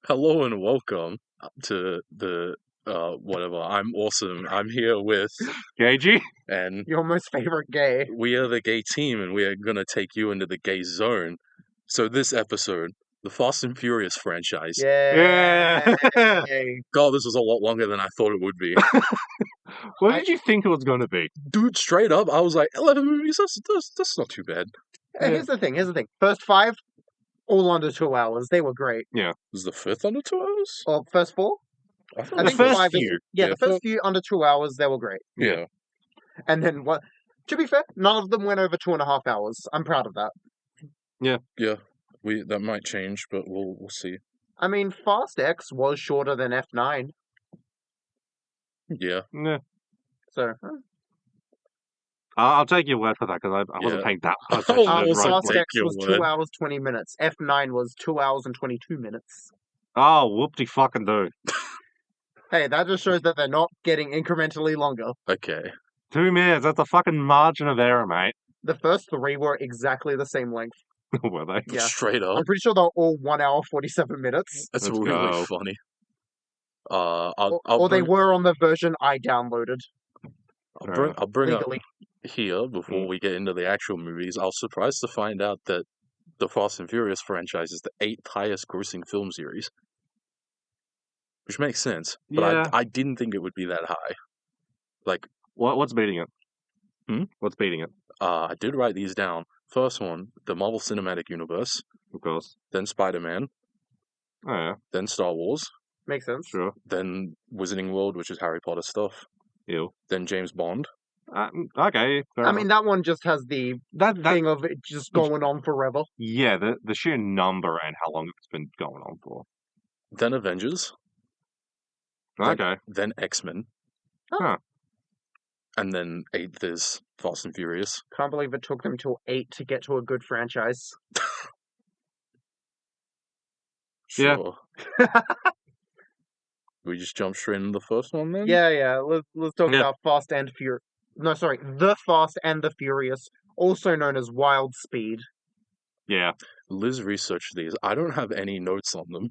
Hello and welcome to the whatever. I'm awesome. I'm here with Gagey? and Your most favorite gay. we are the gay team and we are gonna take you into the gay zone. So this episode, the Fast and Furious franchise. Yeah. God, this was a lot longer than I thought it would be. What did you think it was going to be? Dude, straight up, I was like, 11 movies, that's not too bad. Here's the thing. First 5, all under 2 hours. They were great. Was the fifth under 2 hours? Or first 4? I thought I it think was 5 few. the first few under 2 hours, they were great. Yeah. And then what? To be fair, none of them went over 2.5 hours. I'm proud of that. Yeah. That might change, but we'll see. I mean, Fast X was shorter than F9. Yeah. So, I'll take your word for that because I wasn't paying that much I'll attention. also Fast take X your was word. 2 hours 20 minutes. F9 was 2 hours and 22 minutes. Oh, whoopty fucking do. Hey, that just shows that they're not getting incrementally longer. Okay. 2 minutes, that's a fucking margin of error, mate. The first 3 were exactly the same length. Were they? Yeah. Straight up. I'm pretty sure they're all 1 hour 47 minutes. That's Let's really go. funny. Or they were on the version I downloaded I'll bring up legally. here before we get into the actual movies. I was surprised to find out that the Fast and Furious franchise is the 8th highest grossing film series, which makes sense. But Yeah. I didn't think it would be that high. Like, What's beating it? Hmm? What's beating it? I did write these down. First one, the Marvel Cinematic Universe, Of course. then Spider-Man, Oh, yeah, then Star Wars, Makes sense. sure. then Wizarding World, which is Harry Potter stuff, Ew. then James Bond. Okay, fair I enough. mean, that one just has the that thing of it just going on forever. yeah, the sheer number and how long it's been going on for. Then Avengers, Then- Okay. then X-Men, Huh. and then 8th is Fast and Furious. Can't believe it took them till 8 to get to a good franchise. Yeah. Sure. We just jump straight into the first one then? Yeah. Let's talk Yeah. about Fast and Furious. No, sorry, The Fast and the Furious, also known as Wild Speed. Yeah. Liz researched these. I don't have any notes on them.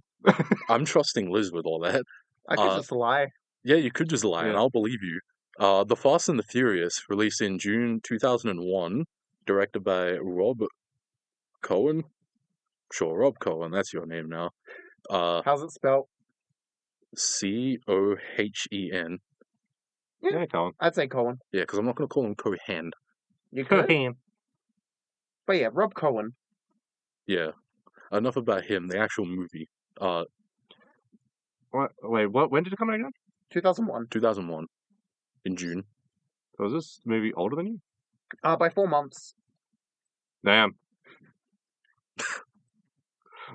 I'm trusting Liz with all that. I could just lie. Yeah, you could just lie and Yeah. I'll believe you. The Fast and the Furious, released in June 2001, directed by Rob Cohen. Sure, Rob Cohen, that's your name now. How's it spelled? Cohen. Yeah, Colin. I'd say Cohen. Yeah, because I'm not going to call him Cohen. You could? But yeah, Rob Cohen. Yeah. Enough about him, the actual movie. Wait, what? When did it come out again? 2001. 2001. In June. Was this movie older than you? By 4 months. Damn.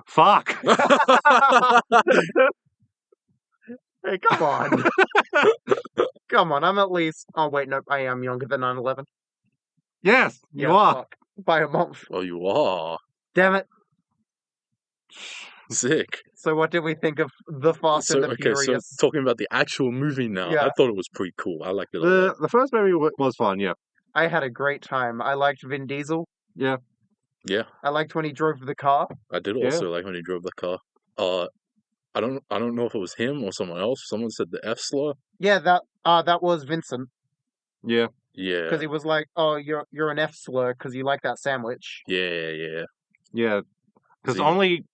Fuck. Hey, come on. Come on, I'm at least... Oh, wait, no, I am younger than 9/11. Yes, you Yeah, are. fuck. By a month. Well, you are. Damn it. Sick. So what did we think of The Fast and the Furious? So talking about the actual movie now, Yeah. I thought it was pretty cool. I liked it a lot. The first movie was fun, yeah. I had a great time. I liked Vin Diesel. Yeah. Yeah, I liked when he drove the car. I did also like when he drove the car. I don't know if it was him or someone else. Someone said the F slur. Yeah, that was Vincent. Yeah. Yeah. Because he was like, "Oh, you're an F slur because you like that sandwich." Yeah. Yeah. Because See- only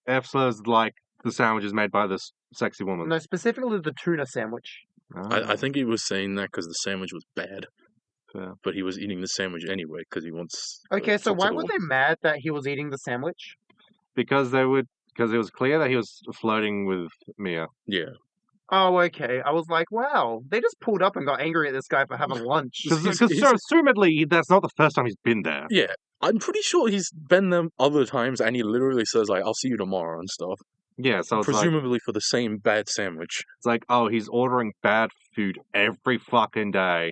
F slurs like the sandwiches made by this sexy woman. No, specifically the tuna sandwich. I think he was saying that because the sandwich was bad. Fair. But he was eating the sandwich anyway because he wants. Okay, so talk to why the were woman. they mad that he was eating the sandwich? Because it was clear that he was flirting with Mia. Yeah. Oh, okay. I was like, wow, they just pulled up and got angry at this guy for having lunch. Because He's- assumedly, that's not the first time he's been there. Yeah. I'm pretty sure he's been there other times and he literally says, like, I'll see you tomorrow and stuff. Yeah, so it's Presumably for the same bad sandwich. like, oh, he's ordering bad food every fucking day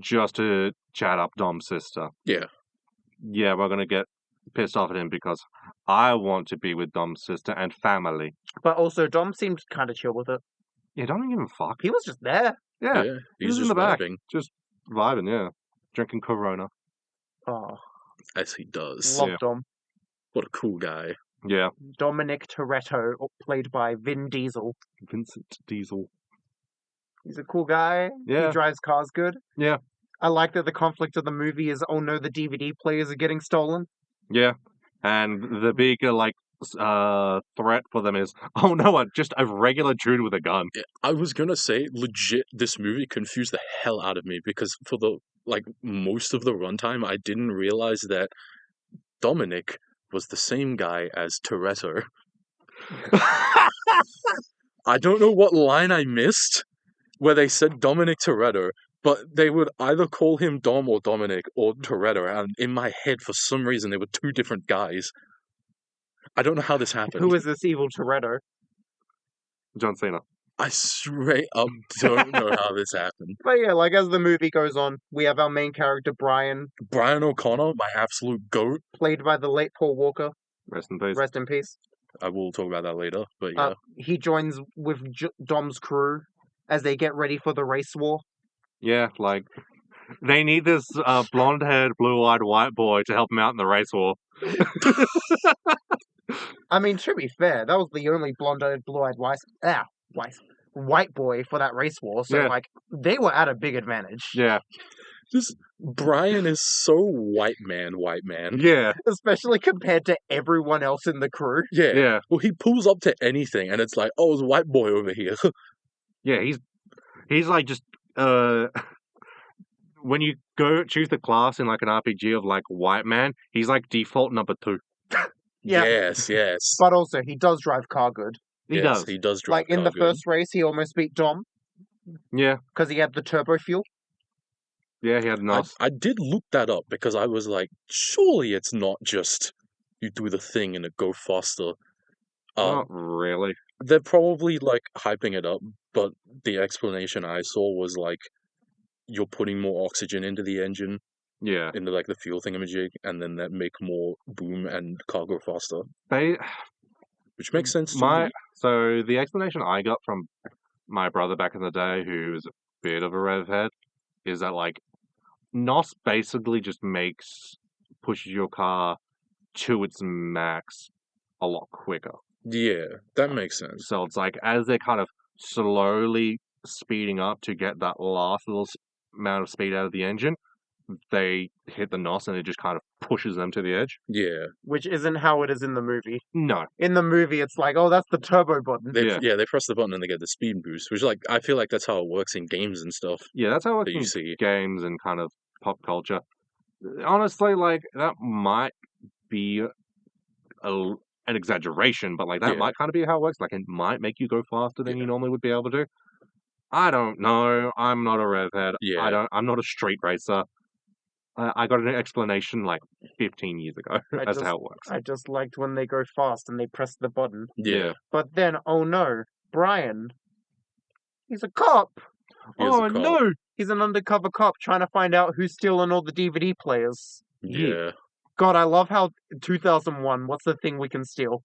just to chat up Dom's sister. Yeah. Yeah, we're going to get pissed off at him because I want to be with Dom's sister and family. But also, Dom seemed kind of chill with it. Yeah, don't give a fuck. He was just there. Yeah, He's was in just the back. vibing, just vibing, yeah. Drinking Corona. Oh, as he does. love Yeah. Dom. What a cool guy. Yeah. Dominic Toretto, played by Vin Diesel. Vincent Diesel. He's a cool guy. Yeah. He drives cars good. Yeah. I like that the conflict of the movie is, oh no, the DVD players are getting stolen. Yeah. And the bigger, threat for them is, oh no, just a regular dude with a gun. Yeah, I was gonna say, legit, this movie confused the hell out of me because for the most of the runtime, I didn't realize that Dominic was the same guy as Toretto. I don't know what line I missed where they said Dominic Toretto, but they would either call him Dom or Dominic or Toretto, and in my head, for some reason, they were two different guys. I don't know how this happened. Who is this evil Toretto? John Cena. I straight up don't know how this happened. But yeah, as the movie goes on, we have our main character, Brian. Brian O'Connor, my absolute goat. Played by the late Paul Walker. Rest in peace. Rest in peace. I will talk about that later, but yeah. He joins with Dom's crew as they get ready for the race war. Yeah, they need this blonde-haired, blue-eyed white boy to help them out in the race war. I mean, to be fair, that was the only blonde-eyed, blue-eyed white boy for that race war. So, Yeah. they were at a big advantage. Yeah. Just Brian is so white man. Yeah. Especially compared to everyone else in the crew. Yeah. Yeah. Well, he pulls up to anything, and it's like, oh, there's a white boy over here. Yeah, he's just when you go choose the class in an RPG of white man, he's default number 2. Yeah. Yes. But also, he does drive car good. He does. He does drive in the first race, he almost beat Dom. Yeah. Because he had the turbo fuel. Yeah, he had NOS. I did look that up because I was like, surely it's not just you do the thing and it go faster. Not really. They're probably hyping it up, but the explanation I saw was you're putting more oxygen into the engine, Yeah. into the fuel thingamajig, and then that make more boom and car go faster, They which makes sense to me. So the explanation I got from my brother back in the day, who was a bit of a rev head, is that NOS basically just pushes your car to its max a lot quicker. Yeah, that makes sense. So it's as they're kind of slowly speeding up to get that last little amount of speed out of the engine, they hit the NOS and it just kind of pushes them to the edge. Yeah. Which isn't how it is in the movie. No. In the movie, it's oh, that's the turbo button. They press the button and they get the speed boost, which I feel like that's how it works in games and stuff. Yeah, that's how it works you in see. games and kind of pop culture. Honestly, that might be an exaggeration, but that might kind of be how it works. It might make you go faster than you normally would be able to. I don't know. I'm not a rev head. Yeah. I'm not a street racer. I got an explanation 15 years ago as to how it works. I just liked when they go fast and they press the button. Yeah. But then, oh no, Brian, he's a cop. No! He's an undercover cop trying to find out who's stealing all the DVD players. Yeah. God, I love how 2001, what's the thing we can steal?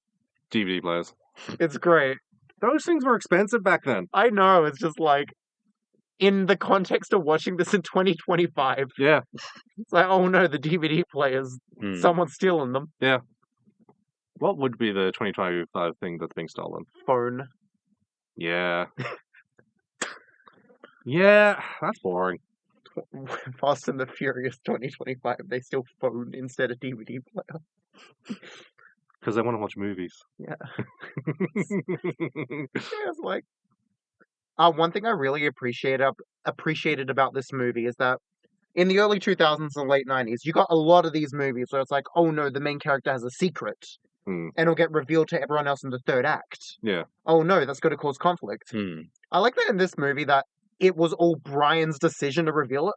DVD players. It's great. Those things were expensive back then. I know, it's just in the context of watching this in 2025, Yeah. it's oh no, the DVD players, someone's stealing them. Yeah. What would be the 2025 thing that's being stolen? Phone. Yeah. Yeah, that's boring. Fast and the Furious 2025, they steal phone instead of DVD player. Because they want to watch movies. Yeah. It's one thing I really appreciated about this movie is that in the early 2000s and late 90s, you got a lot of these movies where it's oh no, the main character has a secret. And it'll get revealed to everyone else in the third act. Yeah. Oh no, that's going to cause conflict. I like that in this movie that it was all Brian's decision to reveal it.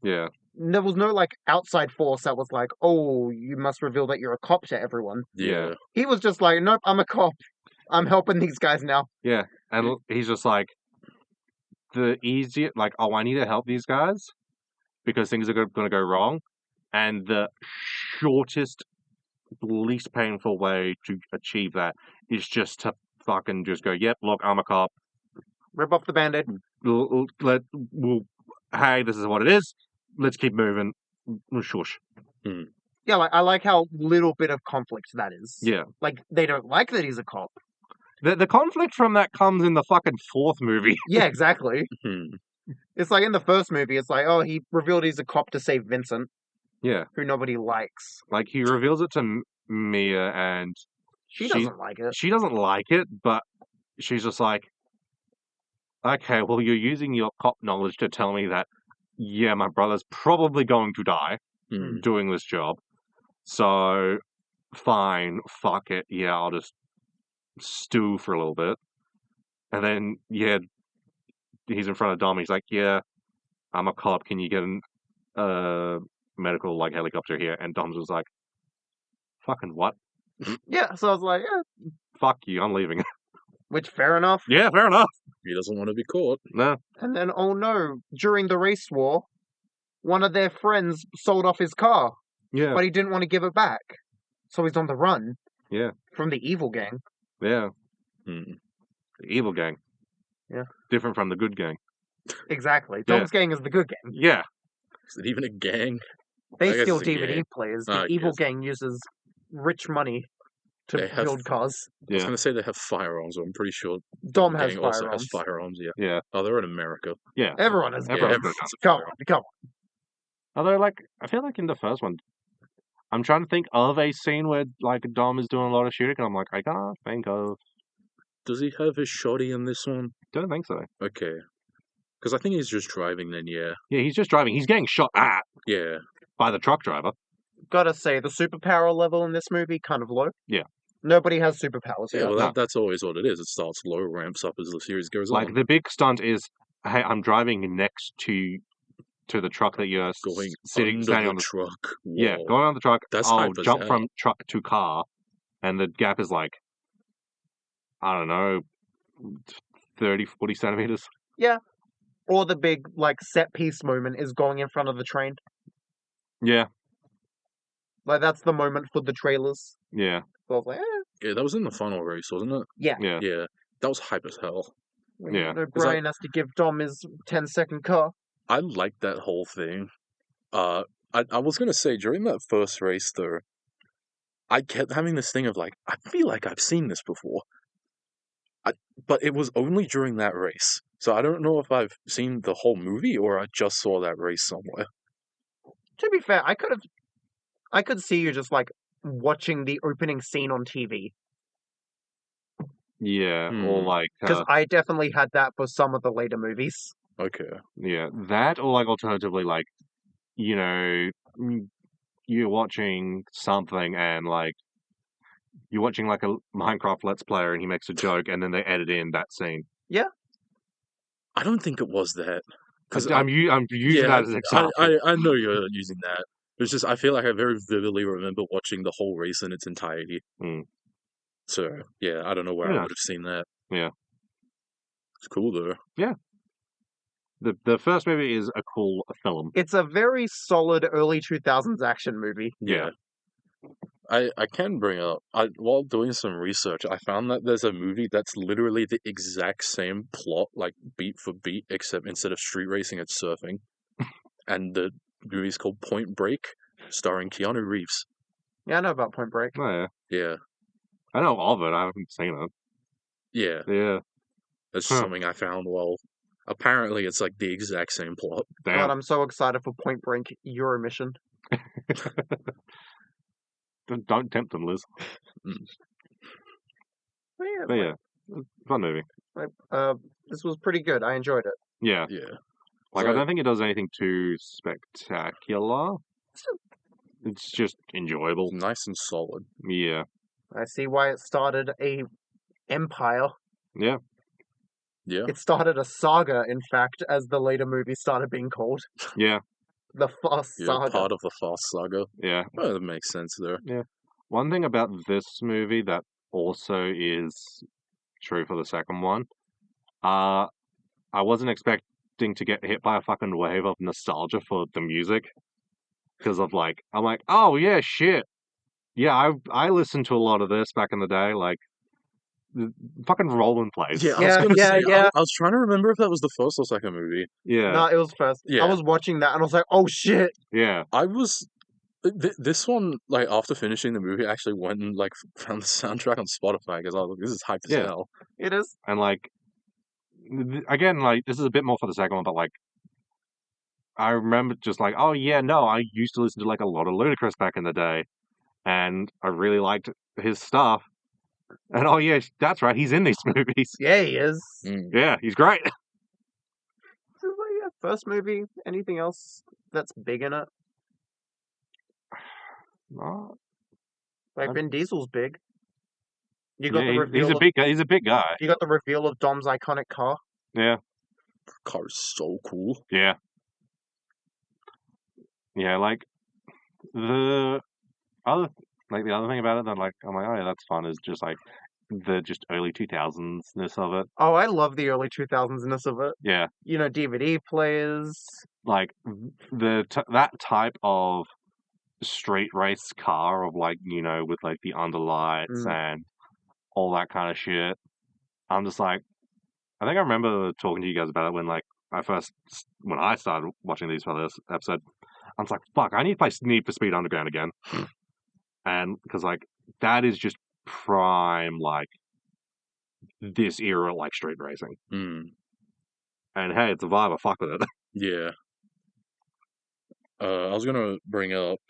Yeah. There was no outside force that was oh, you must reveal that you're a cop to everyone. Yeah. He was just nope, I'm a cop. I'm helping these guys now. Yeah. And he's just the easier, oh, I need to help these guys because things are going to go wrong. And the shortest, least painful way to achieve that is just to fucking just go, yep, look, I'm a cop. Rip off the Band-Aid. Hey, this is what it is. Let's keep moving. Shush. Yeah, like I like how little bit of conflict that is. Yeah. Like they don't like that he's a cop. The conflict from that comes in the fucking fourth movie. Yeah, exactly. Hmm. It's like in the first movie, it's like, oh, he revealed he's a cop to save Vincent, Yeah. who nobody likes. Like, he reveals it to Mia, and She doesn't like it. she doesn't like it, but she's just like, okay, well, you're using your cop knowledge to tell me that, yeah, my brother's probably going to die Hmm. doing this job. So, fine, fuck it. Yeah, I'll just stew for a little bit. And then, yeah, he's in front of Dom. He's like, yeah, I'm a cop. Can you get a medical, like, helicopter here? And Dom's was like, fucking what? Yeah, so I was like, Fuck you, I'm leaving. which fair enough. Yeah, fair enough. He doesn't want to be caught. No. And then, oh no, during the race war, one of their friends sold off his car, Yeah. but he didn't want to give it back. So he's on the run. Yeah. From the evil gang. Yeah. Hmm. The evil gang. Yeah. Different from the good gang. Exactly. Yeah. Dom's gang is the good gang. Yeah. Is it even a gang? I They guess steal it's a DVD gang. players. I The evil guess. gang uses rich money to They have- build cars. I was Yeah. going to say they have firearms, but I'm pretty sure Dom the has gang also firearms. has firearms, yeah. Yeah. Oh, they're in America. Yeah. Everyone has Everyone guns. has has a Come firearm. on, come on. Although, like, I feel like in the first one, I'm trying to think of a scene where, like, Dom is doing a lot of shooting, and I'm like, I can't think of. Does he have his shotty in this one? Don't think so. Okay. Because I think he's just driving then, yeah. Yeah, he's just driving. He's getting shot at Yeah. by the truck driver. Gotta say, the superpower level in this movie kind of low. Yeah. Nobody has superpowers Yeah, yet. well, No. that's always what it is. It starts low, ramps up as the series goes Like, on. the big stunt is, hey, I'm driving next to the truck that you're Going standing under on the the truck. Yeah, Whoa. going on the truck. That's I'll hype as jump hell. from truck to car, and the gap is like, I don't know, 30, 40 centimeters. Or the big, like, set piece moment is going in front of the train. Yeah, Like, that's the moment for the trailers. yeah, So I was like, Yeah, that was in the final race, wasn't it? yeah. yeah. Yeah. That was hype as hell. Yeah. No, Brian has to give Dom his 10-second car. I liked that whole thing. I was going to say, during that first race, though, I kept having this thing of, like, I feel like I've seen this before. But it was only during that race. So I don't know if I've seen the whole movie or I just saw that race somewhere. To be fair, I could see you just, like, watching the opening scene on TV. Yeah, or Hmm. like, Because I definitely had that for some of the later movies. Okay. yeah, that, or like, alternatively, like, you know, you're watching something and, like, you're watching, like, a Minecraft Let's Player and he makes a joke and then they edit in that scene. I don't think it was that. Because I'm using that as an example. I know you're using that. It's just, I feel like I very vividly remember watching the whole race in its entirety. Hmm. So, yeah, I don't know where Yeah. I would have seen that. Yeah. It's cool, though. The first movie is a cool film. It's a very solid early 2000s action movie. Yeah. I can bring up, while doing some research, I found that there's a movie that's literally the exact same plot, like beat for beat, except instead of street racing, it's surfing. And the movie's called Point Break, starring Keanu Reeves. Yeah, I know about Point Break. Oh, yeah. Yeah, I know of it. I haven't seen it. yeah, Yeah. that's Huh. something I found while, apparently it's like the exact same plot. God, Damn. I'm so excited for Point Break Euromission. Don't tempt them, Liz. But But yeah, fun movie. this was pretty good. I enjoyed it. Yeah. Yeah. Like, So- I don't think it does anything too spectacular. It's just enjoyable. Nice and solid. Yeah. I see why it started a empire. Yeah. Yeah. It started a saga, in fact, as the later movies started being called. Yeah. The Fast Yeah, Saga. part of the Fast Saga. Yeah. Well, that makes sense there. One thing about this movie that also is true for the second one, I wasn't expecting to get hit by a fucking wave of nostalgia for the music. Because of, like, I'm like, oh yeah, shit. Yeah, I listened to a lot of this back in the day, like, the fucking Roland plays. Yeah, I was Yeah, gonna yeah, say, yeah. I was trying to remember if that was the first or second movie. Yeah. No, it was first. Yeah. I was watching that and I was like, oh shit. Yeah. I was This one, like after finishing the movie, I actually went and like found the soundtrack on Spotify because I was like, this is hype as Yeah. hell. It is. And like, again, like this is a bit more for the second one, but like, I remember just like, oh yeah, no, I used to listen to like a lot of Ludacris back in the day, and I really liked his stuff. And oh yeah, that's right, he's in these movies. Yeah, he is. Mm. Yeah, he's great. So, like, yeah, first movie. Anything else that's big in it? Oh, Like I'm- Vin Diesel's big. You got yeah, the reveal. he's a big guy. He's a big guy. You got the reveal of Dom's iconic car. Yeah, Car is so cool. yeah, yeah. Like the other, like the other thing about it that like I'm like, oh yeah, that's fun. Is just like the just early 2000s-ness of it. Oh, I love the early 2000s-ness of it. Yeah, You know, DVD players. like that type of street race car of like with like the underlights and all that kind of shit. I'm just like, I think I remember talking to you guys about it when like when I started watching these for this episode. I was like, fuck, I need to play Need for Speed Underground again, and because like that is just prime like this era like street racing. Mm. And hey, it's a vibe. I fuck with it. Yeah. I was gonna bring up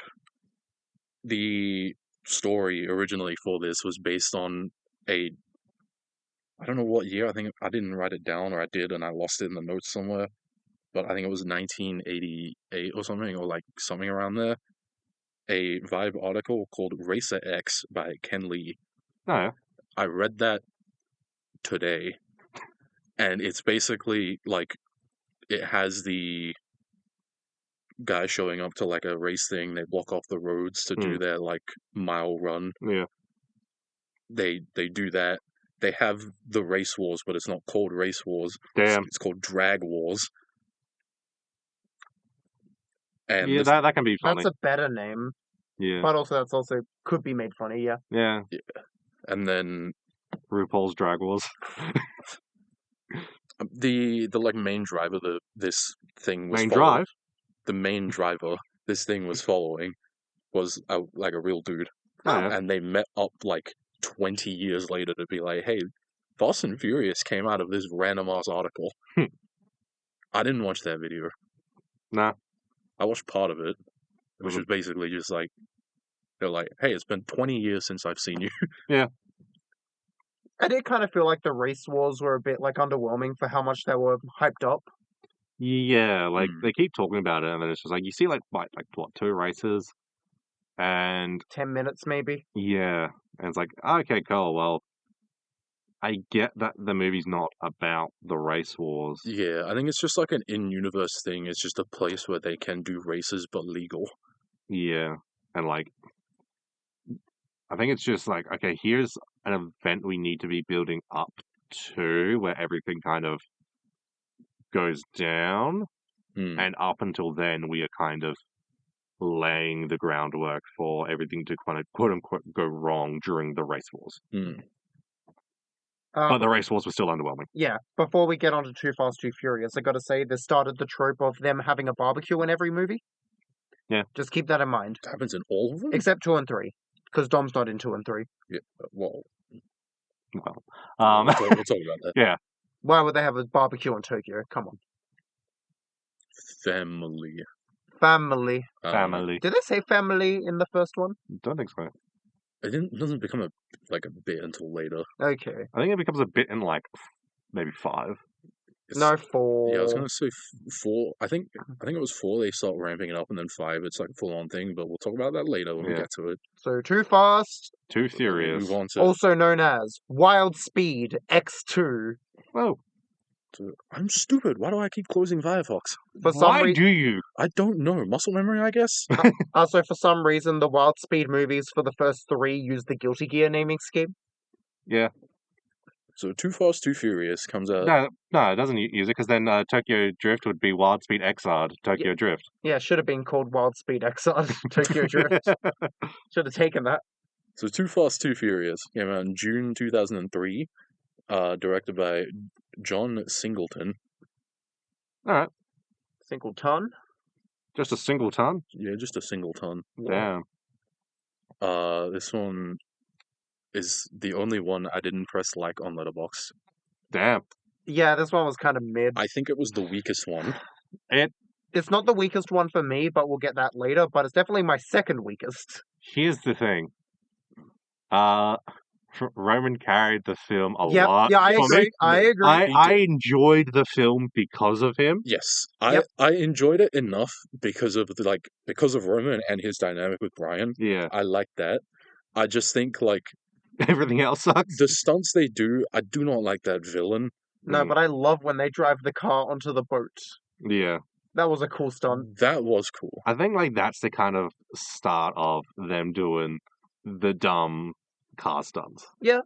the story originally for this was based on I don't know what year. I think I didn't write it down, or I did, and I lost it in the notes somewhere. But I think it was 1988 or something, or like something around there. A Vibe article called Racer X by Ken Lee. Oh, yeah. I read that today, and it's basically like it has the guy showing up to like a race thing. They block off the roads to do their like mile run. Yeah. They do that. They have the race wars, but it's not called race wars. Damn. It's called drag wars. And Yeah, that can be funny. That's a better name. Yeah. But also, that's also could be made funny, yeah. Yeah. And then RuPaul's Drag Wars. the like main driver this thing was Main following- drive? The main driver this thing was following was like a real dude. Oh, yeah. And they met up like 20 years later to be like, hey, Fast and Furious came out of this random ass article. I didn't watch that video. Nah. I watched part of it, which was basically just like, they're like, hey, it's been 20 years since I've seen you. I did kind of feel like the race wars were a bit like underwhelming for how much they were hyped up. Yeah, like they keep talking about it, and then it's just like you see like what 2 races, and 10 minutes maybe. yeah, and it's like okay, cool. Well, I get that the movie's not about the race wars. Yeah, I think it's just like an in-universe thing. It's just a place where they can do races but legal. Yeah, and like I think it's just like okay, here's an event we need to be building up to where everything kind of goes down. And up until then, we are kind of laying the groundwork for everything to kind of quote unquote go wrong during the race wars. But the race wars were still underwhelming. Yeah, before we get on to Too Fast, Too Furious, I gotta say, this started the trope of them having a barbecue in every movie. Yeah. Just keep that in mind. It happens in all of them? Except 2 and 3. Because Dom's not in 2 and 3. Yeah, well, Well, we'll talk about that. yeah. Why would they have a barbecue in Tokyo? Come on. Family. Family. Family. Did they say family in the first one? Don't think so. It doesn't become a bit until later. Okay. I think it becomes a bit in like maybe 5. No, 4. Yeah, I was gonna say 4. I think it was 4. They start ramping it up, and then 5. It's like a full-on thing, but we'll talk about that later when we Yeah. get to it. So Too Fast, Too Furious. Move on to. also known as Wild Speed X2. Oh, I'm stupid. Why do I keep closing Firefox? For some why reason, do you? I don't know. Muscle memory, I guess. also for some reason, the Wild Speed movies for the first 3 use the Guilty Gear naming scheme. Yeah. So Too Fast, Too Furious comes out. No, it doesn't use it because then Tokyo Drift would be Wild Speed XR Tokyo Drift. Yeah, should have been called Wild Speed XR Tokyo Drift. Should have taken that. So Too Fast, Too Furious came out in June 2003, directed by John Singleton. All right. Singleton. Just a single ton? Yeah, just a single ton. Damn. This one is the only one I didn't press like on Letterboxd. Damn. Yeah, this one was kind of mid. I think it was the weakest one. It's not the weakest one for me, but we'll get that later. But it's definitely my second weakest. Here's the thing. Roman carried the film a Yep, lot. yeah, I for me. agree. I agree. I enjoyed the film because of him. Yes, Yep. I enjoyed it enough because of because of Roman and his dynamic with Brian. Yeah. I like that. I just think Everything else sucks. the stunts they do, I do not like that villain. No, Mm. but I love when they drive the car onto the boat. Yeah. That was a cool stunt. That was cool. I think that's the kind of start of them doing the dumb car stunts. Yeah.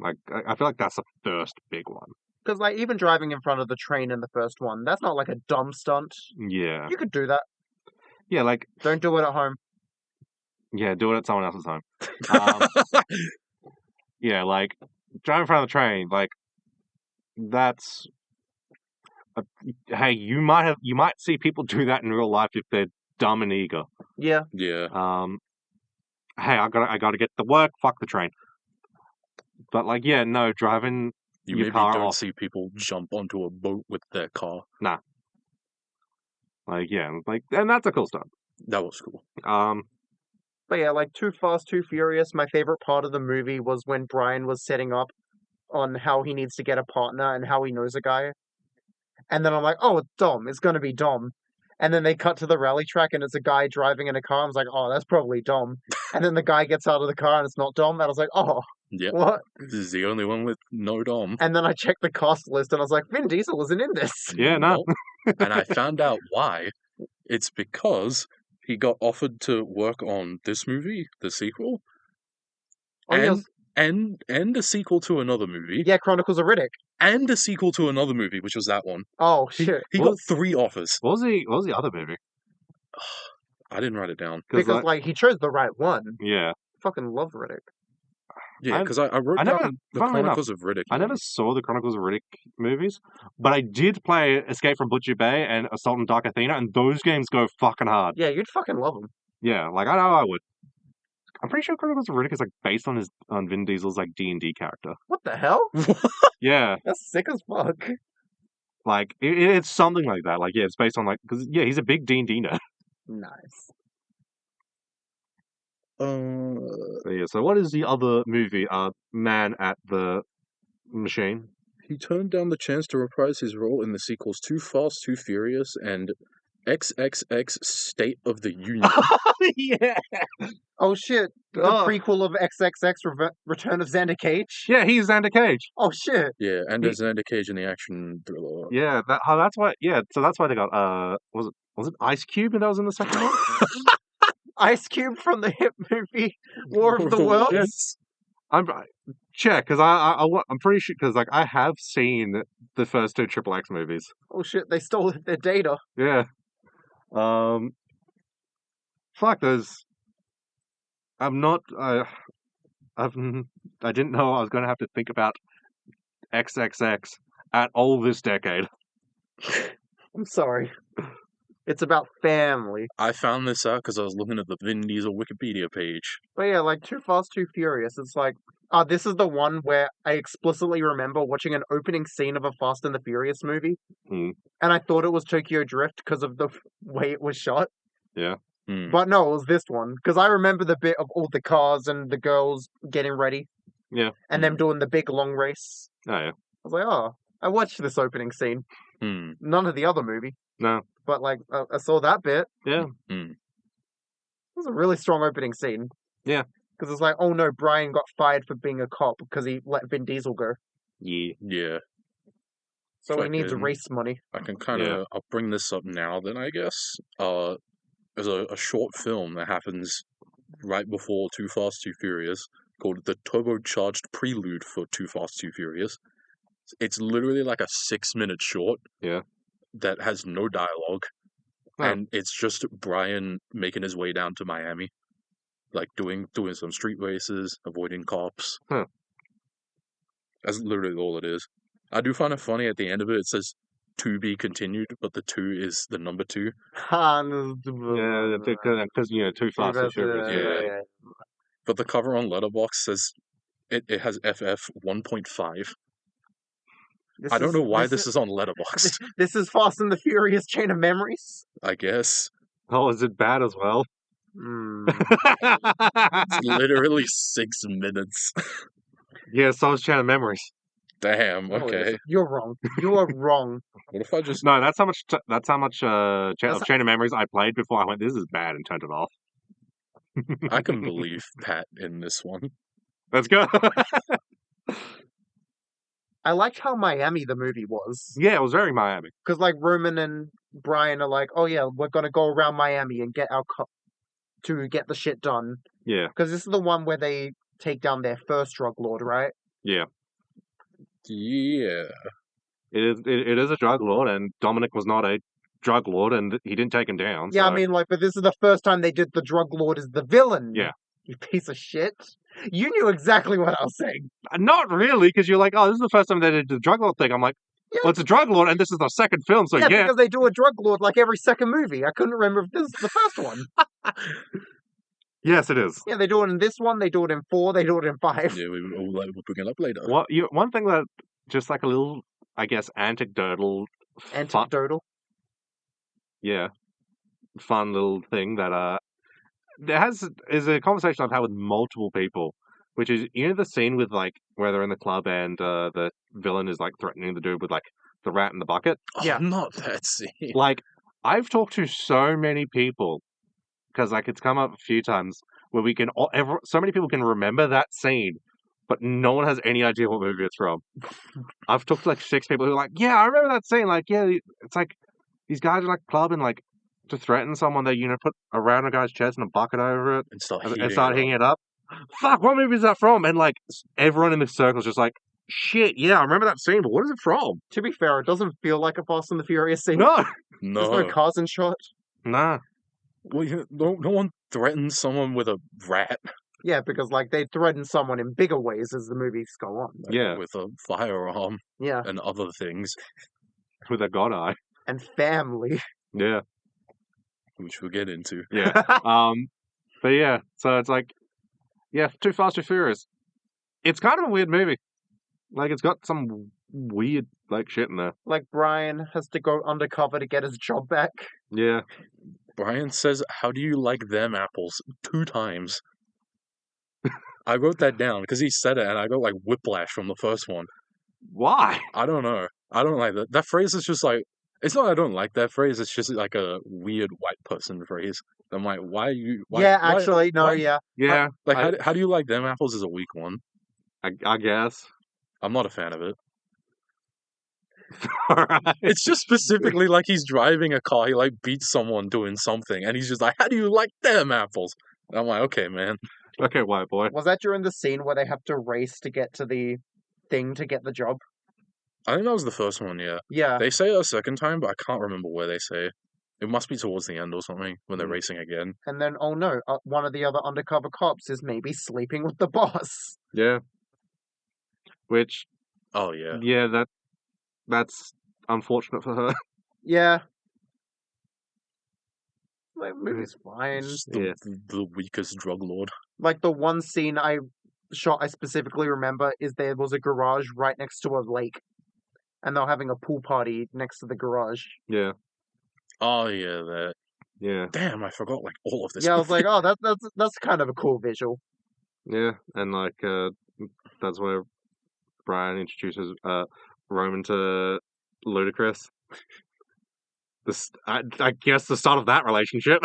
I feel like that's the first big one. Because, even driving in front of the train in the first one, that's not like a dumb stunt. Yeah. You could do that. Yeah, Don't do it at home. yeah, do it at someone else's home. Yeah, driving in front of the train, that's hey, you might see people do that in real life if they're dumb and eager. Yeah. Yeah. Hey, I gotta get to work. Fuck the train. But no, driving You your maybe car don't off. see people jump onto a boat with their car. And that's a cool stuff. That was cool. But yeah, Too Fast, Too Furious, my favorite part of the movie was when Brian was setting up on how he needs to get a partner and how he knows a guy. And then I'm like, oh, it's Dom. It's going to be Dom. And then they cut to the rally track and it's a guy driving in a car. I was like, oh, that's probably Dom. And then the guy gets out of the car and it's not Dom. And I was like, oh, Yeah. what? This is the only one with no Dom. And then I checked the cast list and I was like, Vin Diesel wasn't in this. Yeah, no. Nope. And I found out why. It's because he got offered to work on this movie, the sequel, Oh, yes. and a sequel to another movie, Yeah, Chronicles of Riddick. and a sequel to another movie, which was that one. Oh, He, shit. he What? got 3 offers. What was the other movie? I didn't write it down. Because, he chose the right one. Yeah. Fucking love Riddick. Yeah, because I wrote I down never- the funnily enough, Chronicles of Riddick. I never saw the Chronicles of Riddick movies, but I did play Escape from Butcher Bay and Assault on Dark Athena, and those games go fucking hard. Yeah, you'd fucking love him. Yeah, I know I would. I'm pretty sure Chronicles of Riddick is based on Vin Diesel's D&D character. What the hell? Yeah, That's sick as fuck. it's something like that. It's based on because he's a big D&D nerd. Nice. So what is the other movie? Man at the Machine. He turned down the chance to reprise his role in the sequels Too Fast, Too Furious, and XXX State of the Union. Yeah. Oh shit! The prequel of XXX Return of Xander Cage. Yeah, he's Xander Cage. Oh shit! Yeah, and there's Xander Cage in the action thriller. Yeah, that's why. Yeah, so that's why they got. Was it Ice Cube that was in the second one? Ice Cube from the hit movie War of the Worlds. Yes. Check, because I'm pretty sure because I have seen the first 2 Triple X movies. Oh shit! They stole their data. Yeah. Fuck those. I'm not. I didn't know I was going to have to think about XXX at all this decade. I'm sorry. It's about family. I found this out because I was looking at the Vin Diesel Wikipedia page. But yeah, Too Fast, Too Furious. It's this is the one where I explicitly remember watching an opening scene of a Fast and the Furious movie. Hmm. And I thought it was Tokyo Drift because of the way it was shot. Yeah. But no, it was this one. Because I remember the bit of all the cars and the girls getting ready. Yeah. And them doing the big long race. Oh, yeah. I was like, oh, I watched this opening scene. None of the other movie. No. But, I saw that bit. Yeah. It was a really strong opening scene. Yeah. Because it's oh no, Brian got fired for being a cop because he let Vin Diesel go. Yeah. Yeah. So he needs Fucking- race money. I can kind of. I'll bring this up now. Then I guess. There's a short film that happens right before Too Fast, Too Furious called the turbocharged prelude for Too Fast, Too Furious. It's literally a 6-minute short. Yeah. That has no dialogue, Oh. and it's just Brian making his way down to Miami, doing some street races, avoiding cops. Huh. That's literally all it is. I do find it funny at the end of it. It says to be continued, but the 2 is the number 2. Yeah, because Too Fast and Furious. Yeah. But the cover on Letterboxd says it has FF 1.5. I don't know why this is on Letterboxd. This is Fast and the Furious Chain of Memories. I guess Oh, is it bad as well? it's literally 6 minutes. Yeah, so is Chain of Memories. Damn. No, it Okay. isn't. You're wrong. You are wrong. What if I just? No, that's how much. Chain of Memories I played before I went. This is bad, and turned it off. I can believe Pat in this one. Let's go. I liked how Miami the movie was. Yeah, it was very Miami. Because, like, Roman and Brian are like, oh, yeah, we're going to go around Miami and get to get the shit done. Yeah, Because this is the one where they take down their first drug lord, right? yeah. Yeah. It is a drug lord, and Dominic was not a drug lord, and he didn't take him down. Yeah, so- I mean, like, but this is the first time they did the drug lord as the villain. Yeah. You piece of shit. You knew exactly what I was saying. Not really, because you're like, oh, this is the first time they did the drug lord thing. I'm like, Yeah. well, it's a drug lord, and this is the second film, so yeah. Because they do a drug lord like every second movie. I couldn't remember if this is the first one. Yes, it is. Yeah, they do it in this one, they do it in 4, they do it in 5. Yeah, we'll bring it up later. One thing that, just like a little, I guess, anecdotal, Anecdotal. fun little thing that is a conversation I've had with multiple people, which is the scene with like where they're in the club and the villain is like threatening the dude with like the rat in the bucket. Yeah. Not that scene. Like I've talked to so many people because like it's come up a few times where we can so many people can remember that scene, but no one has any idea what movie it's from. I've talked to like 6 people who are like, yeah, I remember that scene. Like, yeah, it's like these guys are like clubbing like to threaten someone. They put around a guy's chest and a bucket over it And start and heating start it heating up. it up. Fuck, what movie is that from? And like everyone in the circle is just like, shit, yeah, I remember that scene, but what is it from? To be fair, it doesn't feel like a Fast and the Furious scene. No, There's no cars in shot. nah. Well, no one threatens someone with a rat. Yeah, because like they threaten someone in bigger ways as the movies go on. Like, Yeah. with a firearm Yeah, and other things, With a god eye. and family. Yeah, which we'll get into. yeah. But yeah, so it's like, yeah, Too Fast, Too Furious. It's kind of a weird movie. Like, it's got some weird, like, shit in there. Like Brian has to go undercover to get his job back. Yeah. Brian says, "How do you like them apples?" 2 times. I wrote that down because he said it, and I got like whiplash from the first one. Why? I don't know. I don't like that. That phrase is just like, it's not I don't like that phrase. It's just like a weird white person phrase. I'm like, why you? Why, yeah, why- actually, no, why- yeah. Yeah, Like, I- how do you like them apples is a weak one. I guess. I'm not a fan of it. Alright. It's just specifically like he's driving a car. He like beats someone doing something, and he's just like, "How do you like them apples?" And I'm like, "Okay, man." Okay, white boy. Was that during the scene where they have to race to get to the thing to get the job? I think that was the first one. Yeah, Yeah. they say it a second time, but I can't remember where they say it. It must be towards the end or something when they're Mm. racing again. And then, oh no, one of the other undercover cops is maybe sleeping with the boss. Yeah. Which, Oh yeah, yeah, that's unfortunate for her. Yeah. Like, movie's fine. It's just Yeah. the weakest drug lord. Like, the one scene I specifically remember is there was a garage right next to a lake. And they're having a pool party next to the garage. Yeah. Oh yeah, that. Yeah. Damn, I forgot like all of this. Yeah, I was like, oh, that's kind of a cool visual. Yeah. And like, that's where Brian introduces Roman to Ludacris. I guess the start of that relationship.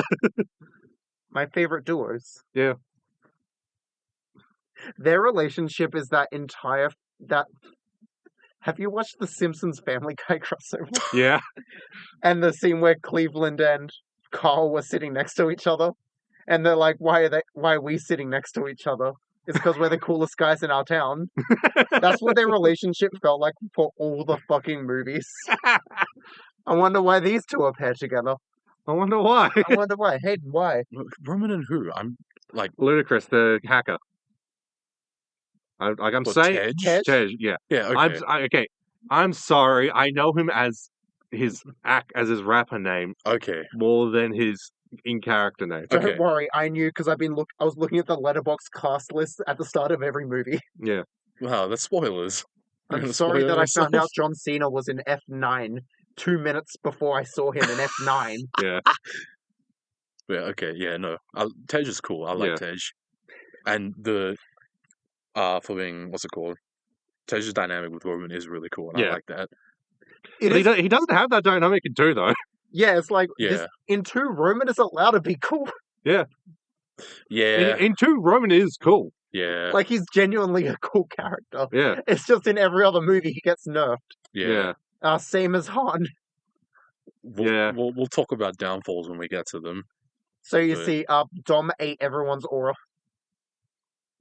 My favorite duos. Yeah. Their relationship is that have you watched the Simpsons Family Guy crossover? Yeah. And the scene where Cleveland and Carl were sitting next to each other, and they're like, "Why are we sitting next to each other? It's because we're the coolest guys in our town." That's what their relationship felt like for all the fucking movies. I wonder why these two are paired together. I wonder why. I wonder why. Hayden, why? Roman and who? I'm like, Ludacris, the hacker. I'm what, saying Tej? Tej? yeah. Yeah, okay. Okay. I'm sorry. I know him as his act as his rapper name Okay. more than his in-character name. Don't Okay. worry, I knew because I was looking at the Letterboxd cast list at the start of every movie. Yeah. Wow, that's spoilers. You're I'm gonna sorry spoil that I found yourself? out John Cena was in F9 2 minutes before I saw him in F9. Yeah. Yeah, okay, yeah, no. Tej is cool. I like Yeah. Tej. And the for being what's it called? Tej's dynamic with Roman is really cool, and I Yeah. like that. It But is, he doesn't have that dynamic in 2, though. yeah, it's like Yeah. this in 2, Roman is allowed to be cool. Yeah, In 2, Roman is cool. yeah, Like he's genuinely a cool character. Yeah. It's just in every other movie he gets nerfed. yeah. Same as Han. Yeah. We'll talk about downfalls when we get to them. So you But- see, Dom ate everyone's aura.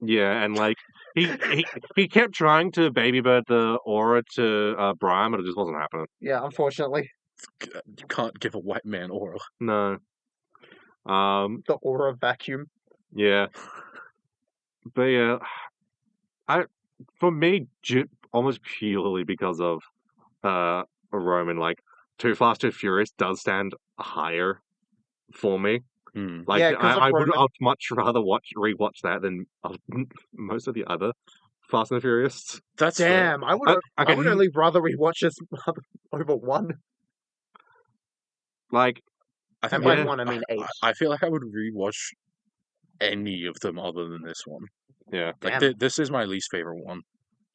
Yeah, and like he kept trying to baby bird the aura to Brian, but it just wasn't happening. Yeah, unfortunately, You can't give a white man aura. No. the aura vacuum. Yeah. But yeah, for me, almost purely because of Roman, like Too Fast, Too Furious does stand higher for me. Hmm. Like Yeah, 'cause of I'd Roman. much rather rewatch that than most of the other Fast and the Furious. That's fair. Damn, I would okay, only rather rewatch this over 1. like I And think by yeah. 1, I mean 8. I feel like I would rewatch any of them other than this one. yeah, Like Damn. this is my least favorite one.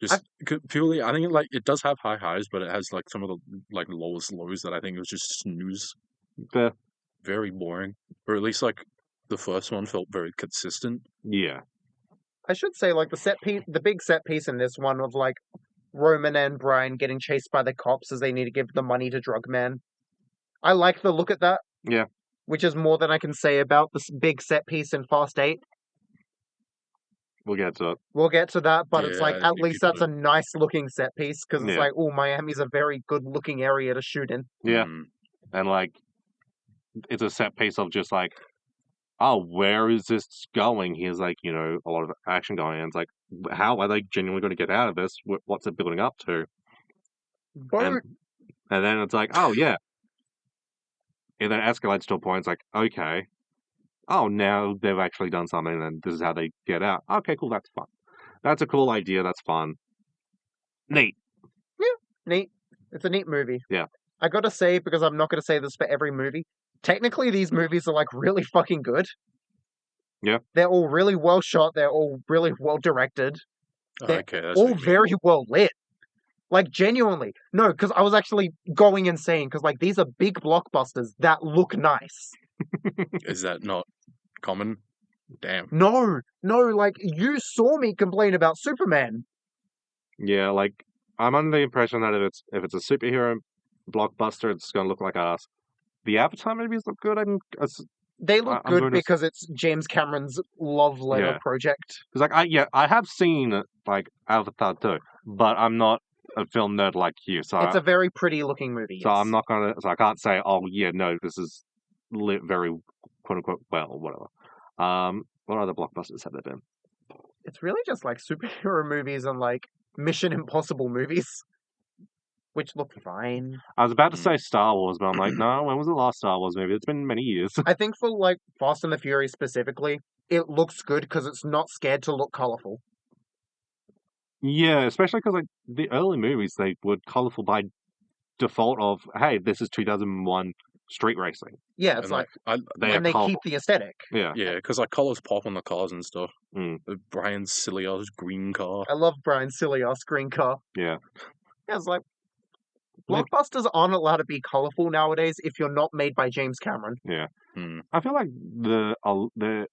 Just purely, I think it does have high highs, but it has like some of the like lowest lows that I think it was just snooze. the Very boring, or at least like the first one felt very consistent. yeah, I should say, like, the big set piece in this one of, like, Roman and Brian getting chased by the cops as they need to give the money to Drug Man. I like the look at that. Yeah. Which is more than I can say about this big set piece in Fast 8. we'll get to it. We'll get to that, but it's Yeah, like, I at think least you that's a nice looking set piece, because it's Yeah. like, oh, Miami's a very good looking area to shoot in. Yeah. Mm. And like it's a set piece of just like, oh, where is this going? Here's like, a lot of action going on. It's like, how are they genuinely going to get out of this? What's it building up to? Boat. And then it's like, oh yeah. And then it escalates to a point, it's like, okay. Oh, now they've actually done something and this is how they get out. Okay, cool, that's fun. That's a cool idea, that's fun. Neat. Neat. It's a neat movie. Yeah. I gotta say, because I'm not gonna say this for every movie, technically these movies are like really fucking good. Yeah. They're all really well shot, they're all really well directed, They're Okay, that's all what you mean. very well lit. Like genuinely. No, because I was actually going insane, because like these are big blockbusters that look nice. Is that not common? Damn. No, like you saw me complain about Superman. Yeah, like I'm under the impression that if it's a superhero blockbuster, it's gonna look like ass. The Avatar movies look good. They look I'm good going to- because it's James Cameron's love letter Yeah. project. Because I have seen like Avatar too, but I'm not a film nerd like you, so It's a very pretty looking movie. so yes. I'm not gonna. So I can't say, oh yeah, no, this is lit very quote unquote well or whatever. What other blockbusters have there been? It's really just like superhero movies and like Mission Impossible movies, which look fine. I was about to say Star Wars, but I'm like, no, when was the last Star Wars movie? It's been many years. I think for like Fast and the Furious specifically, it looks good because it's not scared to look colorful. Yeah, especially because like the early movies, they were colorful by default of, hey, this is 2001 street racing. Yeah, it's And like, They and they colourful. keep the aesthetic. Yeah. Yeah, because like colors pop on the cars and stuff. Mm. Brian Cillian's green car. I love Brian Cillian green car. Yeah. Yeah, it's like Like- blockbusters aren't allowed to be colorful nowadays if you're not made by James Cameron. Hmm. I feel like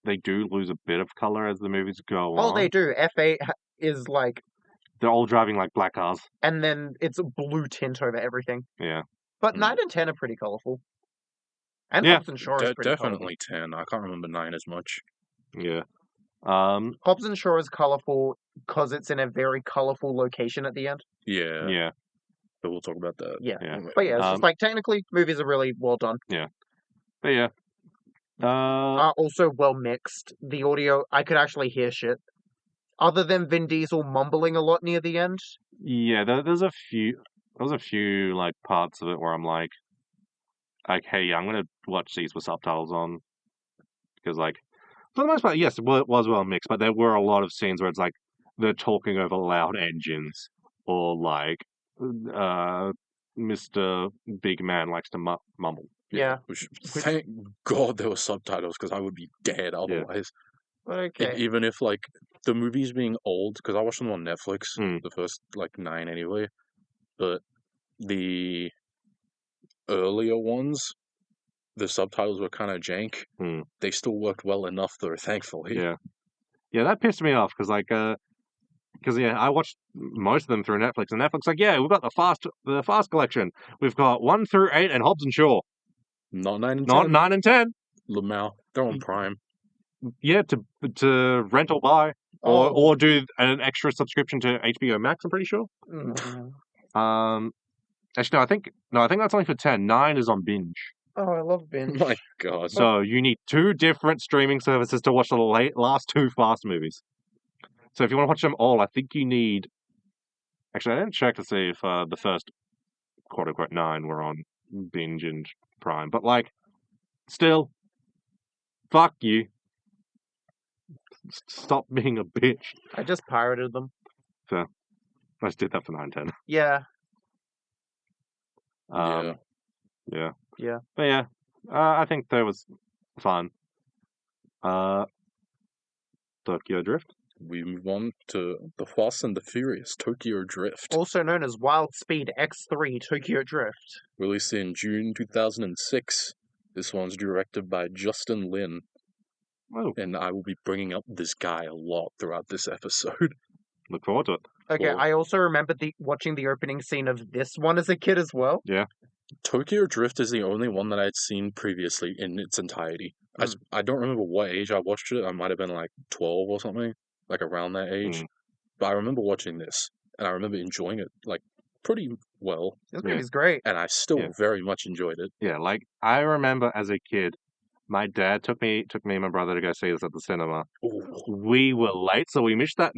they do lose a bit of color as the movies go Oh, on. they do. F8 is like, They're all driving like black cars. and then it's a blue tint over everything. Yeah. But Hmm. 9 and 10 are pretty colorful. And Yeah. Hobbs and Shaw is pretty Definitely 10. I can't remember 9 as much. Yeah. colorful. Hobbs and Shaw is colorful because it's in a very colorful location at the end. Yeah, Yeah. but we'll talk about that. Yeah. Yeah. But yeah, it's just Um, like technically movies are really well done. But yeah. Are also well mixed. The audio, I could actually hear shit. Other than Vin Diesel mumbling a lot near the end. Yeah, there's a few. there was a few like parts of it where I'm like, hey, I'm gonna watch these with subtitles on because like for the most part, yes, it was well mixed, but there were a lot of scenes where it's like they're talking over loud engines or like Mr. Big Man likes to mumble. Yeah. Which, thank God there were subtitles because I would be dead otherwise. Okay. Even if like the movies being old, because I watched them on Netflix, Mm. the first like 9 anyway, but the earlier ones, the subtitles were kind of jank. Mm. They still worked well enough though, thankfully. Yeah, that pissed me off because I watched most of them through Netflix, and Netflix like, yeah, we've got the fast collection. We've got 1 through 8 and Hobbs and Shaw, Not 9 and not 10. 9 and 10. Lamau, they're on Prime. Yeah, to rent or buy, Oh. or do an extra subscription to HBO Max. I'm pretty sure. Actually, no, I think that's only for 10. 9 is on binge. Oh, I love binge. My God. So you need 2 different streaming services to watch the last 2 Fast movies. So if you want to watch them all, I think you need. Actually, I didn't check to see if the first quote unquote 9 were on binge and Prime, but like, still, fuck you. Stop being a bitch. I just pirated them. I just did that for 9/10. Yeah. Yeah. Yeah. But yeah, I think that was fun. Tokyo Drift. We move on to The Fast and the Furious Tokyo Drift, Also known as Wild Speed X3 Tokyo Drift. released in June 2006. This one's directed by Justin Lin, Oh, and I will be bringing up this guy a lot throughout this episode. look forward to it. Okay, Cool. I also remember watching the opening scene of this one as a kid as well. Yeah. Tokyo Drift is the only one that I'd seen previously in its entirety. I don't remember what age I watched it. I might have been like 12 or something, like around that age. But I remember watching this, and I remember enjoying it like pretty well, This Yeah. movie's great. and I still Yeah. very much enjoyed it. Yeah, like I remember as a kid, my dad took me and my brother to go see this at the cinema. Ooh. We were late, so we missed that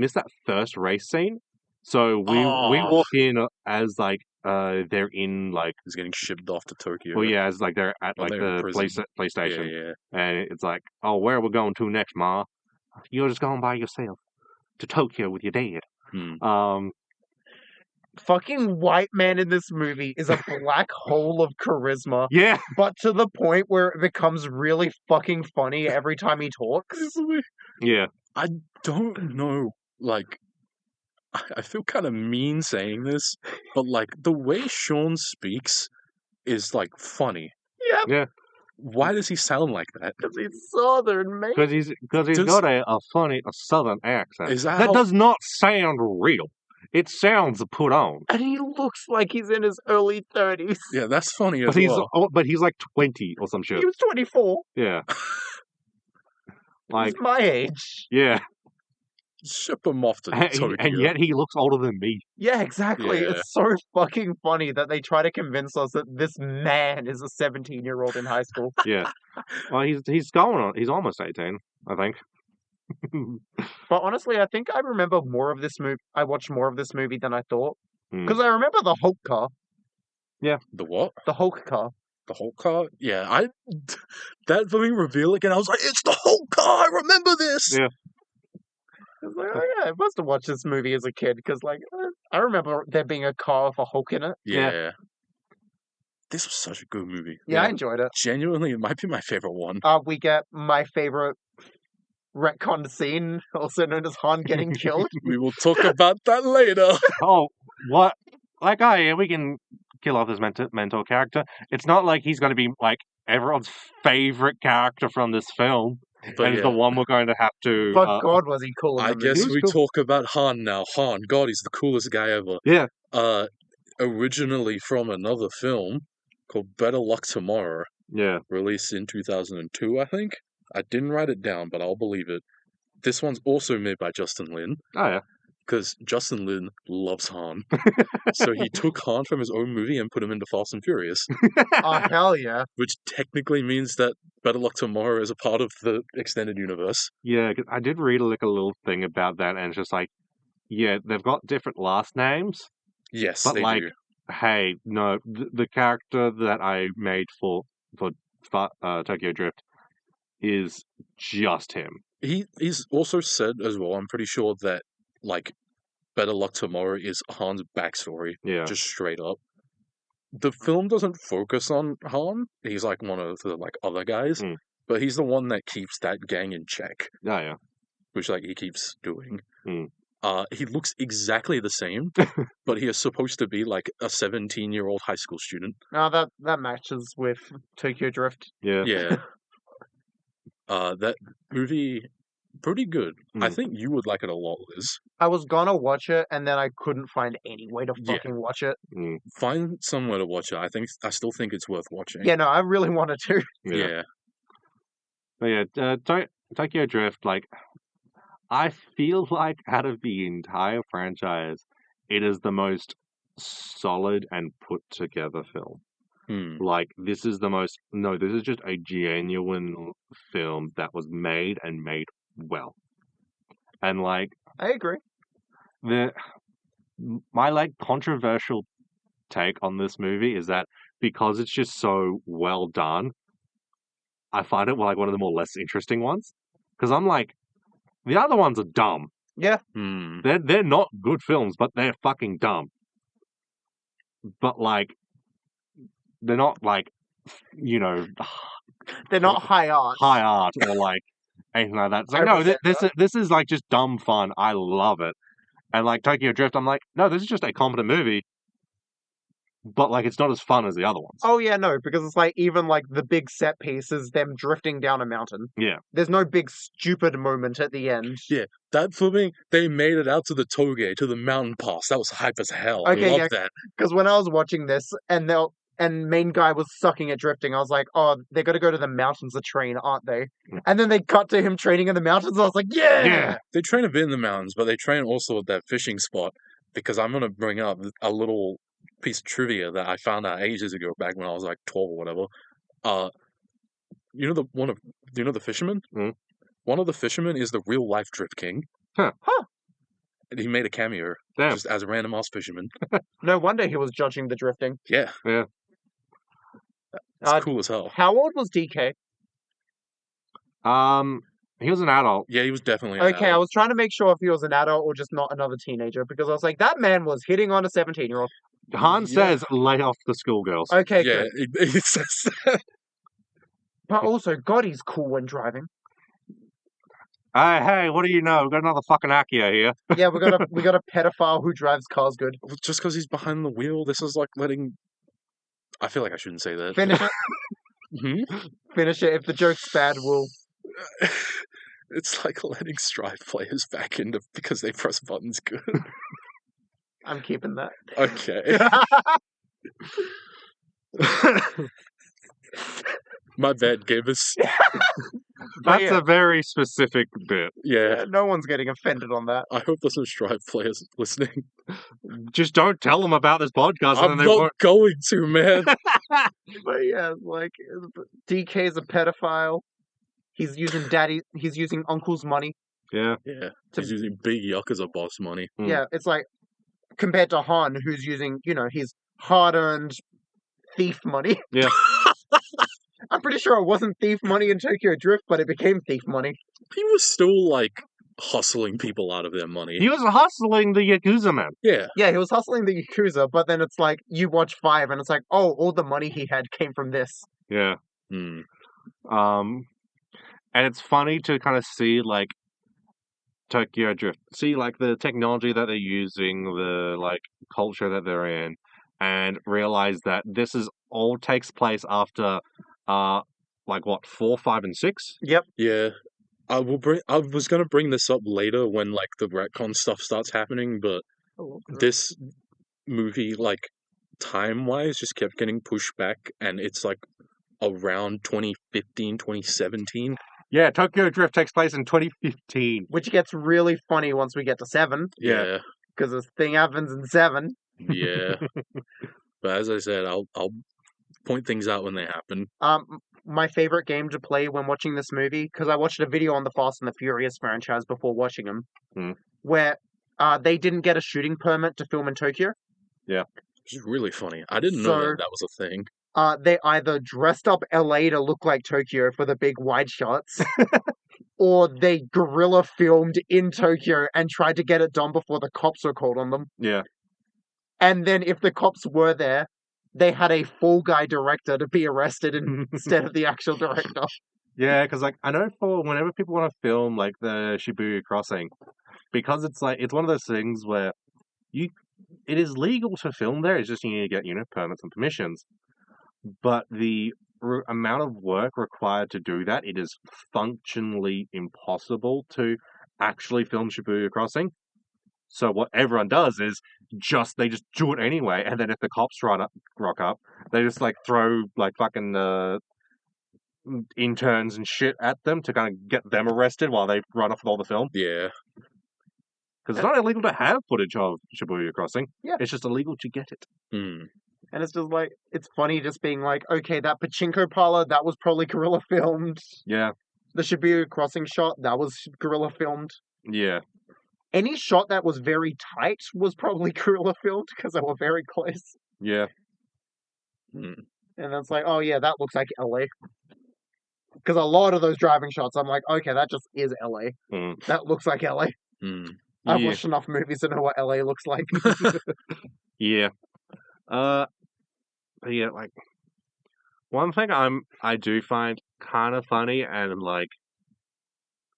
first race scene. So we Oh. walk in as like they're in like He's getting shipped off to Tokyo. well yeah as like they're at Well, like they're in the prison. PlayStation, Yeah. and it's like, oh, where are we going to next, Ma? You're just going by yourself to Tokyo with your dad. Hmm. Fucking white man in this movie is a black hole of charisma, Yeah, but to the point where it becomes really fucking funny every time he talks. yeah, I don't know, like, I feel kind of mean saying this, but like the way Sean speaks is like funny. Yeah, yeah. Why does he sound like that? because he's southern, mate. Because he's Does- got a funny southern accent. Is that That how- does not sound real. It sounds put on. And he looks like he's in his early 30s. Yeah, that's funny as But he's well. like 20 or some shit. He was 24. Yeah. Like, He's my age. yeah. Ship him off to And Tokyo. yet he looks older than me. Yeah, exactly. Yeah. It's so fucking funny that they try to convince us that this man is a 17-year-old in high school. Yeah. Well, he's almost 18, I think. But honestly, I think I remember more of this movie. I watched more of this movie than I thought. Hmm. Because I remember the Hulk car. The what? The Hulk car. The Hulk car? Yeah, that fucking reveal again, I was like, it's the Hulk car, I remember this! Yeah. I was like, oh yeah, I must have watched this movie as a kid. Because, like, I remember there being a car with a Hulk in it. Yeah. This was such a good movie. Yeah, I Yeah. enjoyed it. Genuinely, it might be my favorite one. We get my favorite retcon scene, also known as Han getting killed. We will talk about that later. Oh, what? Like, oh yeah, we can kill off this mentor character. It's not like he's going to be like everyone's favorite character from this film, But and yeah, it's the one we're going to have to. But God, was he cool in I the guess movie. we cool. talk about Han now. Han, God, he's the coolest guy ever. Yeah. Originally from another film called Better Luck Tomorrow, Yeah. released in 2002, I think. I didn't write it down, but I'll believe it. This one's also made by Justin Lin, Oh yeah. because Justin Lin loves Han. So he took Han from his own movie and put him into Fast and Furious, Oh, hell yeah. which technically means that Better Luck Tomorrow is a part of the extended universe. Yeah, 'cause I did read like a little thing about that, and it's just like, yeah, they've got different last names, Yes, But, they like, do. hey, no, the character that I made for Tokyo Drift is just him. He's also said as well, I'm pretty sure that, like, Better Luck Tomorrow is Han's backstory, Yeah. just straight up. The film doesn't focus on Han. He's like one of the like other guys, Mm. but he's the one that keeps that gang in check, Oh, yeah. which like he keeps doing. Mm. He looks exactly the same, but he is supposed to be like a 17-year-old high school student. No, that matches with Tokyo Drift. Yeah. Yeah. That movie, pretty good. I Mm. think you would like it a lot, Liz. I was gonna watch it, and then I couldn't find any way to Yeah. fucking watch it. Mm. Find somewhere to watch it. I still think it's worth watching. Yeah, no, I really wanted to. Yeah. But yeah, Tokyo Drift, like, I feel like out of the entire franchise, it is the most solid and put together film. Hmm. Like, this is just a genuine film that was made and made well. And like, I agree. my like controversial take on this movie is that because it's just so well done, I find it like one of the more less interesting ones. Because I'm like, the other ones are dumb. Yeah, Hmm. They're not good films, but they're fucking dumb. But like, they're not like, you know, they're not high art. high art or like anything like that. It's like, I no, respect this is like just dumb fun. I love it. And like Tokyo Drift, I'm like, no, this is just a competent movie, but like it's not as fun as the other ones. Oh yeah, no, because it's like even like the big set piece is them drifting down a mountain. Yeah. There's no big stupid moment at the end. Yeah, that for me, they made it out to the toge, to the mountain pass. That was hype as hell. Okay, I love yeah. that. Because when I was watching this and main guy was sucking at drifting, I was like, oh, they're gonna go to the mountains to train, aren't they? Mm. And then they cut to him training in the mountains. I was like, yeah. Yeah. They train a bit in the mountains, but they train also at that fishing spot, because I'm gonna bring up a little piece of trivia that I found out ages ago, back when I was like 12 or whatever. You know the fisherman? Mm. One of the fishermen is the real life Drift King. Huh. And he made a cameo Damn. just as a random ass fisherman. No wonder he was judging the drifting. Yeah, Yeah. it's cool as hell. How old was DK? He was an adult. Yeah, he was definitely an Okay, I adult. was trying to make sure if he was an adult or just not another teenager, because I was like, that man was hitting on a 17-year-old. Han Yeah. says, "Lay off the schoolgirls." Okay, Yeah, good. it says that. But also, God, he's cool when driving. Hey, what do you know? We've got another fucking Acura here. Yeah, we got a pedophile who drives cars good. Just because he's behind the wheel, this is like letting. I feel like I shouldn't say that. Finish it. Hmm? Finish it. If the joke's bad, we'll... It's like letting Strive players back into because they press buttons good. I'm keeping that. Okay. My bad, gamers. That's yeah. a very specific bit. Yeah, No one's getting offended on that. I hope there's some Strive players listening. Just don't tell them about this podcast, and I'm then they not won't. going to, man. But yeah, like, DK's a pedophile. He's using uncle's money. Yeah. Yeah, he's using Big Yuck as a boss money. Mm. Yeah, it's like, compared to Han, who's using, his hard-earned thief money. Yeah. I'm pretty sure it wasn't thief money in Tokyo Drift, but it became thief money. He was still like hustling people out of their money. He was hustling the Yakuza man. Yeah, Yeah, he was hustling the Yakuza, but then it's like, you watch 5, and it's like, oh, all the money he had came from this. Yeah. Hmm. And it's funny to kind of see like Tokyo Drift, see like the technology that they're using, the like culture that they're in, and realize that this is all takes place after like what, 4, 5, and 6? Yep. Yeah. I was gonna bring this up later when like the retcon stuff starts happening, but this movie, like time-wise, just kept getting pushed back, and it's like around 2015, 2017. Yeah, Tokyo Drift takes place in 2015. Which gets really funny once we get to 7, Yeah, because this thing happens in 7. yeah. But as I said, I'll point things out when they happen. My favorite game to play when watching this movie, because I watched a video on the Fast and the Furious franchise before watching them, Hmm. where they didn't get a shooting permit to film in Tokyo. Yeah. Which is really funny. I didn't know So- that was a thing. They either dressed up LA to look like Tokyo for the big wide shots, or they guerrilla filmed in Tokyo and tried to get it done before the cops were called on them. Yeah. And then if the cops were there, they had a full guy director to be arrested instead of the actual director. Yeah, because like I know for whenever people want to film like the Shibuya crossing, because it's like it's one of those things where it is legal to film there. It's just you need to get permits and permissions. But the amount of work required to do that, it is functionally impossible to actually film Shibuya crossing. So what everyone does is they just do it anyway, and then if the cops rock up, they just like throw like fucking interns and shit at them to kind of get them arrested while they run off with all the film. Yeah. Because it's not illegal to have footage of Shibuya crossing. Yeah. It's just illegal to get it. Hmm. And it's just like, it's funny just being like, okay, that pachinko parlor, that was probably guerrilla filmed. Yeah. The Shibuya crossing shot, that was guerrilla filmed. Yeah. Any shot that was very tight was probably guerrilla filmed because they were very close. Yeah. Hmm. And it's like, oh yeah, that looks like LA. Because a lot of those driving shots, I'm like, okay, that just is LA. Mm. That looks like LA. Hmm. I've Yeah. watched enough movies to know what LA looks like. Yeah. But yeah, like one thing I do find kind of funny and like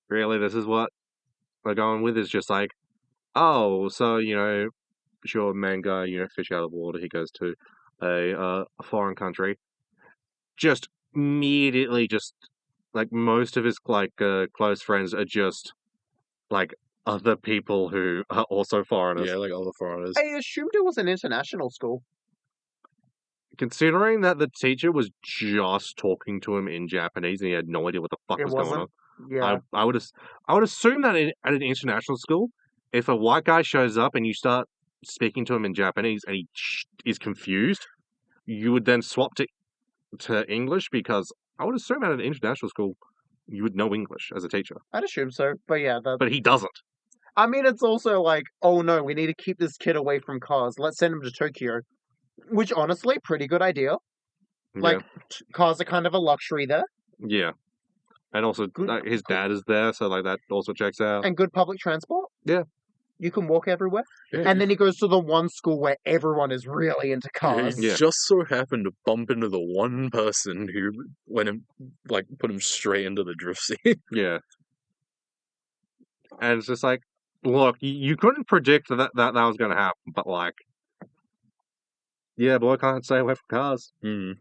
really this is what we're going with is just like, oh, so sure manga, fish out of water, he goes to a foreign country. Just immediately just like most of his like close friends are just like other people who are also foreigners. Yeah, like all the foreigners. I assumed it was an international school. Considering that the teacher was just talking to him in Japanese and he had no idea what the fuck It was going on. wasn't. Yeah. I would assume that at an international school, if a white guy shows up and you start speaking to him in Japanese and he is confused, you would then swap to English because I would assume at an international school you would know English as a teacher, I'd assume so. But yeah, but he doesn't. I mean, it's also like, oh no, we need to keep this kid away from cars. Let's send him to Tokyo. Which, honestly, pretty good idea. Like, cars are kind of a luxury there. Yeah. And also, Good- his dad is there, so like that also checks out. And good public transport. Yeah. You can walk everywhere. Yeah. And then he goes to the one school where everyone is really into cars. He just so happened to bump into the one person who went and like put him straight into the drift scene. Yeah. And it's just like, look, you couldn't predict that was going to happen, but like, yeah, boy can't stay away from cars. Hmm.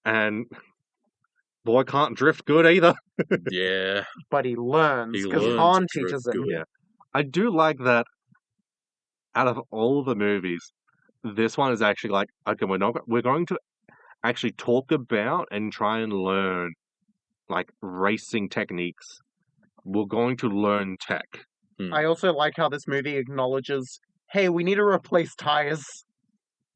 And boy can't drift good either. Yeah. But he learns He because learns Han to drift teaches him. good. Yeah. I do like that out of all the movies, this one is actually like, okay, we're going to actually talk about and try and learn like racing techniques. We're going to learn tech. I also like how this movie acknowledges, hey, we need to replace tires.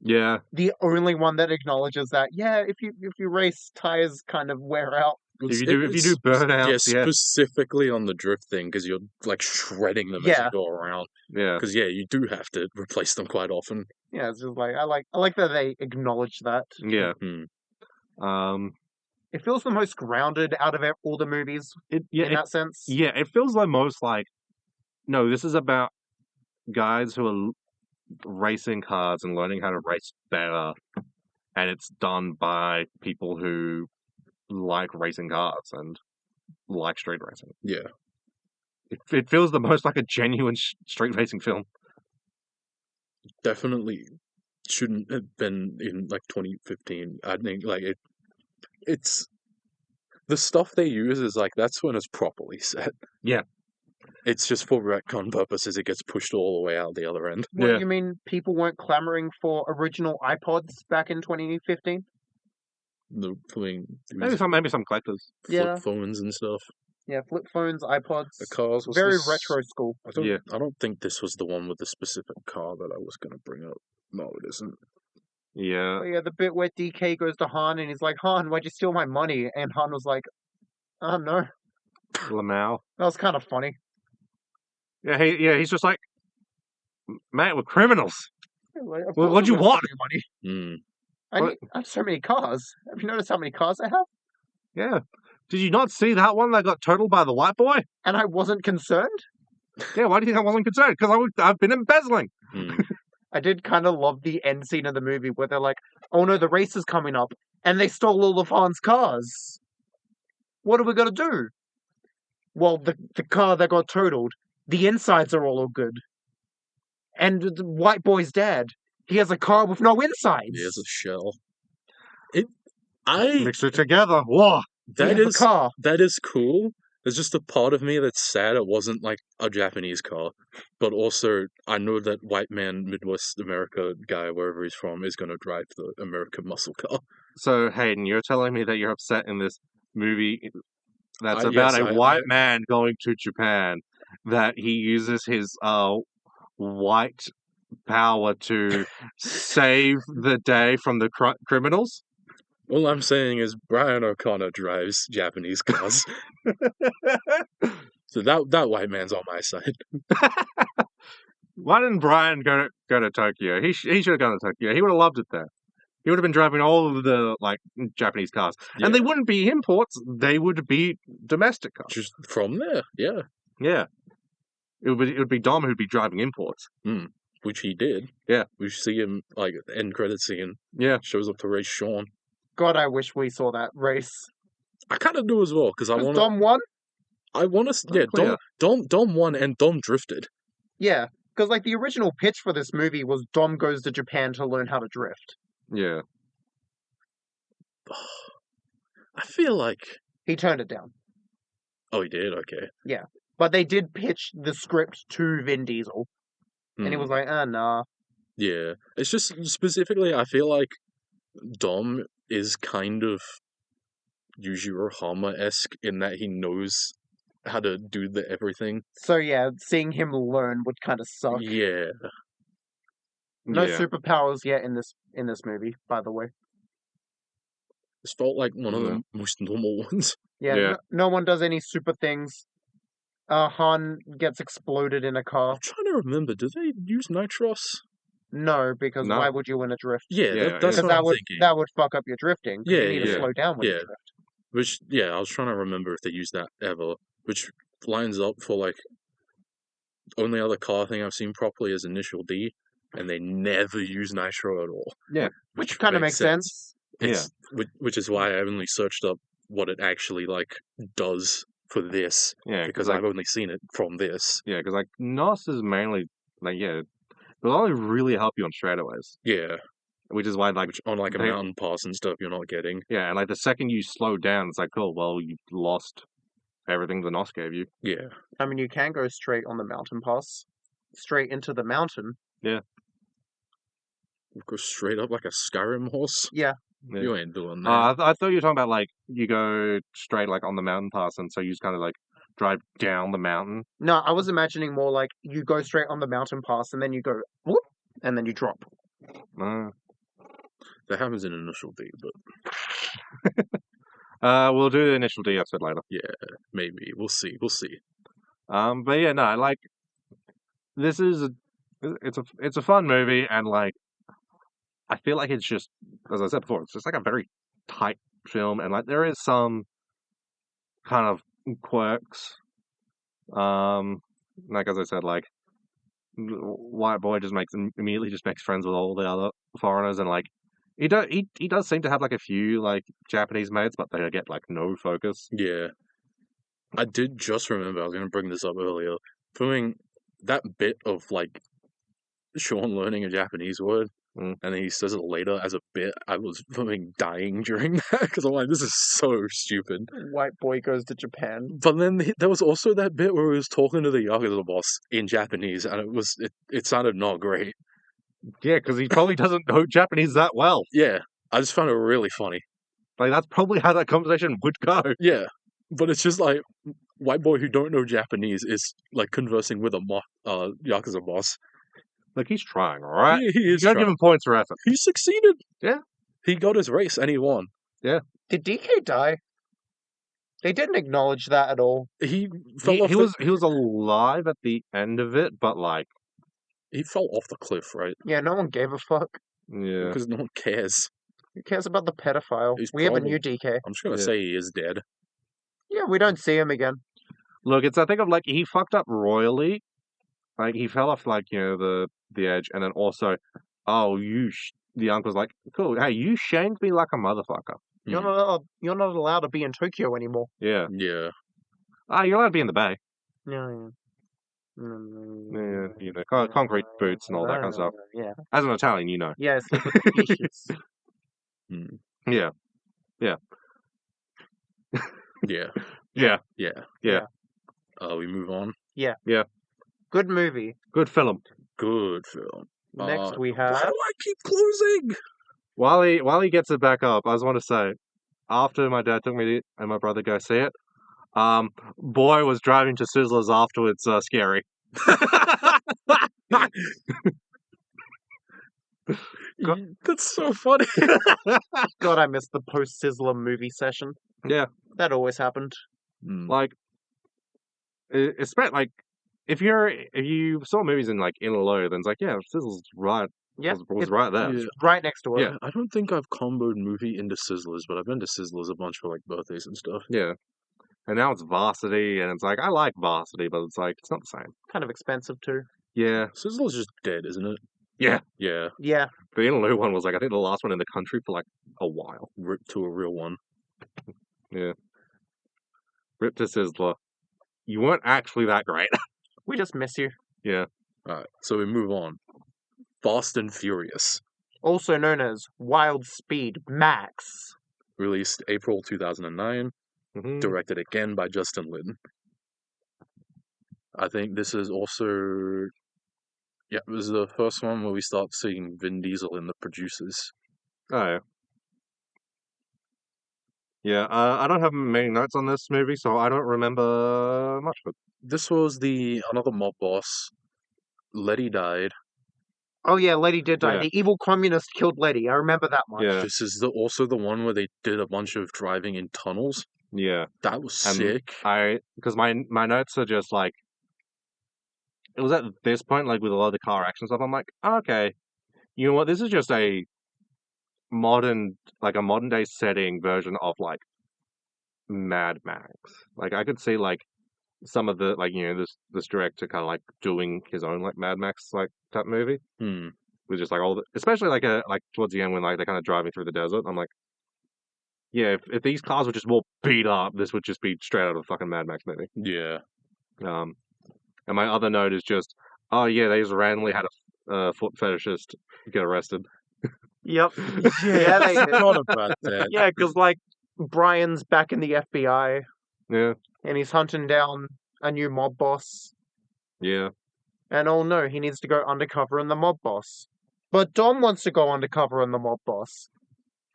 Yeah. The only one that acknowledges that, yeah, if you race, tires kind of wear out. If you do burnouts, yeah, yeah. specifically on the drift thing, because you're like shredding them as Yeah. you go around. Yeah. Because you do have to replace them quite often. Yeah, it's just like I like that they acknowledge that. Yeah. Hmm. It feels the most grounded out of all the movies in that sense. Yeah, it feels like most like, no, this is about guys who are racing cars and learning how to race better, and it's done by people who like racing cars and like street racing. Yeah. It feels the most like a genuine street racing film. Definitely shouldn't have been in like 2015. I think like it's the stuff they use is like that's when it's properly set. Yeah. It's just for retcon purposes. It gets pushed all the way out the other end. What Yeah. do you mean people weren't clamoring for original iPods back in 2015? The putting Maybe some collectors. flip Yeah. phones and stuff. Yeah, flip phones, iPods. The cars was Very this- retro school. Yeah. I don't think this was the one with the specific car that I was going to bring up. No, it isn't. Yeah. But yeah, the bit where DK goes to Han and he's like, Han, why'd you steal my money? And Han was like, oh no. Lamau. That was kind of funny. Yeah, he's just like, mate, we're criminals. Like, of Well, course what'd I'm you gonna want? spend my money. Hmm. What? I have so many cars. Have you noticed how many cars I have? Yeah. Did you not see that one that got totaled by the white boy? And I wasn't concerned. Yeah, why do you think I wasn't concerned? Because I've been embezzling. Hmm. I did kind of love the end scene of the movie where they're like, "Oh no, the race is coming up, and they stole all of Han's cars. What are we gonna do?" Well, the car that got totaled, the insides are all good, and the white boy's dad. He has a car with no insides. He has a shell. I Mix it together. Whoa. We that have a is car. that is cool. There's just a part of me that's sad it wasn't like a Japanese car, but also I know that white man Midwest America guy wherever he's from is gonna drive the American muscle car. So, Hayden, you're telling me that you're upset in this movie that's I- about yes, a I- white man going to Japan, that he uses his white power to save the day from the criminals? All I'm saying is Brian O'Connor drives Japanese cars, so that white man's on my side. Why didn't Brian go to Tokyo? He should have gone to Tokyo. He would have loved it there. He would have been driving all of the Japanese cars, Yeah. and they wouldn't be imports. They would be domestic cars. Just from there, yeah, Yeah, it would be Dom who'd be driving imports. which he did. Yeah. We see him like end credit scene. Yeah, Shows up to race Sean. God, I wish we saw that race. I kind of do as well because I Because want to. Dom won. I want to. Yeah, clear. Dom won and Dom drifted. Yeah, because like the original pitch for this movie was Dom goes to Japan to learn how to drift. yeah. I feel like. He turned it down. Oh, he did. Okay. But they did pitch the script to Vin Diesel, and he Hmm. was like, nah. Yeah, it's just specifically. I feel like Dom is kind of Yujiro Hama-esque in that he knows how to do the everything. So yeah, seeing him learn would kind of suck. Yeah, No yeah. superpowers yet in this movie, by the way. this felt like one of Yeah. the most normal ones. Yeah, Yeah. No one does any super things. Han gets exploded in a car. I'm trying to remember. Do they use nitros? No, because No. why would you win a drift? Yeah, Yeah, that's Because what that I'm would thinking. that would fuck up your drifting. 'Cause Yeah, you need to yeah. slow down when you Yeah. drift. Which, yeah, I was trying to remember if they used that ever. Which lines up for like only other car thing I've seen properly is Initial D, and they never use nitro at all. Yeah. Which kind of makes sense. It's which is why I only searched up what it actually like does for this Yeah, because like, I've only seen it from this. yeah, because like NOS is mainly like they'll only really help you on straightaways, Yeah, which is why like which on like a they- mountain pass and stuff you're not getting. yeah, and like the second you slow down, it's like, oh well, you've lost everything the NOS gave you. Yeah, I mean, you can go straight on the mountain pass, straight into the mountain. go straight up like a Skyrim horse. Yeah, Yeah. You ain't doing that. I thought you were talking about like you go straight like on the mountain pass, and so you just kind of like drive down the mountain. no, I was imagining more like you go straight on the mountain pass and then you go whoop, and then you drop. Uh, That happens in Initial D, but we'll do the initial D episode later. maybe we'll see. We'll see. But yeah, no, like this is it's a fun movie, and like I feel like it's just, as I said before, it's just like a very tight film, and like there is some kind of quirks. Like as I said, like white boy just immediately makes friends with all the other foreigners, and like he does seem to have like a few like Japanese mates, but they get like no focus. Yeah. I did just remember, I was going to bring this up earlier. Filming that bit of like Sean learning a Japanese word, and then he says it later as a bit, I was filming dying during that because I'm like, this is so stupid. White boy goes to Japan. But then there was also that bit where he was talking to the Yakuza boss in Japanese, and it sounded not great. Yeah, because he probably doesn't know Japanese that well. Yeah, I just found it really funny. Like that's probably how that conversation would go. Yeah, but it's just like white boy who don't know Japanese is like conversing with a Yakuza boss. Like he's trying, all right. He You is gotta give trying. him points for effort. He succeeded. Yeah. He got his race and he won. Did DK die? They didn't acknowledge that at all. He fell He, off. he was alive at the end of it, but like He fell off the cliff, right? Yeah, no one gave a fuck. Yeah. Because no one cares. Who cares about the pedophile? He's We have a probably- new DK. I'm just gonna Yeah. say he is dead. Yeah, we don't see him again. Look, it's a thing of like he fucked up royally. Like he fell off like the edge, and then also, the uncle's like, cool. Hey, you shamed me like a motherfucker. You're Hmm. you're not allowed to be in Tokyo anymore. Yeah. Yeah. You're allowed to be in the bay. Yeah. Yeah. Concrete boots and all that kind of stuff. Yeah. As an Italian, you know. Yeah, sleep with the fishes. Hmm. Yeah. Yeah. Yeah. Yeah. Yeah. We move on. Good movie. Good film. Good film. Next we Why have. do I keep closing? While he gets it back up, I just want to say, after my dad took me and my brother go see it, boy was driving to Sizzlers afterwards scary. That's so funny. God, I missed the post Sizzler movie session. Yeah. That always happened. Like, it's like if you saw movies in like Innerlow, then it's like Sizzlers right Yeah, was it's right there. Yeah. right next to it. Yeah. I don't think I've comboed movie into Sizzlers, but I've been to Sizzlers a bunch for like birthdays and stuff. Yeah. And now it's Varsity, and it's like I like Varsity, but it's like it's not the same. Kind of expensive too. Yeah. Sizzlers just dead, isn't it? Yeah. Yeah. Yeah. The Innerlow one was like I think the last one in the country for like a while. Ripped to a real one. Yeah. Rip to Sizzler. You weren't actually that great. We just miss you. Yeah. Alright, so we move on. Fast and Furious. Also known as Wild Speed Max. Released April 2009. Mhm. Directed again by Justin Lin. I think this is also... Yeah, it was the first one where we start seeing Vin Diesel in the producers. Oh, yeah. Yeah, I don't have many notes on this movie, so I don't remember much of it. This was another mob boss. Letty died. Oh yeah, Letty did die. Yeah. The evil communist killed Letty. I remember that much. Yeah. This is also the one where they did a bunch of driving in tunnels. Yeah, That was And sick. because my notes are just like, it was at this point, like with a lot of the car action stuff, I'm like, okay, you know what, this is just a modern day setting version of like Mad Max. Like I could see like some of the this director kind of like doing his own like Mad Max like type movie Hmm. with just like all the, especially like towards the end when like they're kind of driving through the desert. I'm like, yeah, if these cars were just more beat up, this would just be straight out of a fucking Mad Max movie. Yeah. And my other note is just, oh yeah, they just randomly had a foot fetishist get arrested. Yep. Yeah, they did. Not about that. Yeah, because like Brian's back in the FBI Yeah, and he's hunting down a new mob boss. yeah, And oh no, he needs to go undercover in the mob boss. But Dom wants to go undercover in the mob boss.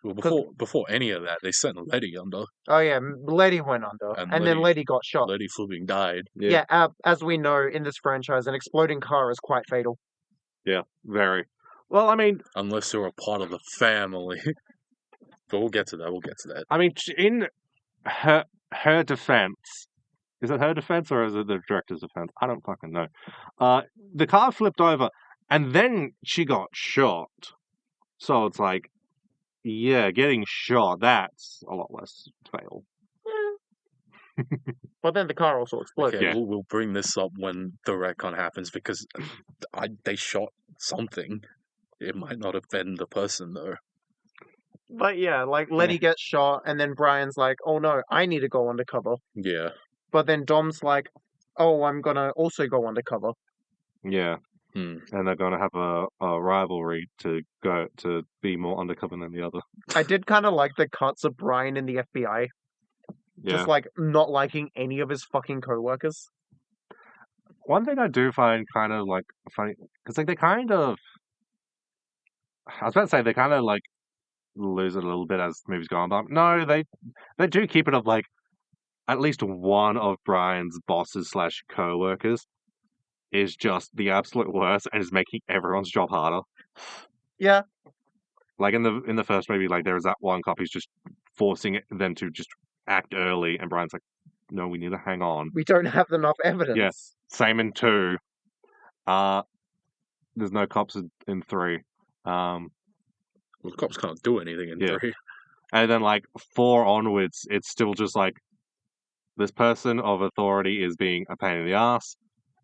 Well, before any of that, they sent Letty under. Oh yeah, Letty went under, And and then Letty got shot. Letty flipping died. yeah, Yeah, as we know in this franchise, an exploding car is quite fatal. very. Well, I mean, Unless you're a part of the family. But we'll get to that. I mean, in her defense, is it her defense or is it the director's defense? I don't fucking know. The car flipped over, and then she got shot. So it's like, yeah, getting shot, that's a lot less fatal. But then the car also exploded. Okay, Yeah. we'll bring this up when the retcon happens because they shot something. It might not have been the person though. But yeah, like Letty gets shot, and then Brian's like, "Oh no, I need to go undercover." Yeah. But then Dom's like, "Oh, I'm gonna also go undercover." Yeah. Hmm. And they're going to have a rivalry to go to be more undercover than the other. I did kind of like the cuts of Brian in the FBI, Yeah. just like not liking any of his fucking coworkers. One thing I do find kind of like funny, because like they kind of, I was about to say they kind of like lose it a little bit as the movies go on, but no, they do keep it of like at least one of Brian's bosses slash co-workers is just the absolute worst and is making everyone's job harder. Yeah, Like in the first movie, like there is that one cop who's just forcing them to just act early, and Brian's like, no, we need to hang on. we don't have enough evidence. Yeah. Same in 2. The there's no cops in 3. Well, the cops can't do anything in Yeah. 3. And then, like, 4 onwards, it's still just like, this person of authority is being a pain in the ass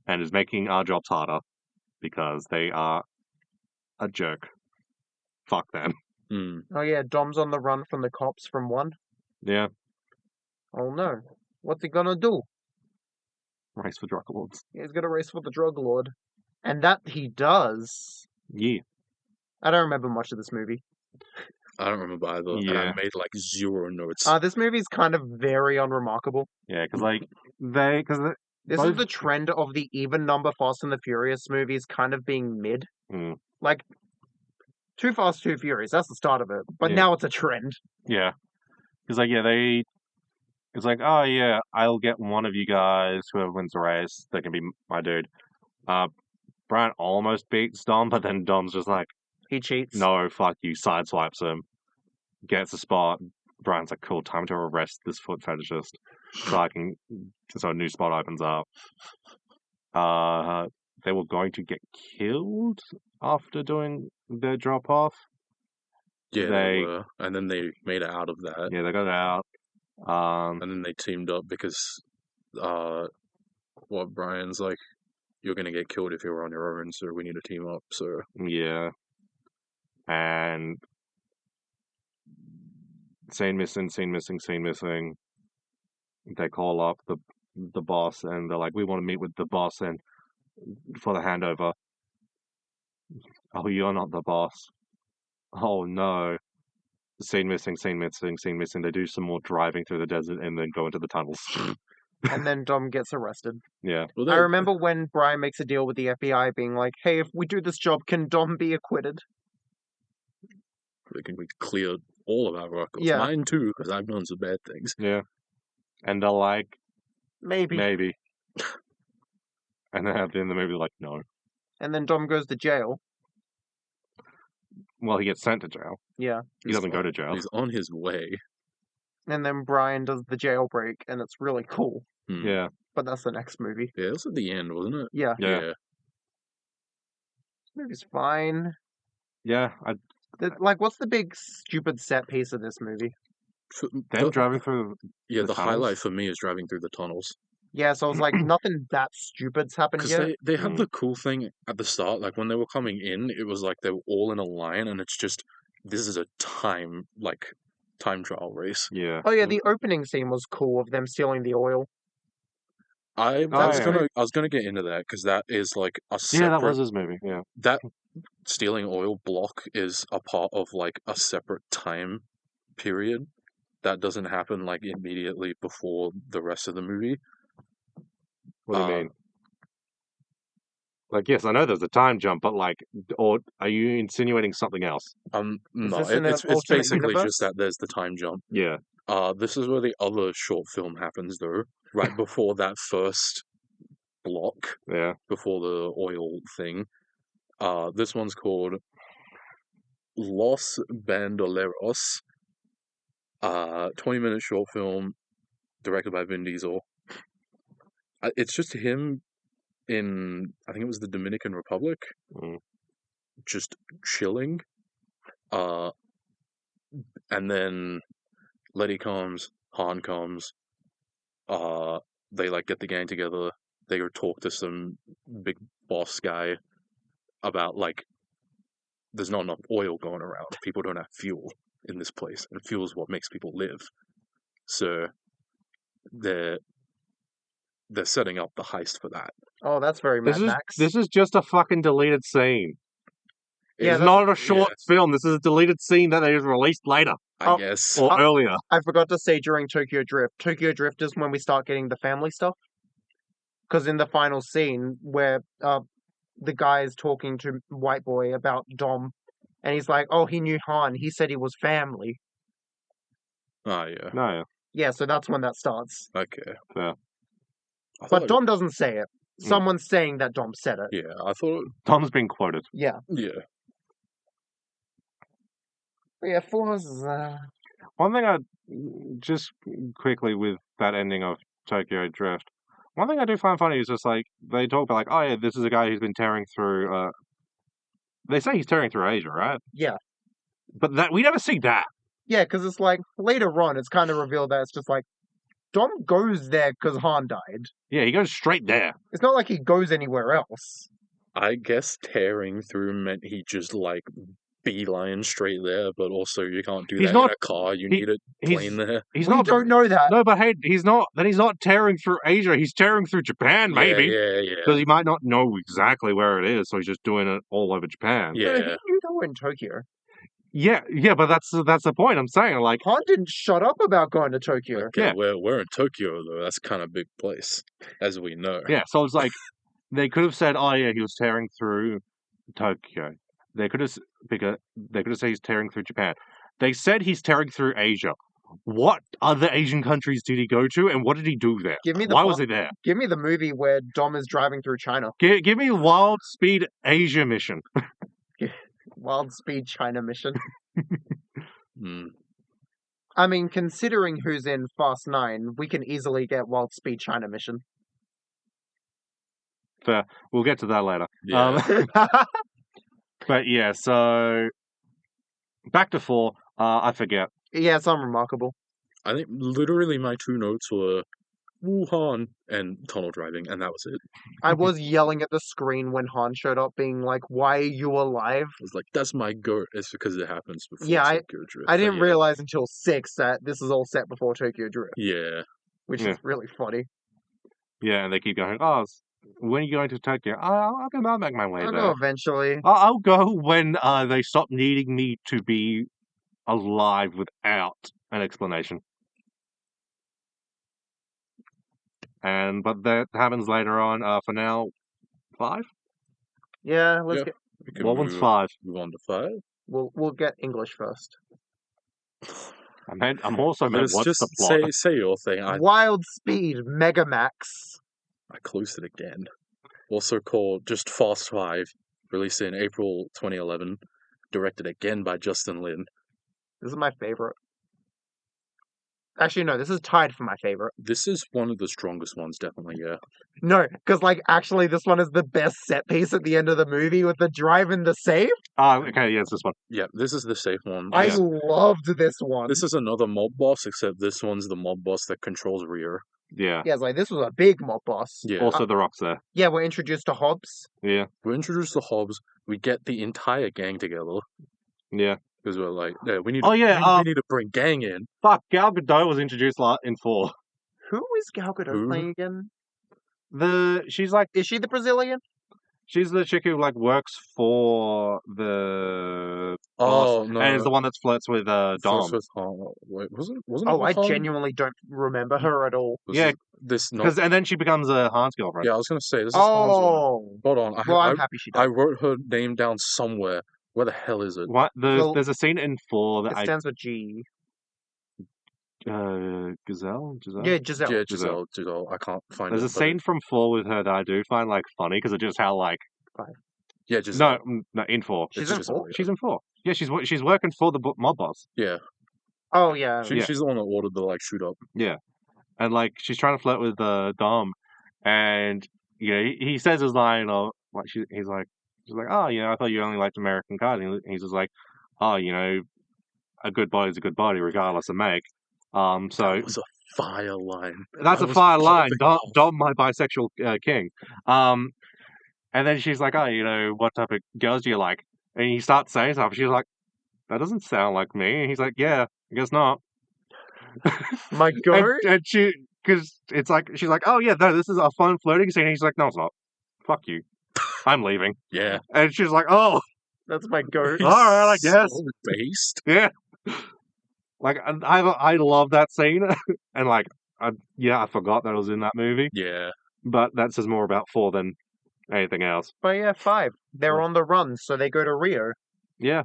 and is making our jobs harder because they are a jerk. Fuck them. Mm. Oh yeah, Dom's on the run from the cops from 1. Yeah. Oh no. What's he gonna do? Race for drug lords. He's gonna race for the drug lord. And that he does. Yeah. I don't remember much of this movie. I don't remember either, and I Yeah. made like 0 notes. This movie's kind of very unremarkable. Yeah, because, like, This is the trend of the even number Fast and the Furious movies kind of being mid. Mm. Like, Too Fast, Too Furious, that's the start of it. But Yeah. now it's a trend. Yeah. Because, like, yeah, it's like, oh, yeah, I'll get one of you guys, whoever wins the race, that can be my dude. Brian almost beats Dom, but then Dom's just like, He cheats. no, fuck you, sideswipes him, gets a spot. Brian's like, cool, time to arrest this foot fetishist so a new spot opens up. They were going to get killed after doing their drop off. Yeah, they were, and then they made it out of that. Yeah, they got out. And then they teamed up because, Brian's like, you're gonna get killed if you're on your own, so we need to team up. So yeah, and scene missing. They call up the boss, and they're like, we want to meet with the boss and for the handover. Oh, you're not the boss. Oh no. Scene missing. They do some more driving through the desert and then go into the tunnels. And then Dom gets arrested. Yeah. well, I remember when Brian makes a deal with the FBI being like, hey, if we do this job, can Dom be acquitted? they can clear all of our records. Yeah. Mine too, because I've done some bad things. Yeah. And they're like, Maybe. And then at the end of the movie, they're like, no. And then Dom goes to jail. Well, he gets sent to jail. Yeah. He doesn't go to jail. He's on his way. And then Brian does the jailbreak, and it's really cool. Yeah. But that's the next movie. Yeah, it was at the end, wasn't it? Yeah. Yeah. This movie's fine. Yeah. Like, what's the big stupid set piece of this movie? Them driving through Yeah, the the tunnels? highlight for me is driving through the tunnels. Yeah, so I was like, nothing that stupid's happened Because yet. they had the cool thing at the start, like when they were coming in, it was like they were all in a line, and it's just, this is a time trial race. Yeah. Oh yeah, the opening scene was cool of them stealing the oil. I Oh, was yeah. gonna get into that because that is like a separate. Yeah, that was his movie. Yeah. That stealing oil block is a part of like a separate time period that doesn't happen like immediately before the rest of the movie. What do you mean? Like, yes, I know there's a time jump, but like, or are you insinuating something else? No, this in an it's alternate basically universe? just that there's the time jump. Yeah. This is where the other short film happens though, right before that first block, Yeah. before the oil thing. This one's called Los Bandoleros. 20-minute short film directed by Vin Diesel. It's just him in, I think it was the Dominican Republic, just chilling. And then Letty comes, Han comes. They like get the gang together. They go talk to some big boss guy about like there's not enough oil going around. People don't have fuel in this place, and fuel is what makes people live. So they're setting up the heist for that. Oh, that's very Mad Max. This is just a fucking deleted scene. Yeah, It's not a short film. This is a deleted scene that they just released later. I guess. Or earlier. I forgot to say during Tokyo Drift. Tokyo Drift is when we start getting the family stuff. Because in the final scene where the guy is talking to White Boy about Dom, and he's like, oh, he knew Han. He said he was family. Oh, yeah. No, yeah. Yeah, so that's when that starts. Okay. Yeah. But Dom doesn't say it. Someone's saying that Dom said it. Yeah, I thought... Dom's being quoted. Yeah. Yeah. But yeah, 4 is... One thing I... Just quickly with that ending of Tokyo Drift, one thing I do find funny is just like, they talk about like, oh yeah, this is a guy who's been tearing through They say he's tearing through Asia, right? Yeah. But that we never see that. Yeah, because it's like later on, it's kind of revealed that it's just like Dom goes there because Han died. Yeah, he goes straight there. It's not like he goes anywhere else. I guess tearing through meant he just like beeline straight there, but also you can't do He's that not- in a car. You he- need a plane there. He's We not. don't know that. No, but hey, he's not. Then he's not tearing through Asia. He's tearing through Japan, maybe. Yeah, Because he might not know exactly where it is, so he's just doing it all over Japan. No, he yeah. knew they were in Tokyo. Yeah, but that's the point. I'm saying, like, Han didn't shut up about going to Tokyo. Okay, Yeah. we're in Tokyo though. That's kind of big place, as we know. yeah. So it's like they could have said, "Oh yeah, he was tearing through Tokyo." They could have said he's tearing through Japan. They said he's tearing through Asia. What other Asian countries did he go to, and what did he do there? Give me the Why plot. was he there? Give me the movie where Dom is driving through China. Give me Wild Speed Asia mission. Wild Speed China mission. Hmm. I mean, considering who's in Fast 9, we can easily get Wild Speed China mission. Fair. We'll get to that later. Yeah. But yeah, so back to 4. I forget. Yeah, it's unremarkable. I think literally my two notes were Wuhan and tunnel driving, and that was it. I was yelling at the screen when Han showed up, being like, "Why are you alive?" I was like, that's my goat. It's because it happens before Yeah, Tokyo Drift. I So, didn't yeah. realize until 6 that this is all set before Tokyo Drift, Yeah. which Yeah. is really funny. Yeah, and they keep going, "Oh, when are you going to Tokyo?" I'll make my way I'll there. go eventually. I'll go when they stop needing me to be alive without an explanation. But that happens later on. For now, 5. Yeah, let's Yeah. get. We can What one's move, 5? move on to 5. We'll get English first. I'm also meant. Let's What's just the plot? say your thing. I Wild Speed Megamax. closed it again. Also called just Fast 5, released in April 2011, directed again by Justin Lin. This is my favorite. Actually, no, this is tied for my favorite. This is one of the strongest ones, definitely. Yeah. No, because like actually, this one is the best set piece at the end of the movie with the drive and the save. Okay, yeah, it's this one. Yeah, this is the safe one. I This- loved this one. This is another mob boss, except this one's the mob boss that controls rear. Yeah. Yeah, it's like this was a big mob boss. Yeah. Also, the Rock's there. Yeah, we're introduced to Hobbs. Yeah. We're introduced to Hobbs. We get the entire gang together Yeah. because we're like, yeah, we need. Oh, yeah, we need to bring gang in. Fuck, Gal Gadot was introduced in 4. Who is Gal Gadot Who? playing again? She's like, Is she the Brazilian? she's the chick who like works for the Oh boss, no! and is the one that flirts with Dom. First with Han. Wait, wasn't it? Oh, I with Han? genuinely don't remember her at all. Was Yeah, this not? Because and then she becomes Han's girlfriend. Yeah, I was gonna say this is Han's one. Oh, Hold on, well, I I'm happy she I died. wrote her name down somewhere. Where the hell is it? What? Well, There's a scene in 4 It that stands for G. Giselle. Yeah, Giselle. Yeah, Giselle. I can't find There's it. a but scene from 4 with her that I do find like funny because of just how like Yeah, Giselle. no in 4. She's It's in Giselle, 4? yeah. She's in 4. Yeah, she's working for the mob boss. Yeah, Oh, yeah. she's the one that ordered the like shoot up. Yeah, and like she's trying to flirt with Dom, and he says his line of like she's like, oh, I thought you only liked American cars. And he's just like, oh, a good body is a good body regardless of make. So That was a fire line. that's I a was fine line. popping Dom, my bisexual king. And then she's like, oh, what type of girls do you like? And he starts saying stuff. She's like, that doesn't sound like me. And he's like, yeah, I guess not. My goat? And she, because it's like, she's like, oh yeah, no, this is a fun flirting scene. And he's like, no, it's not. Fuck you. I'm leaving. Yeah. And she's like, oh, That's my goat. all right, I guess. So based. Yeah. Like, I love that scene. And like, I forgot that it was in that movie. Yeah. But that says more about 4 than anything else. But yeah, 5. They're on the run, so they go to Rio. Yeah.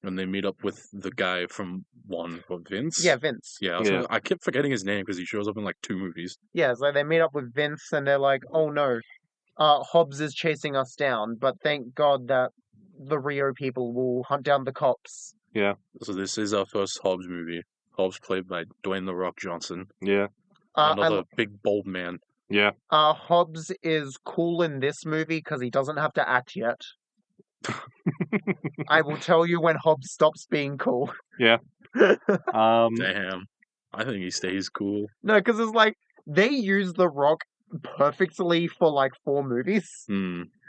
And they meet up with the guy from 1, Vince. Yeah, Vince. Yeah, Yeah. I kept forgetting his name because he shows up in like 2 movies. Yeah, so they meet up with Vince and they're like, oh no, Hobbs is chasing us down, but thank God that the Rio people will hunt down the cops. So this is our first Hobbs movie. Hobbs played by Dwayne "The Rock" Johnson. Yeah. Another big bold man. Yeah. Hobbs is cool in this movie because he doesn't have to act yet. I will tell you when Hobbs stops being cool. Yeah. Damn. I think he stays cool. No, because it's like they use The Rock perfectly for like 4 movies,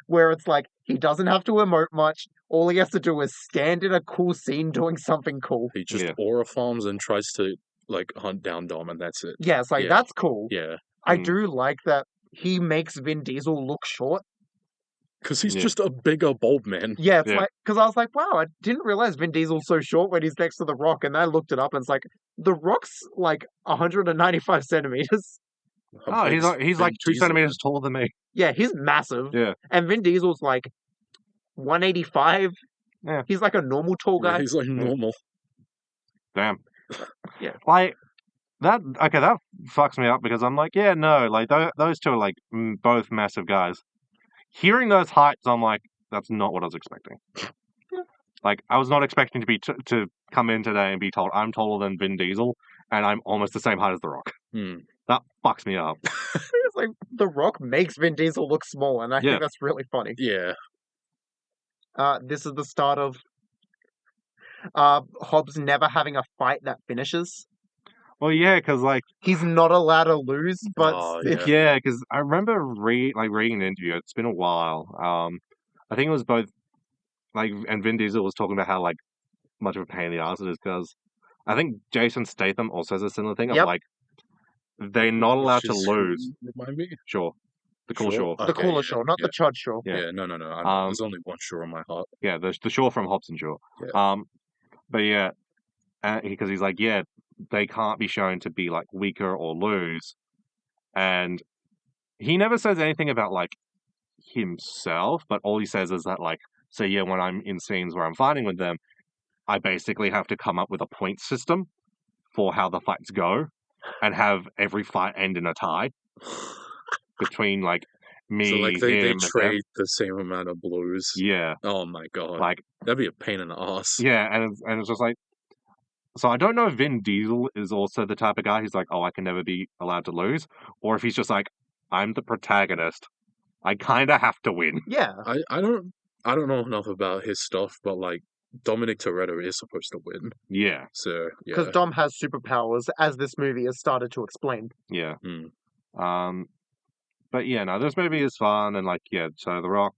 where it's like he doesn't have to emote much. All he has to do is stand in a cool scene doing something cool. He just Yeah. aura farms and tries to like hunt down Dom, and that's it. Yeah, it's like Yeah. that's cool. Yeah, I Mm. do like that he makes Vin Diesel look short. because he's Yeah. just a bigger bulb man. Yeah, it's Yeah. like because I was like, wow, I didn't realize Vin Diesel's so short when he's next to The Rock, and I looked it up and it's like The Rock's like 195 centimeters. Oh, he's like Vin 2 Diesel. centimeters taller than me. Yeah, he's massive. Yeah. And Vin Diesel's like 185. Yeah. He's like a normal tall Yeah, guy. he's like normal. Damn. Yeah. Like that. Okay, that fucks me up because I'm like, yeah, no, like those two are like both massive guys. Hearing those heights, I'm like, that's not what I was expecting. Yeah. Like, I was not expecting to be to come in today and be told I'm taller than Vin Diesel and I'm almost the same height as The Rock. That fucks me up. It's like The Rock makes Vin Diesel look small, and I Yeah. think that's really funny. Yeah, This is the start of Hobbs never having a fight that finishes. Well, yeah, because like, He's not allowed to lose, but Oh, if- yeah. yeah, because I remember reading an interview. It's been a while. I think it was both like, and Vin Diesel was talking about how like much of a pain in the ass it is because I think Jason Statham also has a similar thing of Yep. like they're not allowed to Which is who, lose. Remind me. Sure, the cool Shaw? Shaw. the Okay, cooler yeah, show, not yeah. the Chud show. Yeah. Yeah, no. There's only one Shaw on my heart. Yeah, the Shaw from Hobbs and Shaw. Yeah. But yeah, because he's like, yeah, they can't be shown to be like weaker or lose, and he never says anything about like himself, but all he says is that like, so yeah, when I'm in scenes where I'm fighting with them, I basically have to come up with a point system for how the fights go, and have every fight end in a tie between like me, So like they him, and trade them. the same amount of blows. Yeah, Oh my god, like that'd be a pain in the ass. yeah, and it's just like. So I don't know if Vin Diesel is also the type of guy who's like, oh, I can never be allowed to lose, or if he's just like, I'm the protagonist, I kind of have to win. Yeah, I don't know enough about his stuff, but like Dominic Toretto is supposed to win. Yeah, So because yeah, Dom has superpowers, as this movie has started to explain. yeah. Hmm. But yeah, no, this movie is fun and like yeah. So The Rock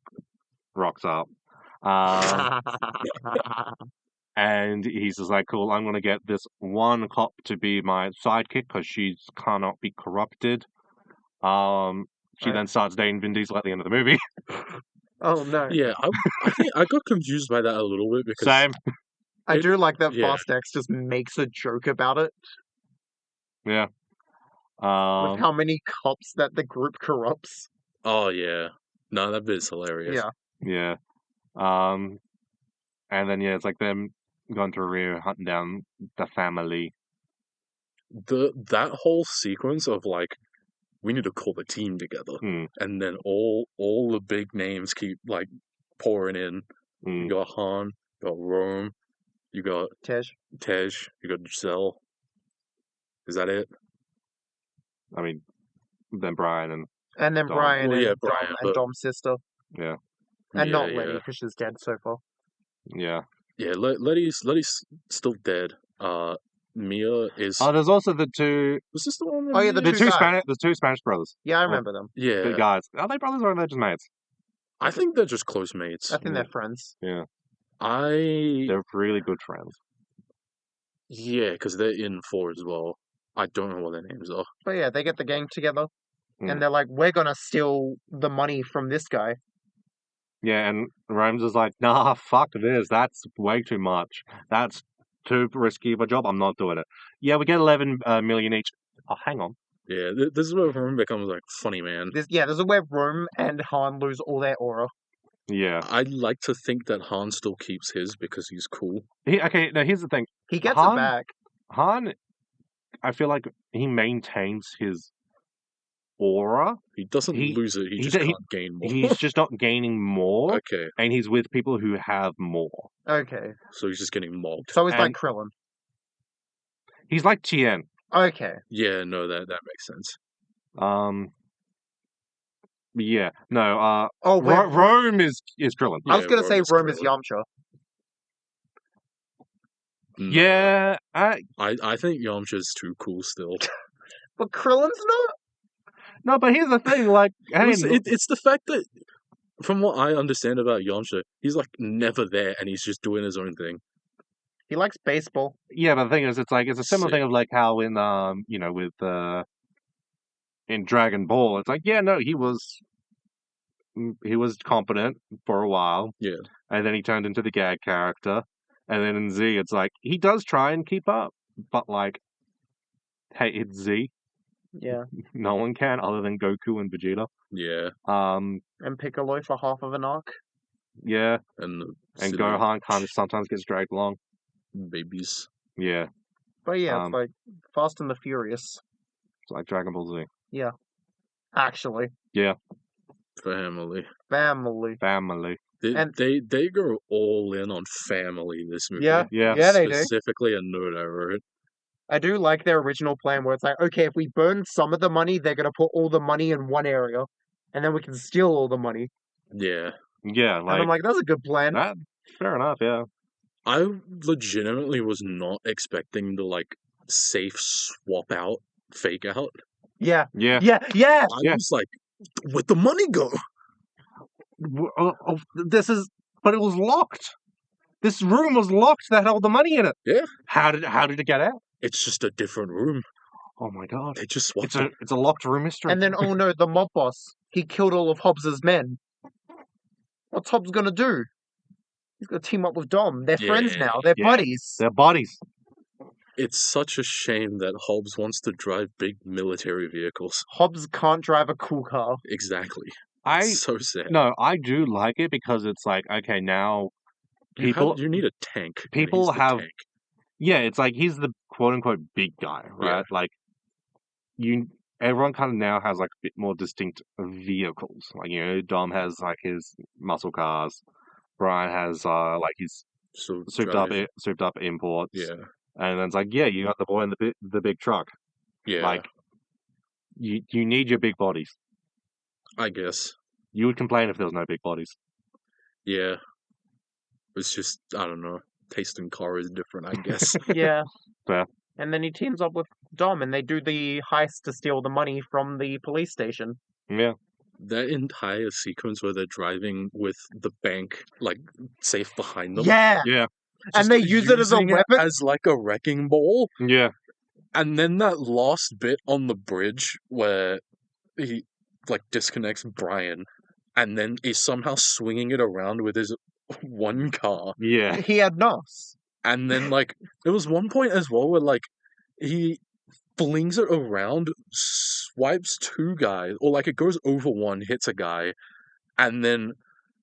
rocks up, and he's just like, cool. I'm gonna get this one cop to be my sidekick because she cannot be corrupted. She Right. then starts dating Vin Diesel at the end of the movie. Oh no. Yeah, I think I got confused by that a little bit because Same. I It- do like that yeah. Fast X just makes a joke about it, Yeah. with how many cops that the group corrupts. Oh yeah, no, that bit's hilarious. Yeah. Yeah. And then yeah, it's like them going to Rio hunting down the family. That whole sequence of like we need to call the team together, Mm, and then all the big names keep like pouring in. You mm. got Han, you got Rome, you got Tej. Tej, you got Giselle. Is that it? I mean, then Brian and And then Dom. Brian Well, and yeah, Dom Brian, and but- Dom's sister. yeah, And not Yeah, Letty, yeah. because she's dead so far. yeah. Yeah, Letty's still dead. Mia is. Oh, there's also the two, Was this the one? That Oh, yeah, the Mia- two guys. the two Spanish brothers, Yeah, I remember them. Yeah, the guys. Are they brothers or are they just mates? I think they're just close mates. I think they're friends. Yeah, I they're really good friends. yeah, because they're in 4 as well. I don't know what their names are. But yeah, they get the gang together, Mm. and they're like, we're gonna steal the money from this guy. Yeah, and Rams is like, nah, fuck this. That's way too much. That's too risky of a job. I'm not doing it. Yeah, we get 11 million each. Oh, hang on. Yeah, this is where Rome becomes like funny man. There's a where Rome and Han lose all their aura. Yeah. I like to think that Han still keeps his because he's cool. Okay, now here's the thing. He gets Han- it back. Han, I feel like he maintains his aura. He doesn't He- lose it. He he just d- he- can't gain more. He's just not gaining more, Okay, and he's with people who have more. Okay. so he's just getting mobbed. So he's like And- Krillin. He's like Tien. Okay. Yeah, no, that makes sense. Yeah, no. Oh, wait, Rome is Krillin. I was Yeah, gonna say is Rome is Krillin. Yamcha. No, Yeah, I think Yamcha's too cool still. But Krillin's not? no, but here's the thing, like, hey, It's the fact that, from what I understand about Yamcha, he's like never there and he's just doing his own thing. He likes baseball. yeah, but the thing is, it's like, it's a similar thing Sick. of like how in, with, in Dragon Ball, it's like, yeah, no, he was competent for a while. Yeah. And then he turned into the gag character. And then in Z, it's like, he does try and keep up, but like, hey, it's Z. Yeah. No one can other than Goku and Vegeta. Yeah. And Piccolo for half of an arc. Yeah. And the And silly Gohan kind of sometimes gets dragged along. babies. Yeah. But yeah, it's Um, like Fast and the Furious. It's like Dragon Ball Z. Actually. Family. Family. Family. And- They go all in on family this movie. Yeah. Yeah. Yeah, they do. Specifically a note I wrote. I do like their original plan where it's like, okay, if we burn some of the money, they're gonna put all the money in one area. And then we can steal all the money. Yeah. Yeah, And I'm like, that's a good plan. that. Fair enough, yeah. I legitimately was not expecting the like safe swap out, fake out. Yeah. Yeah. Yeah. Yeah. I Yeah. was like, where'd the money go? But it was locked. This room was locked that held the money in it. Yeah. How did it get out? It's just a different room. Oh my god. They just swapped It's a locked room mystery. And then, oh no, the mob boss. He killed all of Hobbs's men. What's Hobbs gonna do? He's gonna team up with Dom. They're friends Yeah, now. They're yeah. buddies. Their bodies. It's such a shame that Hobbs wants to drive big military vehicles. Hobbs can't drive a cool car. Exactly. I It's so sad. no, I do like it because it's like, okay, now people You need a tank. and people he's the have- tank. yeah, it's like he's the quote unquote big guy, right? Yeah. Like everyone kind of now has like a bit more distinct vehicles. Like, Dom has like his muscle cars. Brian has like his So souped up imports. Yeah. And then it's like, yeah, you got the boy in the big truck. Yeah. Like you need your big bodies. I guess. You would complain if there was no big bodies. Yeah. It's just, I don't know. Taste in car is different, I guess. Yeah. Fair. And then he teams up with Dom and they do the heist to steal the money from the police station. Yeah. That entire sequence where they're driving with the bank, like, safe behind them. Yeah. Yeah. And they use it as a using weapon? as, like, a wrecking ball. Yeah. And then that last bit on the bridge where he, like, disconnects Brian and then is somehow swinging it around with his one car. Yeah. He had NOS. And then, like, there was one point as well where, like, he flings it around, swipes two guys, or, like, it goes over one, hits a guy, and then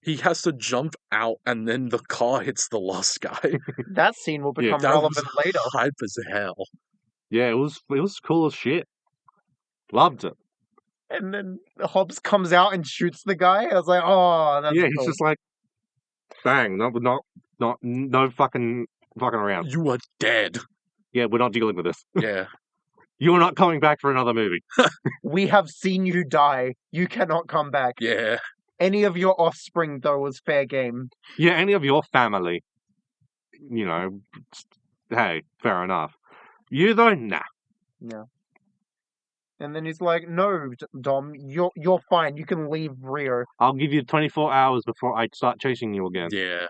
he has to jump out, and then the car hits the last guy. That scene will Yeah, become That relevant was later. hype as hell. Yeah, it was cool as shit. Loved it. And then Hobbs comes out and shoots the guy. I was like, oh, that's yeah, cool. he's just like, bang, no fucking around. You are dead. Yeah, we're not dealing with this. Yeah. You're not coming back for another movie. We have seen you die. You cannot come back. Yeah. Any of your offspring, though, was fair game. Yeah, any of your family, hey, fair enough. You though, nah. Yeah. And then he's like, no, Dom, you're fine. You can leave Rio. I'll give you 24 hours before I start chasing you again. Yeah.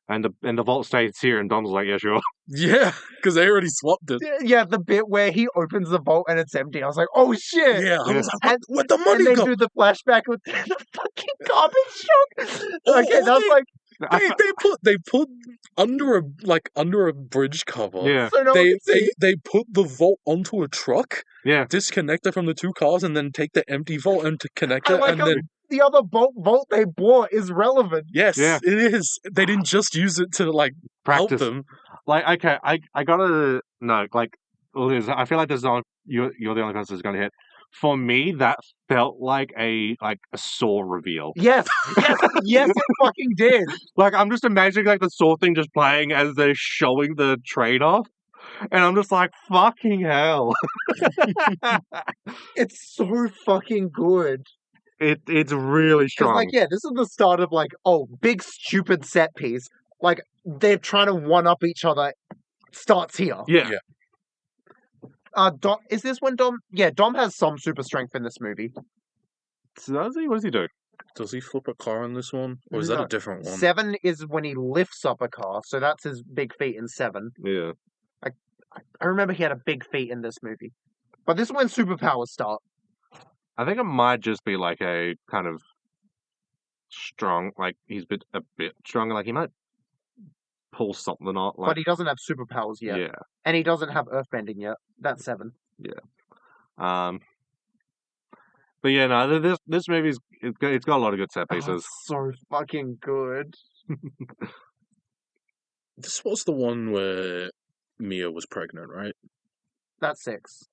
And the vault stays here, and Dom's like, yeah, sure. Yeah, because they already swapped it. Yeah, the bit where he opens the vault and it's empty. I was like, oh shit! Yeah, I was like, And- where'd the And money they go? do the flashback with the fucking garbage truck. Oh, Okay, oh, that's like, They put under a bridge cover. Yeah, so no one can see. They put the vault onto a truck, yeah. disconnect it from the two cars, and then take the empty vault and to connect I it, like and how then the other vault they bought is relevant. yes, Yeah. it is. They didn't just use it to like help Practice. them. Like, okay, I gotta no, like, Liz, I feel like there's not you're the only person who's gonna hit. For me, that felt like a Saw reveal. Yes, yes, it fucking did. Like, I'm just imagining like the Saw thing just playing as they're showing the train off, and I'm just like, fucking hell. It's so fucking good. It's really Because, strong. like, yeah, this is the start of, like, big stupid set piece. Like, they're trying to one-up each other. Starts here. Yeah. Dom, is this when Dom... Yeah, Dom has some super strength in this movie. So does he? What does he do? Does he flip a car in this one? Or is that No. a different one? 7 is when he lifts up a car, so that's his big feat in 7. Yeah. I remember he had a big feat in this movie. But this is when superpowers start. I think it might just be like a kind of strong, like he's a bit stronger. Like he might pull something out. Like But he doesn't have superpowers yet. yeah. And he doesn't have earthbending yet. That's 7. But yeah, no, this movie's it's got a lot of good set Oh, pieces. it's so fucking good. This was the one where Mia was pregnant, right? That's 6.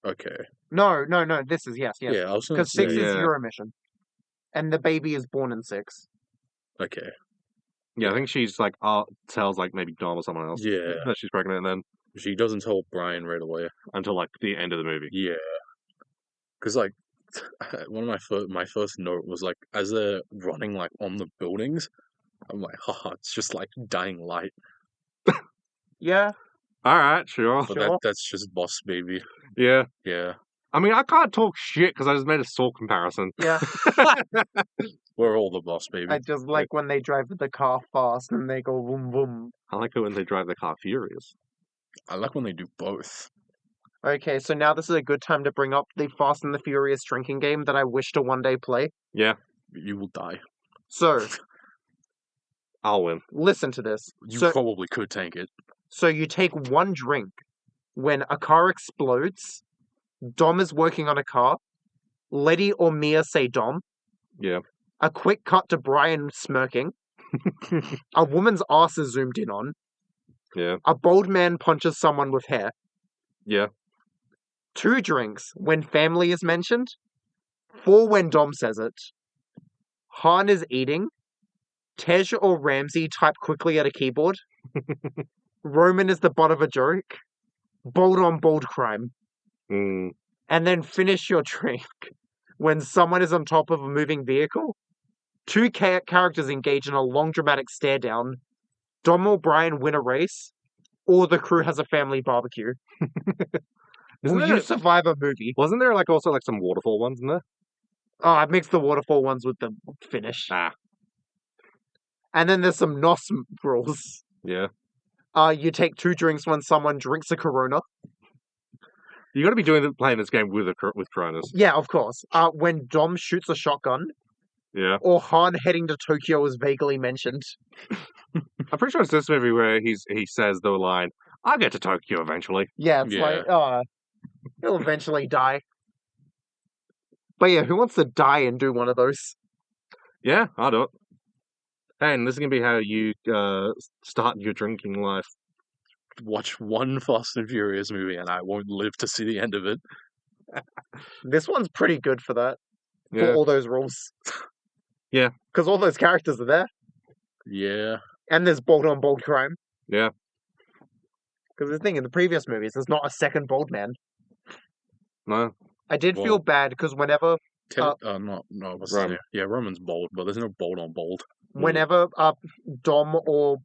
Okay. No. This is, yes. Yeah, I was gonna Because 6 say. is Yeah. Euromission. And the baby is born in 6. Okay. Yeah, I think she's like tells like maybe Dom or someone else Yeah. that she's pregnant, and then She doesn't tell Brian right away. until like the end of the movie. Yeah. Because, like, one of my first note was, like, as they're running, like, on the buildings, I'm like, haha, it's just, like, dying light. Yeah. All right, sure. But Sure. that's just Boss Baby. Yeah. Yeah. I mean, I can't talk shit because I just made a Saw comparison. Yeah. We're all the Boss Baby. I just like when they drive the car fast and they go boom boom. I like it when they drive the car furious. I like when they do both. Okay, so now this is a good time to bring up the Fast and the Furious drinking game that I wish to one day play. Yeah, You will die. So, I'll win. listen to this. You So, probably could tank it. so you take one drink. When a car explodes, Dom is working on a car. Letty or Mia say Dom. Yeah. A quick cut to Brian smirking. A woman's ass is zoomed in on. Yeah. A bald man punches someone with hair. Yeah. 2 drinks when family is mentioned. 4 when Dom says it. Han is eating. Tej or Ramsey type quickly at a keyboard. Roman is the butt of a joke. Bold on bold crime. Mm. And then finish your drink when someone is on top of a moving vehicle. 2 characters engage in a long dramatic stare down. Dom or Brian win a race. Or the crew has a family barbecue. Isn't Will there- you survive a movie? Wasn't there like also like some waterfall ones in there? Oh, I mixed the waterfall ones with the finish. Ah, And then there's some NOS rules. yeah. You take 2 drinks when someone drinks a Corona. You got to be playing this game with Coronas. Yeah, of course. When Dom shoots a shotgun, Yeah. or Han heading to Tokyo is vaguely mentioned. I'm pretty sure it's this movie where he says the line, "I'll get to Tokyo eventually." Yeah, it's like, he'll eventually die. But yeah, who wants to die and do one of those? Yeah, I'll do it. Hey, and this is gonna be how you start your drinking life. Watch one Fast and Furious movie and I won't live to see the end of it. This one's pretty good for that. For Yeah. all those rules. Yeah. Because all those characters are there. Yeah. And there's bold on bold crime. Yeah. Because the thing in the previous movies, there's not a second bold man. No. I did feel Well- bad because whenever No, what's his Roman. name? Yeah, Roman's bold, but there's no bold on bold. whenever Dom or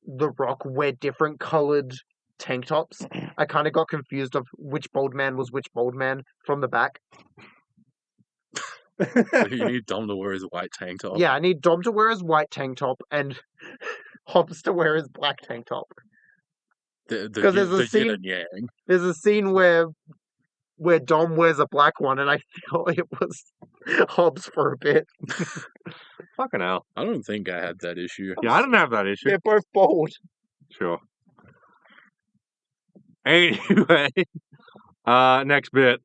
The Rock wear different colored tank tops, I kind of got confused of which bold man was which bold man from the back. You need Dom to wear his white tank top. Yeah, I need Dom to wear his white tank top and Hobbs to wear his black tank top. 'Cause there's a the scene- yin and yang. There's a scene where Dom wears a black one, and I feel it was Hobbs for a bit. Fucking hell. I don't think I had that issue. Yeah, I didn't have that issue. They're both bold. Sure. Anyway, next bit.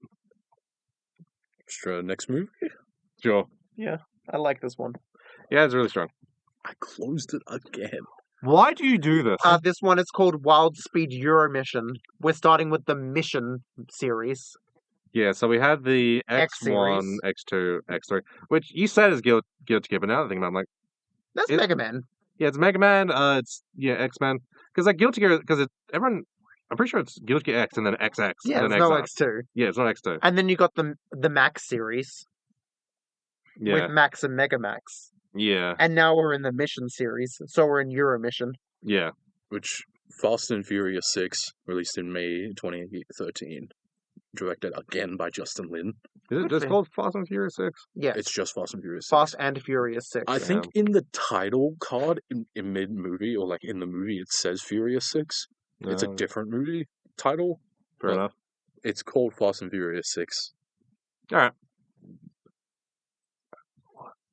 Extra next movie? Sure. I like this one. Yeah, it's really strong. I closed it again. Why do you do this? This one is called Wild Speed Euromission. We're starting with the Mission series. Yeah, so we had the X X1, series. X2, X3, which you said is Guilty Gear, but now that I think about it, I'm like, That's It- Mega Man. yeah, it's Mega Man, it's, X-Men, because like Guilty Gear, because everyone, I'm pretty sure it's Guilty Gear X and then XX, Yeah, and there's then no XR. X2. Yeah, it's not X2. And then you got the Max series. Yeah. with Max and Megamax. Yeah. And now we're in the Mission series, so we're in Euromission. Yeah. Which Fast and Furious 6, released in May 2013, directed again by Justin Lin. Is it Good just for called Fast and Furious 6? Yes, It's just Fast and Furious 6. Fast and Furious 6. I think Damn. in the title card in mid-movie, or like in the movie, it says Furious 6. It's a different movie title. Fair but enough. It's called Fast and Furious 6. Alright.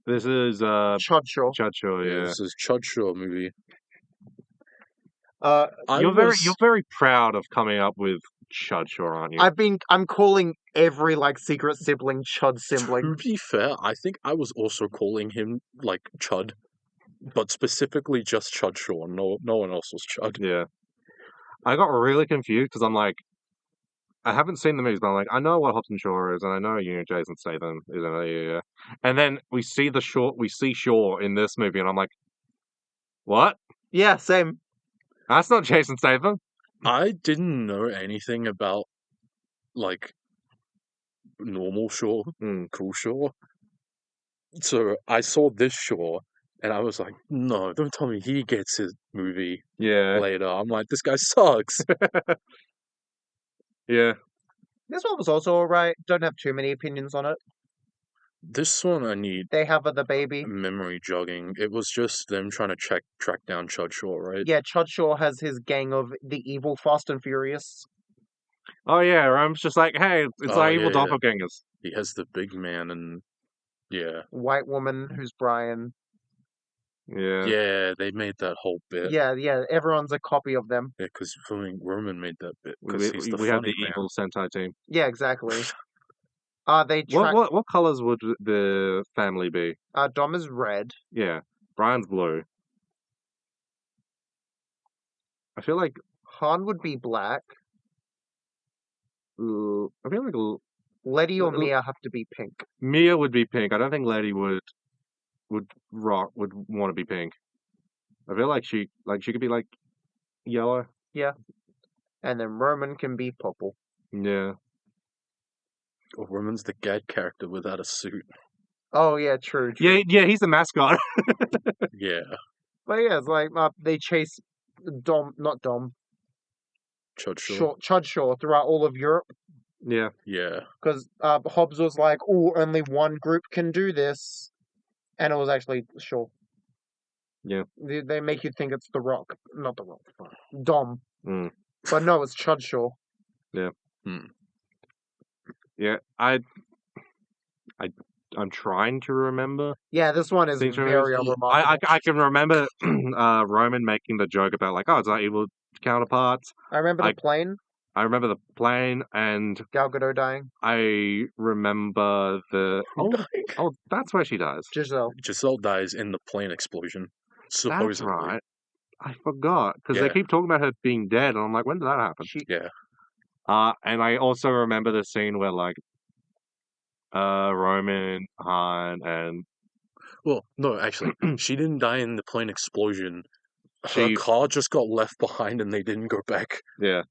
This is Chudshaw. Chacho, yeah. This is Chud Shaw movie. You're very proud of coming up with Chacho, aren't you? I'm calling every like secret sibling Chud To sibling. be fair, I think I was also calling him like Chud, but specifically just Chud Shaw. No one else was Chud. Yeah. I got really confused because I'm like, I haven't seen the movies, but I'm like, I know what Hobbs and Shaw is, and I know Jason Statham is in it. Yeah. And then we see Shaw in this movie, and I'm like, what? Yeah, same. That's not Jason Statham. I didn't know anything about like normal Shaw, cool Shaw. So I saw this Shaw, and I was like, no, don't tell me he gets his movie Yeah. later. I'm like, this guy sucks. Yeah. This one was also alright. Don't have too many opinions on it. This one I need They have the baby. memory jogging. It was just them trying to track down Chud Shaw, right? Yeah, Chudshaw has his gang of the evil Fast and Furious. Oh yeah, Rome's just like, hey, it's Oh, our evil yeah. doppelgangers. He has the big man, and yeah, White woman who's Brian. Yeah. yeah, they made that whole bit. Yeah, everyone's a copy of them. Yeah, because Roman made that bit because he's the We have funny the man. evil Sentai team. Yeah, exactly. They track. What colors would the family be? Dom is red. Yeah, Brian's blue. I feel like Han would be black. I feel like Letty or L- Mia have to be pink. Mia would be pink. I don't think Letty would want to be pink. I feel like she could be like yellow. And then Roman can be purple. Yeah. Oh, Roman's the gag character without a suit. Oh yeah, true. Yeah, he's the mascot. Yeah, But yeah, it's like they chase not Dom, Chud Shaw. Chudshaw throughout all of Europe. Yeah. Yeah, Because Hobbs was like, oh, only one group can do this. And it was actually Shaw. Yeah. They make you think it's The Rock. Not The Rock. Dom. Mm. But no, it's Chudshaw. Yeah. I'm trying to remember. Yeah, this one is Things from very movies. unremarkable. I can remember Roman making the joke about like, oh, it's our evil counterparts. I remember the I- plane, I remember the plane, and Gal Gadot dying, I remember the oh, that's where she dies. Giselle. Giselle dies in the plane explosion. That's Supposedly. right. I forgot because they Yeah. keep talking about her being dead, and I'm like, when did that happen? Yeah, And I also remember the scene where like, Roman, Han, and well, no, actually, she didn't die in the plane explosion. Her She- car just got left behind, and they didn't go back. yeah,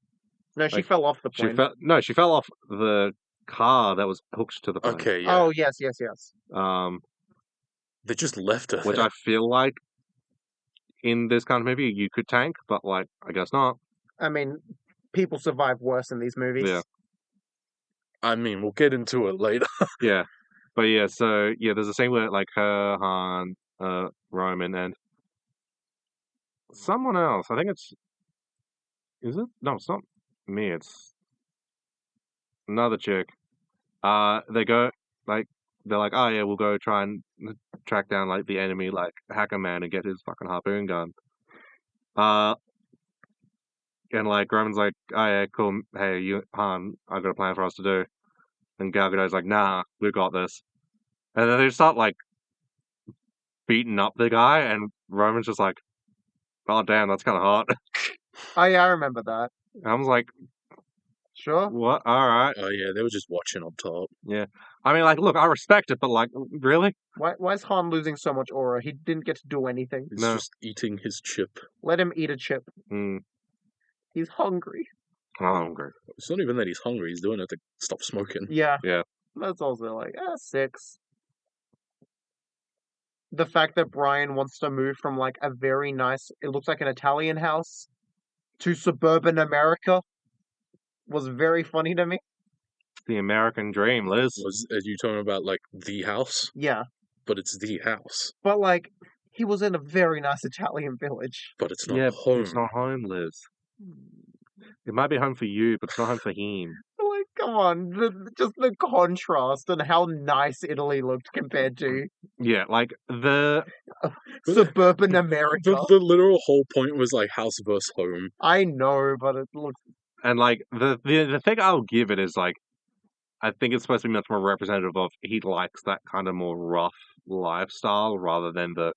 No, she Like, fell off the plane. she fell off the car that was hooked to the plane. Okay, yeah, Oh, yes. they just left her Which there. I feel like in this kind of movie you could tank, but like I guess not. I mean, people survive worse in these movies. Yeah. I mean, we'll get into it later. Yeah, but yeah, so yeah, there's a scene where like her, Han, Roman, and someone else. I think is it? No, it's not me. It's another chick. They go like they're like, oh yeah, we'll go try and track down like the enemy, like Hacker Man, and get his fucking harpoon gun. And like Roman's like, oh yeah, cool. Hey, you, Han, I've got a plan for us to do. And Gal Gadot's like, nah, we've got this. And then they start like beating up the guy, and Roman's just like, oh damn, that's kind of hot. Oh, yeah, I remember that. And I was like, Sure. what? All right. Oh yeah, they were just watching up top. I mean, like, look, I respect it, but like, really? Why is Han losing so much aura? He didn't get to do anything. He's No. just eating his chip. Let him eat a chip. Mm, He's hungry. I'm hungry. It's not even that he's hungry; he's doing it to stop smoking. Yeah. Yeah. That's also like, 6. the fact that Brian wants to move from like a very nice, it looks like an Italian house, to suburban America was very funny to me. The American dream, Liz. Was as you talking about like the house, Yeah, but it's the house, but like he was in a very nice Italian village. but it's not Yeah, home. it's not home, Liz. It might be home for you, but it's not home for him. Like, come on, just the contrast and how nice Italy looked compared to Yeah, like the suburban America. The literal whole point was like house versus home. I know, but it looks and like the thing I'll give it is like I think it's supposed to be much more representative of he likes that kind of more rough lifestyle rather than the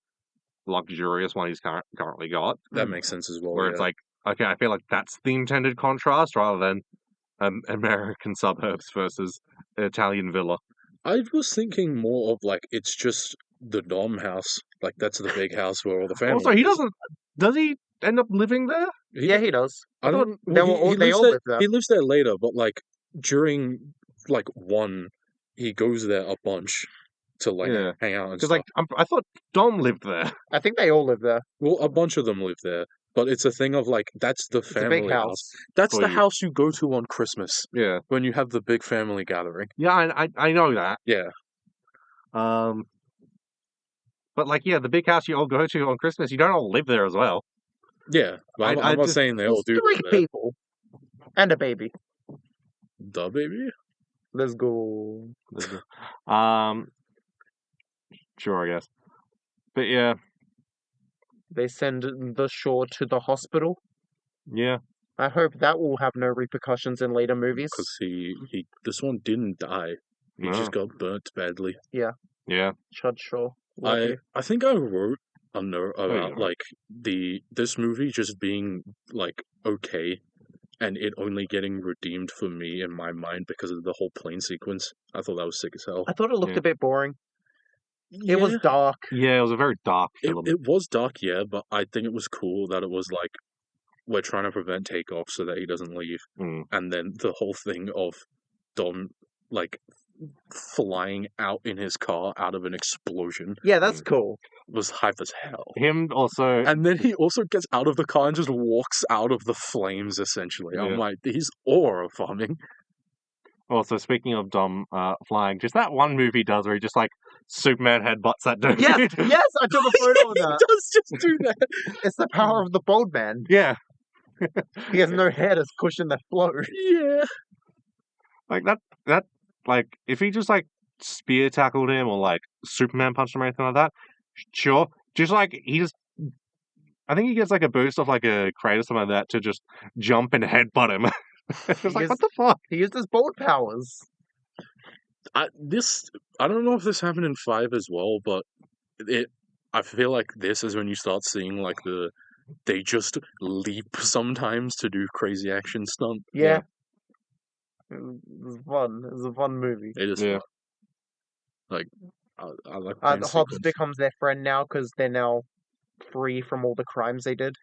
luxurious one he's currently got. That makes sense as well. Where it's like, okay, I feel like that's the intended contrast rather than American suburbs versus Italian villa. I was thinking more of like it's just the Dom house, like that's the big house where all the family. Also, he is. doesn't. Does he end up living there? yeah, he does. I don't. They Well, were all- he they lives all there. live there. He lives there later, but like during like one, he goes there a bunch to like Yeah. hang out and Because stuff. like I thought Dom lived there. I think they all live there. Well, a bunch of them live there, but it's a thing of like that's the It's a family big house. house. That's For the you. house you go to on Christmas Yeah, when you have the big family gathering. yeah, I know that. Yeah, But like yeah, the big house you all go to on Christmas, you don't all live there as well. yeah. But I'm not just- saying they all There's do. three live there. people and a baby. Duh, baby. Let's go. Sure, I guess. But yeah, They send the Shaw to the hospital. yeah. I hope that will have no repercussions in later movies. Because this one didn't die. He No. just got burnt badly. Yeah. Chud Shaw. I think I wrote a note about yeah. like this movie just being like okay, and it only getting redeemed for me in my mind because of the whole plane sequence. I thought that was sick as hell. I thought it looked Yeah. a bit boring. It was dark. Yeah, it was a very dark It, film. it was dark, yeah, but I think it was cool that it was like we're trying to prevent takeoff so that he doesn't leave, and then the whole thing of Dom like flying out in his car out of an explosion Yeah, that's cool. was hype as hell. Him also. And then he also gets out of the car and just walks out of the flames, essentially. I'm Yeah. like, he's aura farming. Also, speaking of Dom flying, just that one movie he does where he just like Superman headbutts that dude. Yes, yes, I took a photo of He that. does just do that. It's the power of the bold man. Yeah, He has no head as cushion that float. Yeah. like that like if he just like spear tackled him or like Superman punched him or anything like that, sure. Just like he just, I think he gets like a boost off like a crate or something like that to just jump and headbutt him. It's like Yes. what the fuck? He used his bold powers. I don't know if this happened in 5 as well, but I feel like this is when you start seeing like they just leap sometimes to do crazy action stunt. Yeah. It was fun. It was a fun movie. It is Yeah. fun. Like I like plane The Hobbs sequence. becomes their friend now because they're now free from all the crimes they did.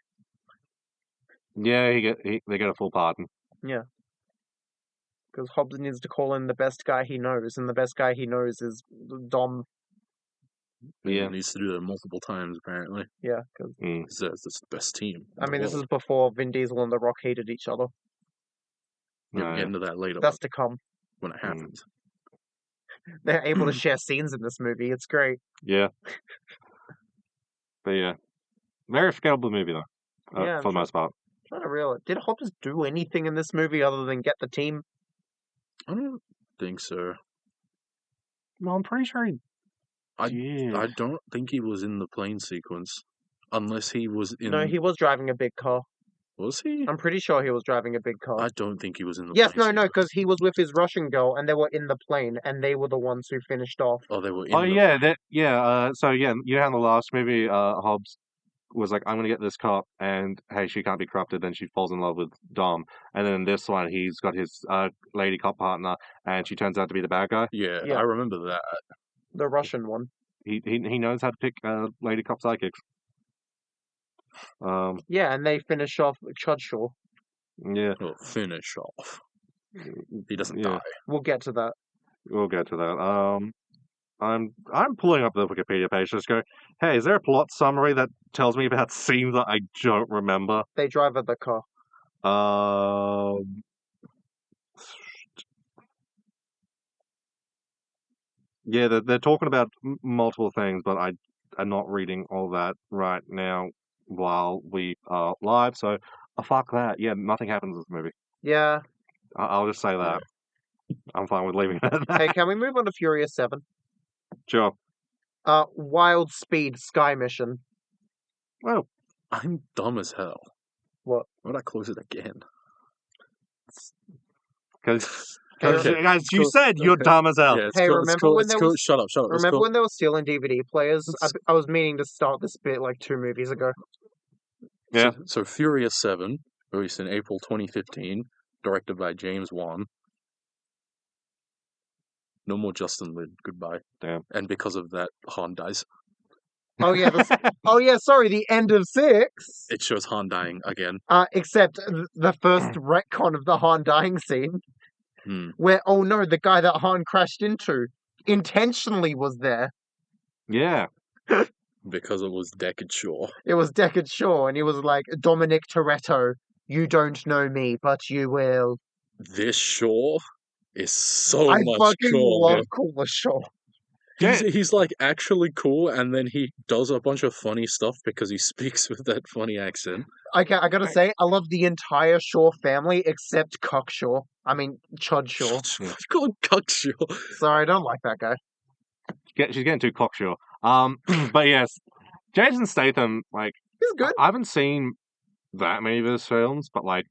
Yeah, they get a full pardon. Because Hobbs needs to call in the best guy he knows, and the best guy he knows is Dom. Yeah. He needs to do that multiple times apparently. Yeah, because Mm. He says it's the best team. I mean, this is before Vin Diesel and The Rock hated each other. We'll No, get yeah. into that later That's to come. when it happens. They're able to share scenes in this movie. It's great. Yeah. But yeah, very forgettable movie though, Yeah, for the most part. I'm trying to realize, did Hobbs do anything in this movie other than get the team? I don't think so. No, I'm pretty sure he I- did. I don't think he was in the plane sequence. Unless he was in... No, he was driving a big car. Was he? I'm pretty sure he was driving a big car. I don't think he was in the Yes, plane no, sequence. because he was with his Russian girl, and they were in the plane, and they were the ones who finished off. Oh, they were in Oh the... yeah, so yeah, you know, in the last movie, Hobbs was like, I'm gonna get this cop, and hey, she can't be corrupted. Then she falls in love with Dom, and then this one, he's got his lady cop partner, and she turns out to be the bad guy. Yeah, Yeah. I remember that. The Russian one. He knows how to pick lady cop sidekicks. Yeah, and they finish off Chudshaw. Yeah, Well, finish off. He doesn't Yeah. die. We'll get to that. we'll get to that. I'm pulling up the Wikipedia page. Just go, hey, is there a plot summary that tells me about scenes that I don't remember? They drive the car. Yeah, they're talking about multiple things, but I'm not reading all that right now while we are live. So, fuck that. Yeah, nothing happens in this movie. Yeah. I'll just say that. I'm fine with leaving it at that. Hey, can we move on to Furious 7? Sure. Wild Speed Sky Mission. Well, I'm dumb as hell. What? Why'd I close it again? because Okay, as you cool. said, you're Okay. dumb as hell. Yeah, it's Hey, cool. remember It's cool. when It's there cool. was- Shut up. It's Remember cool. when they were stealing DVD players? It's- I was meaning to start this bit like 2 movies ago. Yeah. So Furious 7, released in April 2015, directed by James Wan. No more Justin Lin. Goodbye. Damn. And because of that, Han dies. Oh yeah, oh yeah. Sorry, the end of 6. It shows Han dying again. Except the first retcon of the Han dying scene, where oh no, the guy that Han crashed into intentionally was there. Yeah. Because it was Deckard Shaw. It was Deckard Shaw, and he was like, Dominic Toretto, you don't know me, but you will. This Shaw is so I much fucking cool. love Cooler Shaw. He's like actually cool, and then he does a bunch of funny stuff because he speaks with that funny accent. I gotta say, I love the entire Shaw family except Cockshaw. I mean, Chud Shaw. You call him Cuckshaw. Sorry, I don't like that guy. She's getting too cocksure. But yes, Jason Statham, like, He's good. I haven't seen that many of his films, but like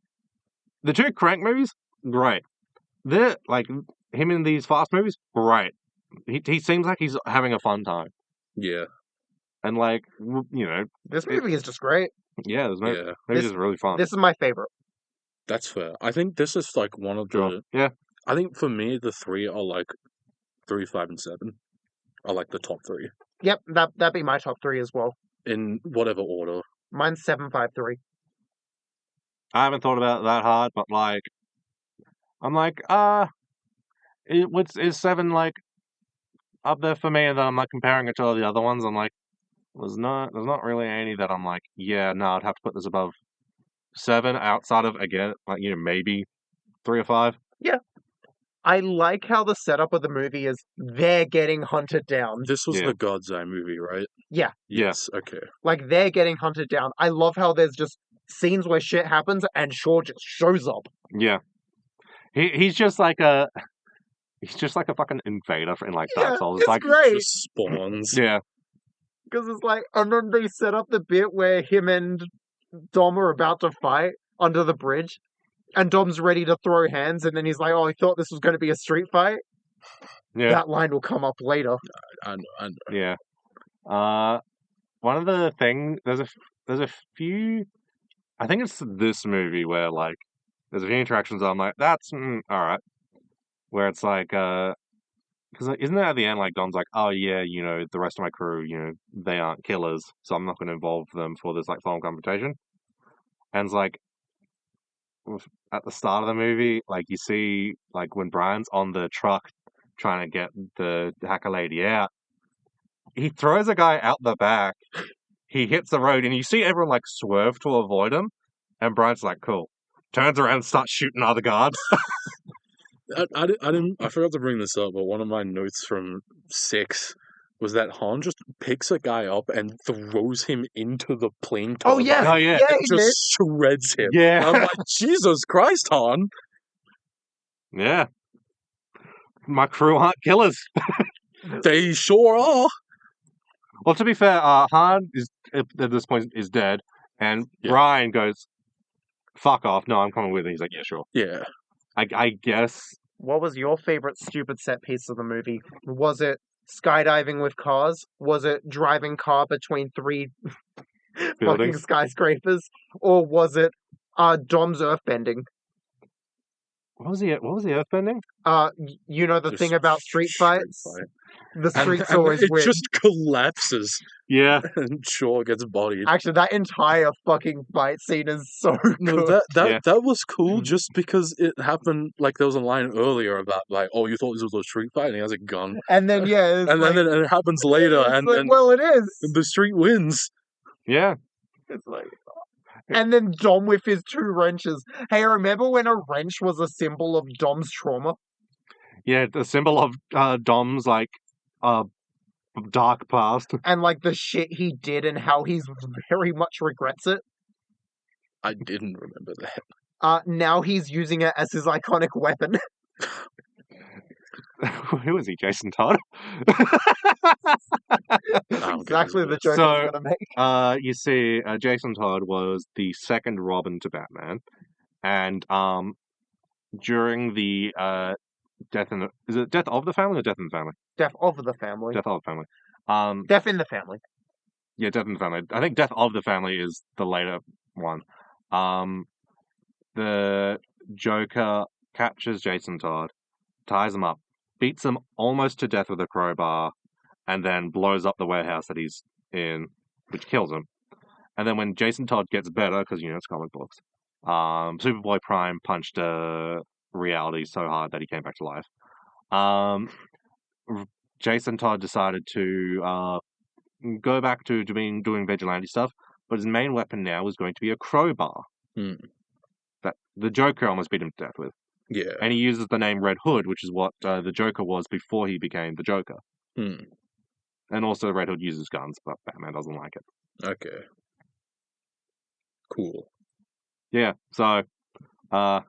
the 2 Crank movies, great. They're like him in these Fast movies, great. He seems like he's having a fun time, Yeah, and like you know, This movie is just great. yeah, there's no, yeah, it's just really fun. This is my favorite. that's fair. I think this is like one of the. Sure. Yeah. I think for me, the 3 are like 3, 5, and 7 are like the top 3 Yep, that'd be my top 3 as well. in whatever order. Mine's 753. I haven't thought about it that hard, but like, I'm like, is 7 like up there for me? And then I'm like comparing it to all the other ones. I'm like, there's not really any that I'm like, yeah, no, I'd have to put this above 7 outside of, again, like, you know, maybe 3 or 5. I like how the setup of the movie is they're getting hunted down. This was Yeah. the God's Eye movie, right? Yeah. Yes. Okay. Like, they're getting hunted down. I love how there's just scenes where shit happens and Shaw just shows up. Yeah. He's just like a fucking invader in like Dark Yeah, Souls. it's Like, great. Just spawns. yeah. Because it's like, and then they set up the bit where him and Dom are about to fight under the bridge, and Dom's ready to throw hands, and then he's like, oh, I thought this was going to be a street fight. Yeah. That line will come up later. I know. Yeah. One of the things, there's a few, I think it's this movie where like there's a few interactions I'm like, that's all right. Where it's like, because isn't it at the end like Dom's like, oh yeah, you know, the rest of my crew, you know, they aren't killers, so I'm not going to involve them for this like final confrontation. And it's like, at the start of the movie, like you see like when Brian's on the truck trying to get the hacker lady out, he throws a guy out the back. He hits the road, and you see everyone like swerve to avoid him. And Brian's like, "Cool." Turns around and starts shooting other guards. I forgot to bring this up, but one of my notes from 6 was that Han just picks a guy up and throws him into the plane Oh, turbine. yeah. Oh yeah, Yeah, and he did. just shreds him. yeah, I'm like, Jesus Christ, Han! yeah. My crew aren't killers. They sure are. Well, to be fair, Han is at this point is dead, and Yeah. Brian goes, "Fuck off! No, I'm coming with." And he's like, "Yeah, sure." Yeah. I guess. What was your favorite stupid set piece of the movie? Was it skydiving with cars? Was it driving car between 3 fucking Buildings. skyscrapers? Or was it Dom's earthbending? What was the earthbending? You know the Just thing about street fights? fight. The And, streets and always it win. just collapses Yeah. and Shaw gets bodied. Actually, that entire fucking fight scene is so No, good. that was cool just because it happened. Like there was a line earlier about like, oh, you thought this was a street fight, and he has a gun, And then yeah, it's and like, then it happens later, it's and like, well, it is. the street wins. Yeah. It's like, and then Dom with his 2 wrenches. Hey, remember when a wrench was a symbol of Dom's trauma? Yeah, the symbol of Dom's like dark past. And like the shit he did and how he's very much regrets it. I didn't remember that. Now he's using it as his iconic weapon. Who is he? Jason Todd? Exactly the joke I So, was gonna make. You see, Jason Todd was the second Robin to Batman, and during the death in the is it Death of the Family or Death in the Family? Death of the family. Death of the Family. Death in the family. Yeah, Death in the Family. I think Death of the Family is the later one. The Joker captures Jason Todd, ties him up, beats him almost to death with a crowbar, and then blows up the warehouse that he's in, which kills him. And then when Jason Todd gets better, because it's comic books, Superboy Prime punched reality so hard that he came back to life. Jason Todd decided to go back to doing vigilante stuff, but his main weapon now was going to be a crowbar that the Joker almost beat him to death with. Yeah. And he uses the name Red Hood, which is what the Joker was before he became the Joker. And also Red Hood uses guns, but Batman doesn't like it. Okay. Cool. Yeah, so now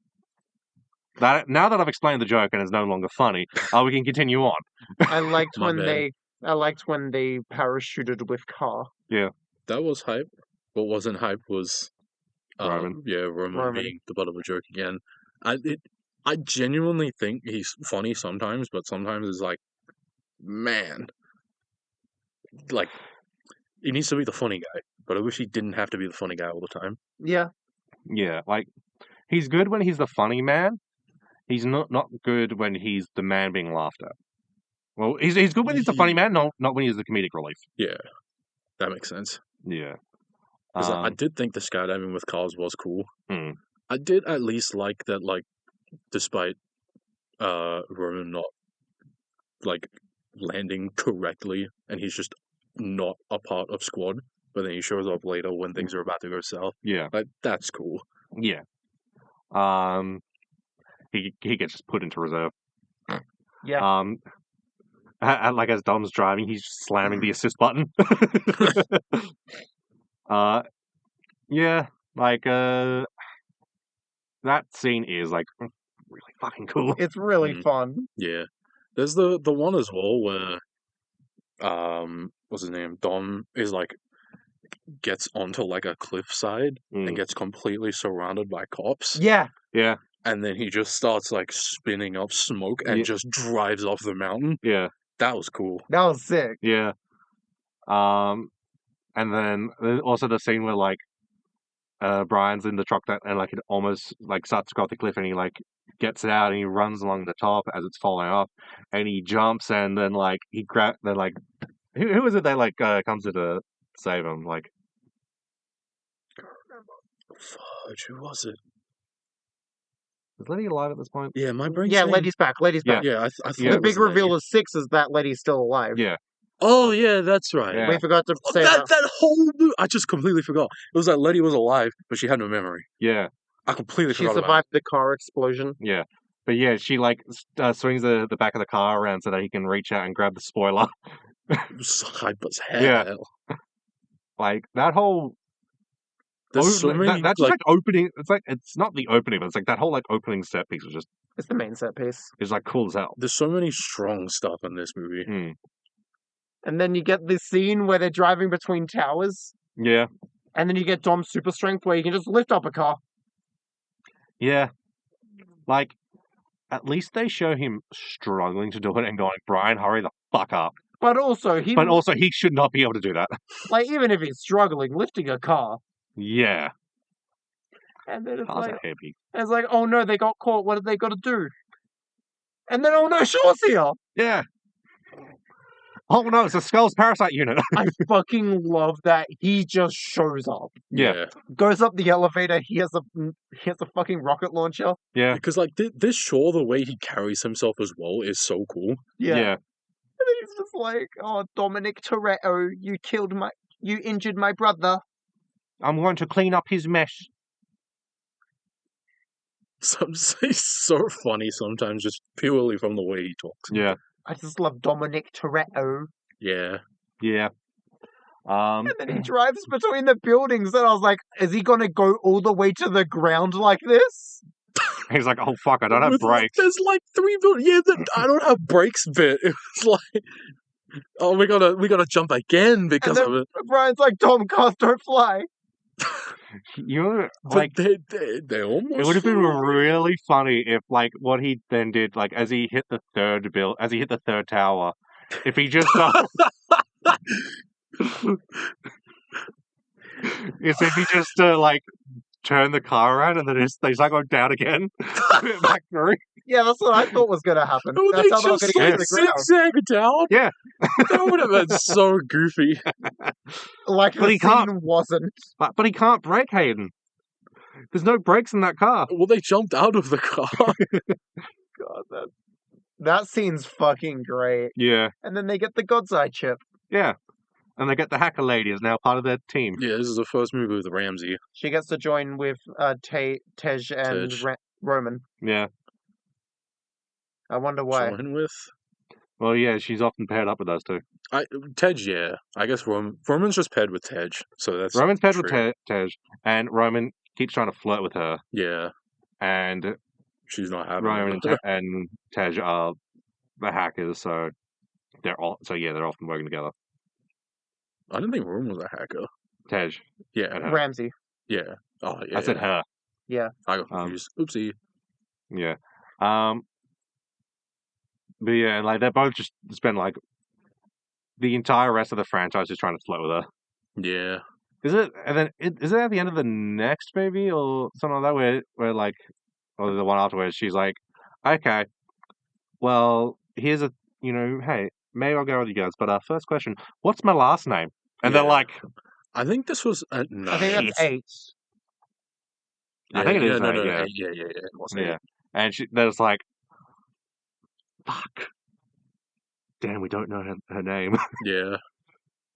that I've explained the joke and it's no longer funny, we can continue on. I liked My when bad. they parachuted with car. That was hype. What wasn't hype was Roman. Roman being the butt of a joke again. I genuinely think he's funny sometimes, but sometimes it's like, man, like he needs to be the funny guy. But I wish he didn't have to be the funny guy all the time. Yeah. Yeah, like he's good when he's the funny man. He's not good when he's the man being laughed at. Well, he's good when he's the funny man, not when he's the comedic relief. Yeah, that makes sense. Yeah. Because I did think the skydiving with cars was cool. I did at least like that, like, despite Roman not, like, landing correctly, and he's just not a part of squad, but then he shows up later when things are about to go south. Yeah. Like, that's cool. Yeah. He gets just put into reserve. Yeah. And like as Dom's driving, he's slamming the assist button. Yeah, like that scene is like really fucking cool. It's really fun. Yeah. There's the one as well where what's his name? Dom is like gets onto like a cliffside and gets completely surrounded by cops. Yeah. Yeah. And then he just starts like spinning up smoke and just drives off the mountain. Yeah. That was cool. That was sick. Yeah. And then there's also the scene where like Brian's in the truck and like it almost like starts to go off the cliff and he like gets out and he runs along the top as it's falling off and he jumps and then like then like who is it that like comes to save him? Like Fudge, who was it? is Letty alive at this point? Yeah, my brain's Yeah, saying... Letty's back. Letty's back. Yeah, I thought The it was big reveal Letty. of 6 is that Letty's still alive. Yeah. Oh yeah, that's right. Yeah. We forgot to say that whole I just completely forgot. It was like Letty was alive, but she had no memory. Yeah. I completely She forgot about survived the car explosion. Yeah. But yeah, she like swings the back of the car around so that he can reach out and grab the spoiler. it. It was hype as hell. Yeah. Like that whole There's so many that's like opening. It's like it's not the opening, but it's like that whole like opening set piece was just It's the main set piece. is like cool as hell. there's so many strong stuff in this movie. And then you get this scene where they're driving between towers. Yeah. And then you get Dom's super strength where you can just lift up a car. Yeah. Like at least they show him struggling to do it and going, Brian, hurry the fuck up. But also he should not be able to do that. like even if he's struggling, lifting a car. Yeah. And then I was a hippie. it's like, oh no, they got caught. What did they got to do? And then, oh no, Shaw's here. Yeah. Oh no, it's a Skull's parasite unit. I fucking love that he just shows up, Yeah. goes up the elevator. He has a fucking rocket launcher. Yeah. Because like this Shaw, the way he carries himself as well is so cool. Yeah. Yeah. And then he's just like, oh, Dominic Toretto, you injured my brother. I'm going to clean up his mess. He's so funny sometimes, just purely from the way he talks. Yeah. I just love Dominic Toretto. Yeah. Yeah. And then he drives between the buildings, and I was like, is he gonna go all the way to the ground like this? He's like, oh fuck, I don't have brakes. There's like 3 buildings. Yeah, I don't have brakes bit. It was like, oh, we gotta jump again because And of it. Brian's like, Tom, cars don't fly. You know, But like, they almost. it would have been flew. really funny if, like, what he then did, like, as he hit the third tower, if he just if he just like turned the car around and then they start going down again, back through. Yeah, that's what I thought was gonna happen. Oh, That's they how they were just gonna get like to the ground. zigzag down. Yeah. That would have been so goofy. Like But the he can't. scene wasn't. But he can't brake, Hayden. There's no brakes in that car. Well, they jumped out of the car. God, that scene's fucking great. Yeah. And then they get the God's Eye chip. Yeah. And they get the hacker lady as now part of their team. Yeah, this is the first movie with Ramsey. She gets to join with Tej and Tej. Roman. Yeah. I wonder why. Join with Well, yeah, she's often paired up with those two. Tej. Yeah, I guess Roman's just paired with Tej, so that's Roman's paired with true. Tej, and Roman keeps trying to flirt with her, Yeah, and she's not having Roman it. and Tej are the hackers, so they're often working together. I didn't think Roman was a hacker. Tej, Yeah, and her. Ramsey. yeah. Oh, yeah. I said her. Yeah. I got confused. Oopsie. Yeah. But yeah, like they both just spend like the entire rest of the franchise just trying to flirt with her. Yeah. Is it at the end of the next movie or something like that where like, or the one afterwards she's like, okay, well here's a hey, maybe I'll go with you guys, but first question, what's my last name? And they're Yeah. like, I think this was no. I think that's 8. I think it is no, eight, no, yeah. 8, yeah. It was yeah, 8. and they're just like, fuck, damn, we don't know her name. Yeah.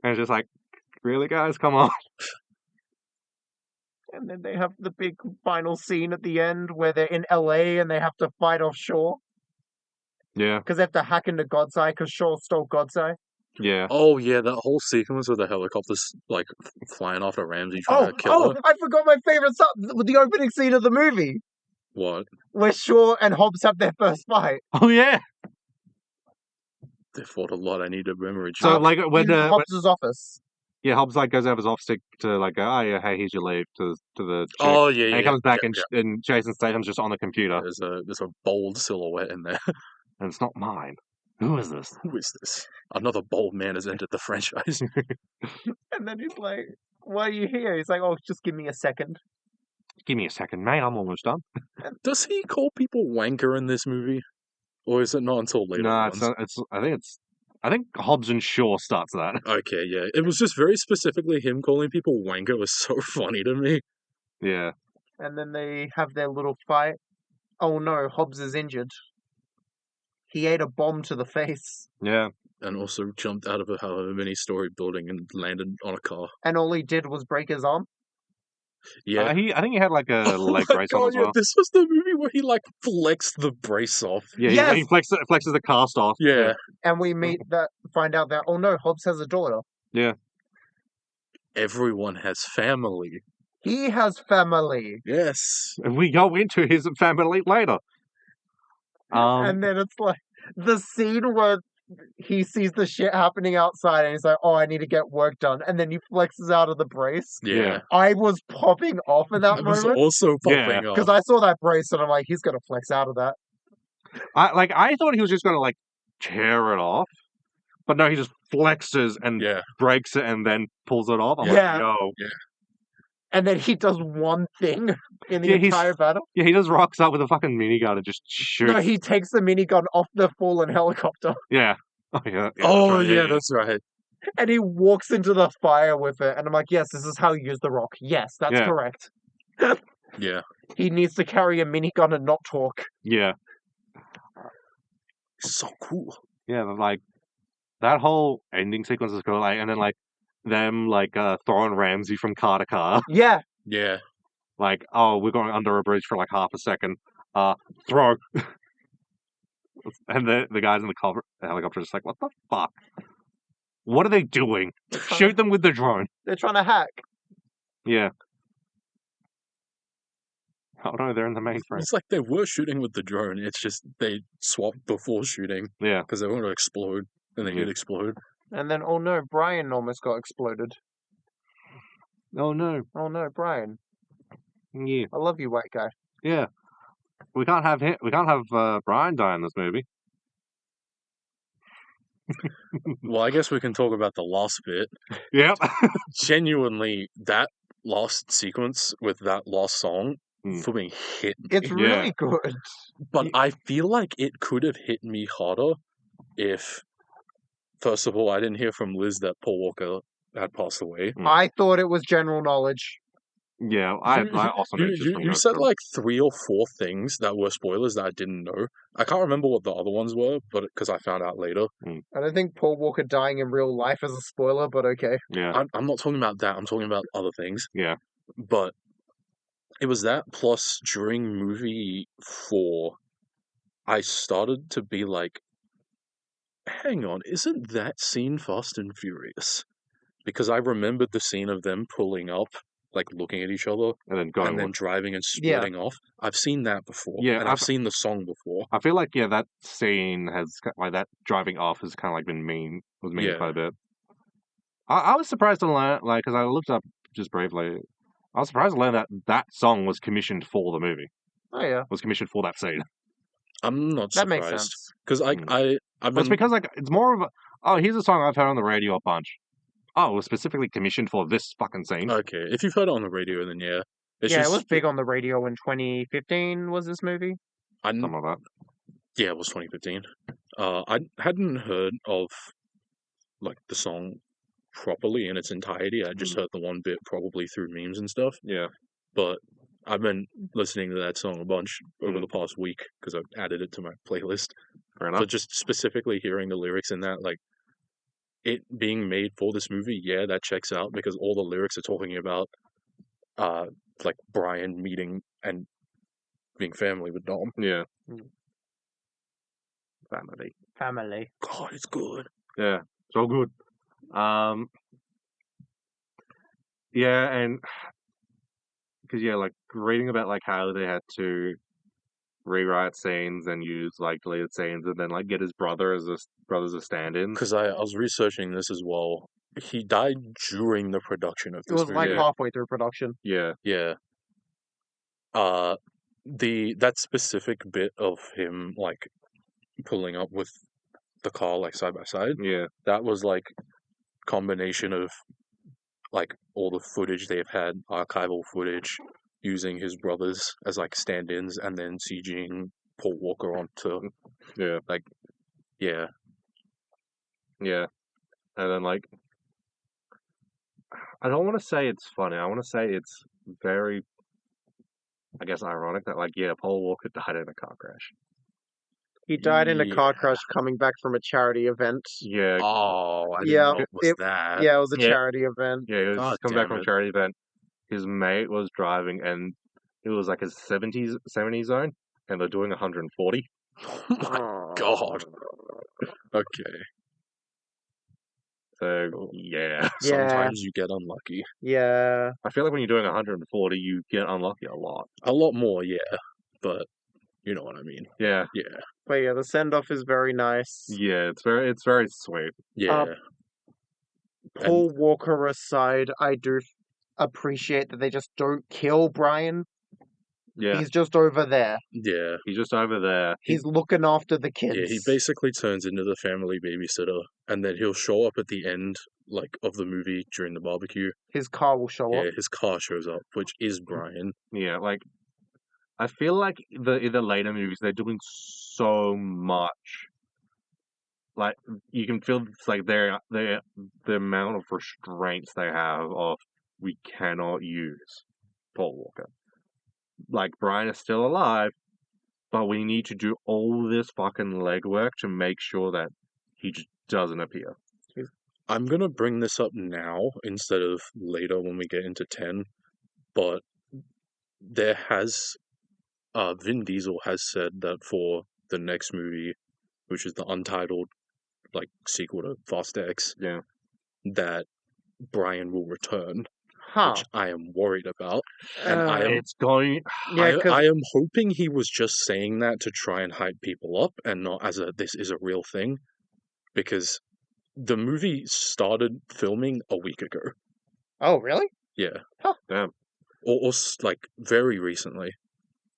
And it's just like, really, guys, come on. And then they have the big final scene at the end where they're in LA and they have to fight offshore Yeah, because they have to hack into God's Eye because Shaw stole God's Eye. yeah. Oh yeah, that whole sequence with the helicopters like flying after Ramsey trying to kill her. I forgot my favorite stuff with the opening scene of the movie What? where Shaw and Hobbs have their first fight. Oh yeah. They fought a lot. I need a memory. So jog. like when in Hobbs' office. yeah, Hobbs like goes out of his office to like go, oh yeah, hey, here's your leave to the chick. Oh yeah, And yeah. he comes back yeah, and Jason Statham's just on the computer, There's a bold silhouette in there. and it's not mine. Who is this? Who is this? Another bold man has entered the franchise. And then he's like, why are you here? He's like, oh, just give me a second. Give me a second, mate. I'm almost done. Does he call people wanker in this movie, or is it not until later? No, on? I think Hobbs and Shaw starts that. Okay, yeah. It was just very specifically him calling people wanker was so funny to me. Yeah, And then they have their little fight. Oh no, Hobbs is injured. He ate a bomb to the face. yeah. And also jumped out of a however many story building and landed on a car. And all he did was break his arm. Yeah. I think he had like a Oh leg my brace on God, as yeah, well. this was the movie where he like flexed the brace off. Yeah, Yes! he flexes the cast off. Yeah. And we find out that, oh no, Hobbs has a daughter. Everyone has family. He has family. Yes. And we go into his family later. And then it's like the scene where he sees the shit happening outside and he's like, oh, I need to get work done. And then he flexes out of the brace. Yeah. I was popping off in that I was moment also Yeah. popping off. because I saw that brace and I'm like, he's going to flex out of that. I thought he was just gonna like tear it off, but no, he just flexes and Yeah. breaks it and then pulls it off. I'm Yeah. like, yo, and then he does one thing in the Yeah, he's- entire battle. Yeah, he just rocks up with a fucking minigun and just shoots. No, he takes the minigun off the fallen helicopter Yeah. Oh, yeah. Oh that's right, yeah, that's right. and he walks into the fire with it. And I'm like, yes, this is how you use the rock. Yes, that's Yeah. correct. Yeah, He needs to carry a minigun and not talk. Yeah. so cool. Yeah, like that whole ending sequence is cool. Like, and then like them like throwing Ramsey from car to car. Yeah, Yeah, Like, oh, we're going under a bridge for like half a second. Throw. And the guys in the helicopter are just like, what the fuck? What are they doing? Shoot them with the drone. they're trying to hack. Yeah. Oh no, they're in the mainframe. it's like they were shooting with the drone. It's just they swapped before shooting Yeah. because they want to explode, and they Yeah. did explode. And then, oh no, Brian almost got exploded. Oh no. Oh no, Brian. Yeah. I love you, white guy. Yeah. We can't have him. We can't have Brian die in this movie. Well, I guess we can talk about the last bit. Yep. Genuinely, that last sequence with that last song Hmm. for me hit me. It's really good. But I feel like it could have hit me harder if, first of all, I didn't hear from Liz that Paul Walker had passed away. I thought it was general knowledge. Yeah. I also know just You from said notes. like 3 or 4 things that were spoilers that I didn't know. I can't remember what the other ones were, but because I found out later. I don't think Paul Walker dying in real life is a spoiler, but okay. Yeah. I'm not talking about that. I'm talking about other things. Yeah. But it was that plus during movie 4, I started to be like, hang on, isn't that scene Fast and Furious? Because I remembered the scene of them pulling up, like looking at each other, And then going. and then driving and splitting off. I've seen that before. Yeah, and I've seen the song before. I feel like that scene has like that driving off has kind of like was memed Yeah. quite a bit. I was surprised to learn because I looked up just briefly. I was surprised to learn that song was commissioned for the movie. Oh yeah, Was commissioned for that scene. I'm not that makes surprised. sense. Because I've But it's been because like it's more of a here's a song I've heard on the radio a bunch. Oh, it was specifically commissioned for this fucking scene. okay. If you've heard it on the radio, then yeah. It's Yeah, just, it was big on the radio in 2015. Was this movie? Something like that. Yeah, it was 2015. I hadn't heard of like the song properly in its entirety. I just heard the one bit probably through memes and stuff. Yeah. But I've been listening to that song a bunch over the past week because I've added it to my playlist. Fair enough. But just specifically hearing the lyrics in that, like it being made for this movie, yeah, that checks out because all the lyrics are talking about like Brian meeting and being family with Dom. Yeah. Mm. Family. Family. God, it's good. Yeah. So good. Yeah, and because like reading about like how they had to rewrite scenes and use like deleted scenes and then like get his brothers as stand-ins. Because I was researching this as well. He died during the production of It this was movie. like Yeah. halfway through production. Yeah. Yeah. That specific bit of him like pulling up with the car like side by side, Yeah. that was like combination of like all the footage they've had, archival footage, using his brothers as like stand-ins and then CGing Paul Walker onto Yeah. yeah. Yeah. And then like I don't want to say it's funny. I want to say it's very I guess ironic that like Paul Walker died in a car crash. He died in a car Yeah. crash coming back from a charity event. Yeah. Oh, I didn't Yeah, know it was it- that. Yeah, it was a Yeah. charity event. Yeah, he was God coming back damn from a it. charity event. His mate was driving and it was like his 70 zone and they're doing 140. Oh my god. Okay. So yeah. Sometimes you get unlucky. Yeah. I feel like when you're doing 140 you get unlucky a lot. A lot more, yeah. But you know what I mean. Yeah. Yeah. But yeah, the send-off is very nice. Yeah, it's very sweet. Yeah. Paul Walker aside, I do appreciate that they just don't kill Brian. Yeah. He's just over there. Yeah. He's just over there. He's looking after the kids. Yeah, he basically turns into the family babysitter, and then he'll show up at the end of the movie during the barbecue. His car will show Yeah, up. his car shows up, which is Brian. Yeah, like I feel like in the later movies they're doing so much. Like you can feel it's like the amount of restraints they have of we cannot use Paul Walker. Like Brian is still alive, but we need to do all this fucking legwork to make sure that he just doesn't appear. I'm gonna bring this up now instead of later when we get into 10, but there has Vin Diesel has said that for the next movie, which is the untitled sequel to Fast X, Yeah. that Brian will return, Huh. which I am worried about. And I am It's going. Yeah, because I am hoping he was just saying that to try and hype people up and not as this is a real thing, because the movie started filming a week ago. oh really? Yeah. Huh. Damn. Or very recently,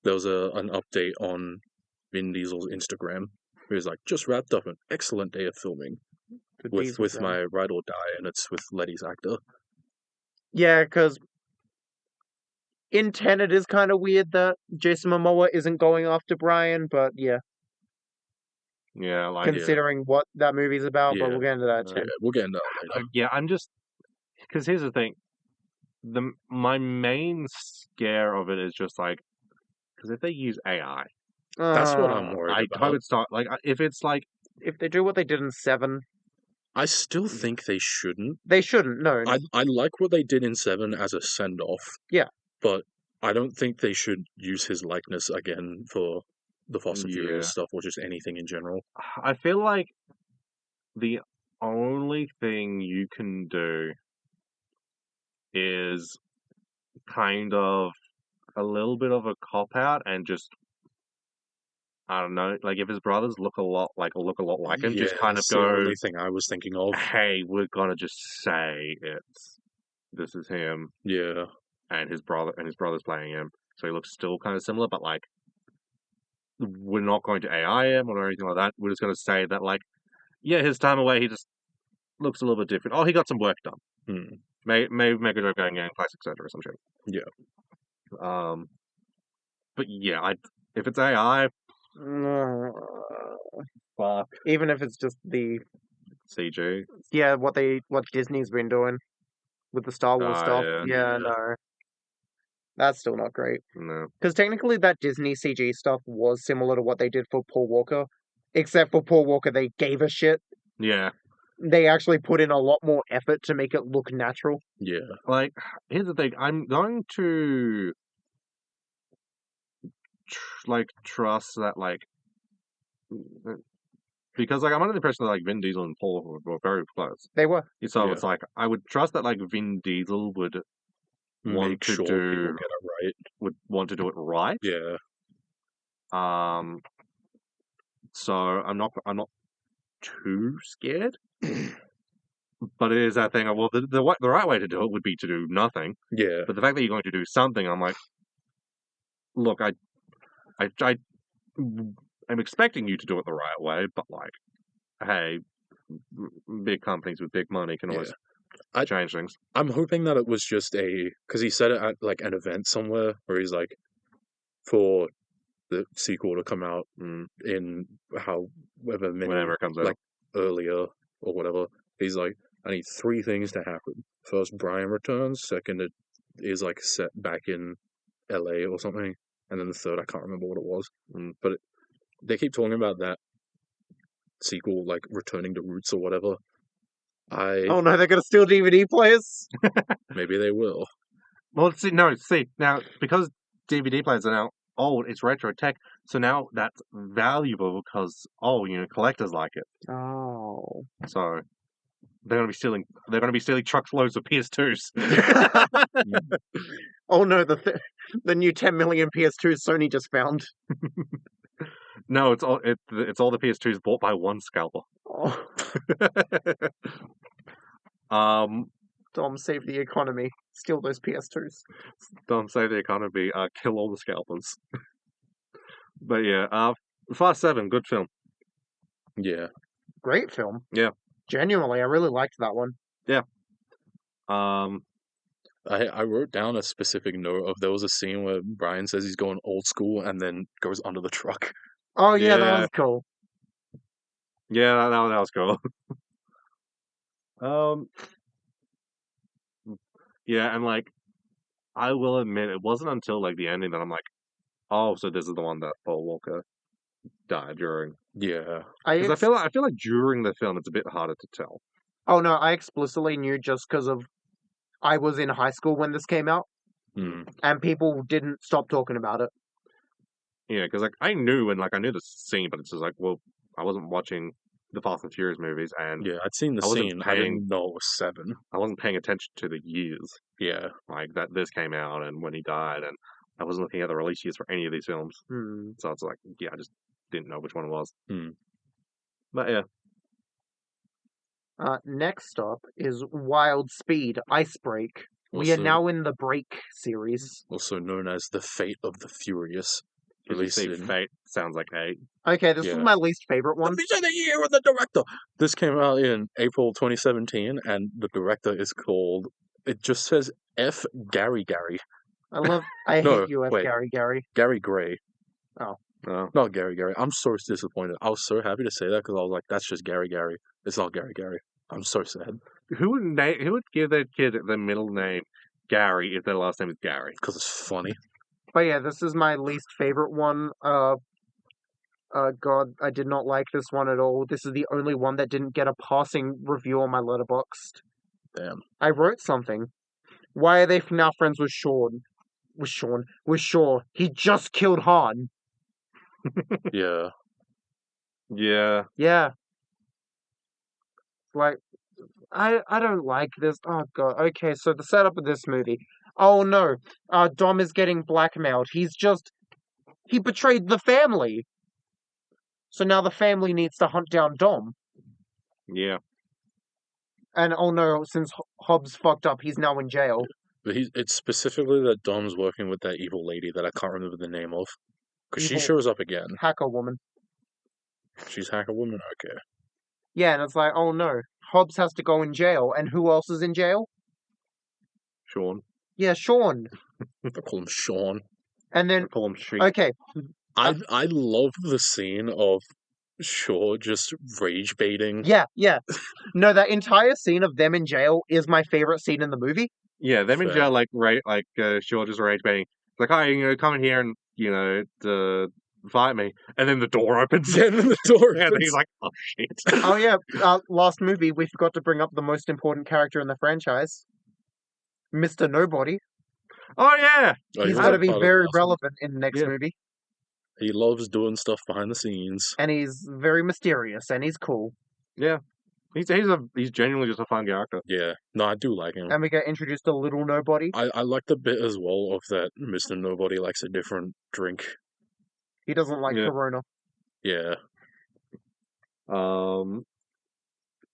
there was an update on Vin Diesel's Instagram. He was like, just wrapped up an excellent day of filming The with Diesel film. my Ride or Die, and it's with Letty's actor. Yeah, because in 10 it is kind of weird that Jason Momoa isn't going after Brian, but yeah, Yeah, like considering what that movie's about, but Yeah. we'll get into that at 10. Yeah, we'll get into that later. yeah, I'm just because here's the thing. My main scare of it is just like because if they use AI, That's what I'm Uh, worried I about. would start like if it's like If they do what they did in 7, I still think they shouldn't. they shouldn't, no. I like what they did in 7 as a send-off. Yeah. But I don't think they should use his likeness again for the Fast and Furious stuff or just anything in general. I feel like the only thing you can do is kind of a little bit of a cop out and just I don't know, like if his brothers look a lot like him, just Yeah, kind of that's the go, only thing I was thinking of. hey, we're gonna just say this is him Yeah. and his brother's playing him, so he looks still kind of similar, but like we're not going to AI him or anything like that. We're just gonna say that like, yeah, his time away, he just looks a little bit different. Oh, he got some work done. Hmm. Maybe make a joke going in classic etc. or some shit. Yeah. But yeah, if it's AI, fuck Even if it's just the CG. what Disney's been doing with the Star Wars stuff. Yeah. Yeah, no. That's still not great. No. Because technically that Disney CG stuff was similar to what they did for Paul Walker. Except for Paul Walker, they gave a shit. Yeah. They actually put in a lot more effort to make it look natural. Yeah. Like, here's the thing. I'm going to trust that because I'm under the impression that Vin Diesel and Paul were very close. They were. So Yeah. it's I would trust that Vin Diesel would want Make to sure do people get it right. would want to do it right. Yeah. So I'm not too scared. But it is that thing of, well, the right way to do it would be to do nothing. Yeah. But the fact that you're going to do something, I'm like, look, I'm expecting you to do it the right way, but hey, big companies with big money can always change things. I'm hoping that it was just because he said it at an event somewhere where he's like, for the sequel to come out in however many Whenever it comes out. earlier or whatever, he's like, I need 3 things to happen. First, Brian returns. Second, it is set back in LA or something. And then the third, I can't remember what it was. But they keep talking about that sequel, returning to roots or whatever. Oh no, they're gonna steal DVD players? Maybe they will. Well, see, now, because DVD players are now old, it's retro tech, so now that's valuable because, collectors like it. Oh. So they're gonna be stealing truckloads of PS2s. Oh no, the new 10 million PS2s Sony just found. No, it's all the PS2s bought by one scalper. Oh, Dom, save the economy. Steal those PS2s. Don't say the economy. Kill all the scalpers. But yeah, Fast 7, good film. Yeah. Great film. Yeah. Genuinely, I really liked that one. Um, I wrote down a specific note of there was a scene where Brian says he's going old school and then goes under the truck. Oh yeah, that Yeah. was cool. yeah, that was cool. Um, yeah, and like, I will admit, it wasn't until like the ending that I'm like, oh, so this is the one that Paul Walker died during. Yeah. Because I feel like during the film it's a bit harder to tell. Oh no, I explicitly knew just because of I was in high school when this came out, Hmm. and people didn't stop talking about it. Yeah, because like I knew the scene, but it's just like, well, I wasn't watching the Fast and Furious movies, and Yeah, I'd seen the I wasn't scene. I didn't know it was 7. I wasn't paying attention to the years Yeah. like that this came out and when he died, and I wasn't looking at the release years for any of these films. Hmm. So it's like, yeah, I just didn't know which one it was. Hmm. But yeah, Next up is Wild Speed Icebreak. We are Also, now in the Break series. also known as The Fate of the Furious. because you see, Fate sounds like 8. Okay, this was Yeah. my least favorite one. The Vision of the Year with the director. This came out in April 2017, and the director is called. It just says F. Gary Gary. I No, hate you, F. wait. Gary. Gary Gray. Oh. Not Gary Gary. I'm so disappointed. I was so happy to say that because I was like, that's just Gary Gary. It's not Gary Gary. I'm so sad Who would give their kid the middle name Gary if their last name is Gary? because it's funny. But yeah, this is my least favorite one. God, I did not like this one at all. This is the only one that didn't get a passing review on my Letterboxd. Damn. I wrote something. Why are they now friends with Sean? With Shaw. He just killed Han. Yeah. Yeah. Yeah. Like, I don't like this. Oh god. Okay, so the setup of this movie. Oh no. Dom is getting blackmailed. He betrayed the family. So now the family needs to hunt down Dom. Yeah. And oh no, since Hobbs fucked up, he's now in jail. But it's specifically that Dom's working with that evil lady that I can't remember the name of. Because she Evil- shows up again. Hacker woman. She's Hacker Woman? Okay. Yeah, and it's like, oh no. Hobbs has to go in jail. And who else is in jail? Sean. Yeah, Sean. I call him Sean. And I then, call him Sheik. okay, I love the scene of Shaw just rage baiting. yeah. No, that entire scene of them in jail is my favorite scene in the movie. Yeah, them in Fair. jail, Shaw just rage baiting. Like, hi, come in here and, fight me. And then the door opens. Then the door And opens. he's like, oh shit. Oh yeah, last movie, we forgot to bring up the most important character in the franchise. Mr. Nobody. Oh yeah! Oh, he He's was going to a be part of very the last one. relevant in the next Yeah. movie. He loves doing stuff behind the scenes. And he's very mysterious, and he's cool. Yeah. He's genuinely just a fun character. Yeah. No, I do like him. And we get introduced to Little Nobody. I like the bit as well of that Mr. Nobody likes a different drink. He doesn't like Yeah. Corona. Yeah.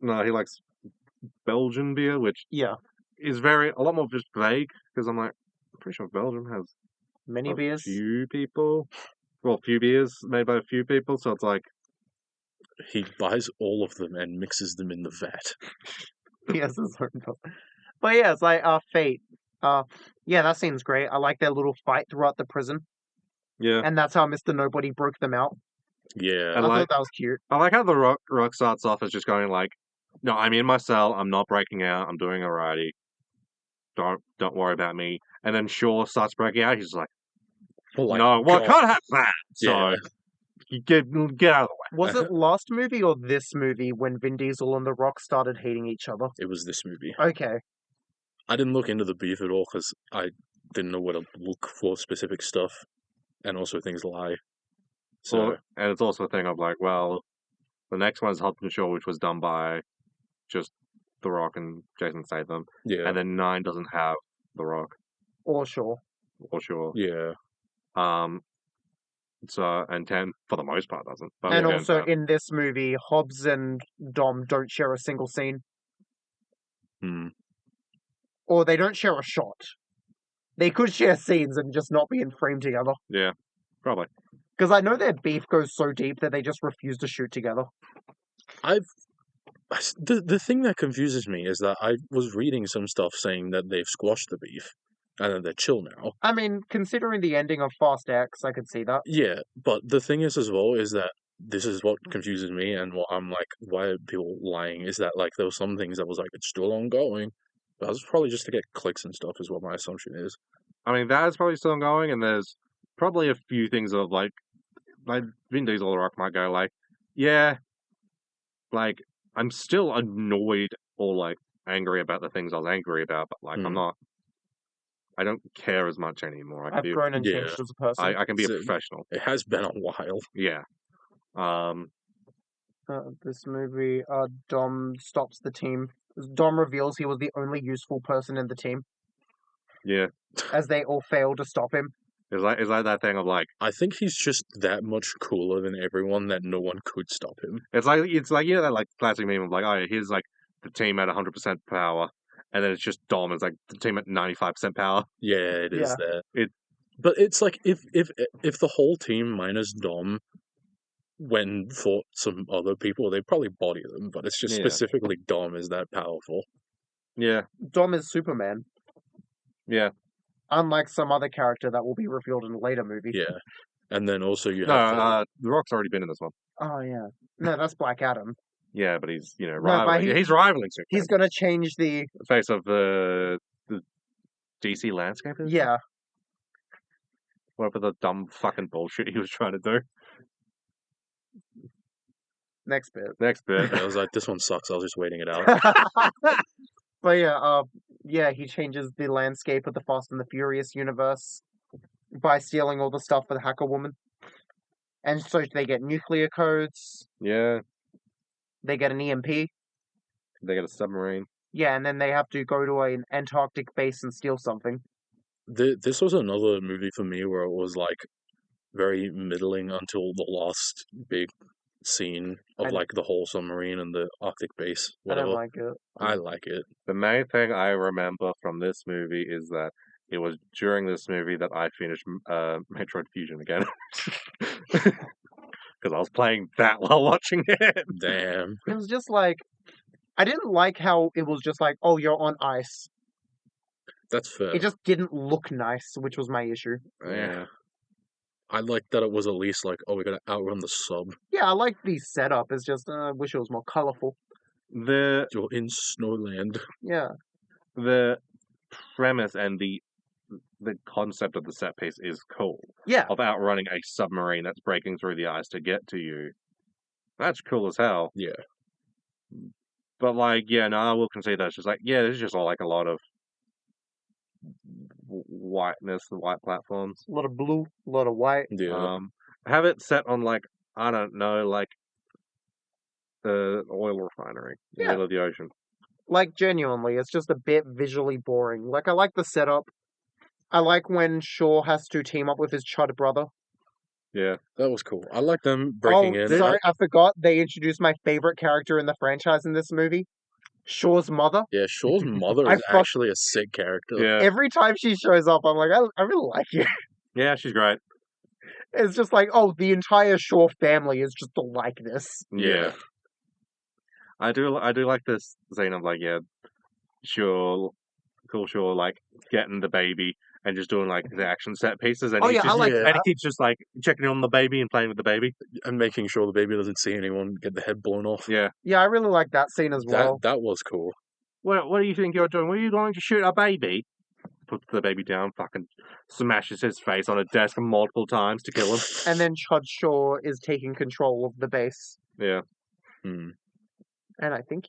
No, he likes Belgian beer, which Yeah, is a lot more just vague, because I'm pretty sure Belgium has many a beers. few people. Well, few beers made by a few people, so it's like, He buys all of them and mixes them in the vat. He has his own book. But yeah, it's like Fate. Yeah, that seems great. I like their little fight throughout the prison, yeah. and that's how Mr. Nobody broke them out. Yeah. I thought that was cute. I like how the rock starts off as just going like, no, I'm in my cell, I'm not breaking out, I'm doing alrighty. Don't worry about me. And then Shaw starts breaking out, he's like, Well, like, no, well, I God. can't have that. So Yeah. you get out of the way. Was it last movie or this movie when Vin Diesel and The Rock started hating each other? It was this movie. Okay. I didn't look into the beef at all because I didn't know where to look for specific stuff, and also things lie. So Well, and it's also a thing of like, well, the next one is Hobbs and Shaw, which was done by just The Rock and Jason Statham, yeah, and then 9 doesn't have The Rock Or Shaw. or Shaw. yeah, So and 10 for the most part doesn't. But And again, also in this movie, Hobbs and Dom don't share a single scene. hmm. Or they don't share a shot. They could share scenes and just not be in frame together. yeah, probably. Because I know their beef goes so deep that they just refuse to shoot together. I've The thing that confuses me is that I was reading some stuff saying that they've squashed the beef and that they're chill now. I mean, considering the ending of Fast X, I could see that. Yeah, but the thing is as well is that this is what confuses me and what I'm like, why are people lying? Is that like there were some things that was like it's still ongoing. That was probably just to get clicks and stuff is what my assumption is. I mean, that is probably still ongoing, and there's probably a few things of like Vin Diesel or Rock might go like, yeah, like I'm still annoyed or like angry about the things I was angry about, but like I'm not. I don't care as much anymore. I've grown and changed as a person. I can be a So, professional. It has been a while. Yeah. This movie, Dom stops the team. Dom reveals he was the only useful person in the team, Yeah. as they all fail to stop him. It's like that thing of like I think he's just that much cooler than everyone that no one could stop him. it's like you know that like classic meme of like, oh, here's like the team at 100% power, and then it's just Dom. It's like the team at 95% power. Yeah, it is Yeah. But it's like if the whole team minus Dom when fought some other people, they'd probably body them. But it's just Yeah. specifically Dom is that powerful. Yeah. Dom is Superman, Yeah. unlike some other character that will be revealed in a later movie. Yeah, and then also you No, have The Rock's already been in this one. Oh yeah, no, that's Black Adam. Yeah, but he's but rivaling. He's rivaling Superman. He's gonna change the The face of the DC landscape. Is it? yeah. Whatever the dumb fucking bullshit he was trying to do. Next bit. Next bit. I was like, this one sucks. I was just waiting it out. But yeah, he changes the landscape of the Fast and the Furious universe by stealing all the stuff for the hacker woman. And so they get nuclear codes, Yeah. they get an EMP. They get a submarine. Yeah, and then they have to go to an Antarctic base and steal something. This was another movie for me where it was like very middling until the last big scene of like the whole submarine and the Arctic base. Whatever. I don't like it. I like it. The main thing I remember from this movie is that it was during this movie that I finished Metroid Fusion again. Because I was playing that while watching it. Damn. It was just like, I didn't like how it was just like, oh, you're on ice. That's fair. It just didn't look nice, which was my issue. Yeah. I like that it was at least like, oh, we gotta outrun the sub. Yeah, I like the setup. It's just, I wish it was more colorful. The You're in Snowland. Yeah. the premise and the concept of the set piece is cool. Yeah. Of outrunning a submarine that's breaking through the ice to get to you. That's cool as hell. Yeah. But like, yeah, no, I will concede that it's just like, yeah, there's just like a lot of whiteness, the white platforms. A lot of blue, a lot of white. Yeah. Have it set on like, I don't know, like the oil refinery in the middle of the ocean. Like, genuinely, it's just a bit visually boring. Like, I like the setup. I like when Shaw has to team up with his Chud brother. Yeah. That was cool. I like them breaking in. Sorry, I forgot. They introduced my favorite character in the franchise in this movie. Shaw's mother. Yeah, Shaw's mother is actually a sick character. Yeah. Every time she shows up, I'm like, I really like you. Yeah, she's great. It's just like, oh, the entire Shaw family is just like this. Yeah. I do like this scene of like, yeah, Shaw, like getting the baby and just doing like the action set pieces, and Oh, he's yeah, I just, like and that. he keeps just like checking on the baby and playing with the baby. And making sure the baby doesn't see anyone get the head blown off. Yeah. Yeah, I really like that scene as well. That was cool. What do you think you're doing? Were you going to shoot a baby? Puts the baby down, fucking smashes his face on a desk multiple times to kill him. And then Chud Shaw is taking control of the base. Yeah. Hmm. And I think...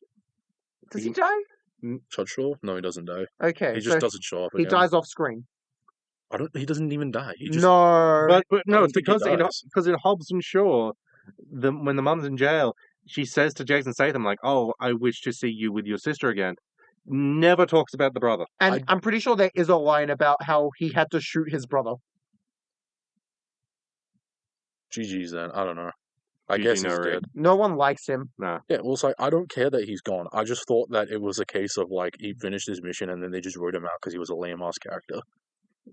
Does he die? Chud Shaw? No, he doesn't die. Okay, He just doesn't show up he again. dies off screen. He doesn't even die. He just, No. But no, don't it's think he because in Hobbs and Shaw, when the mum's in jail, she says to Jason Statham like, "Oh, I wish to see you with your sister again." Never talks about the brother. And I'm pretty sure there is a line about how he had to shoot his brother. GG's then. I don't know. I GG guess no he's read. dead. No one likes him. No. Yeah, well, it's like, I don't care that he's gone. I just thought that it was a case of, like, he finished his mission and then they just wrote him out because he was a lame-ass character.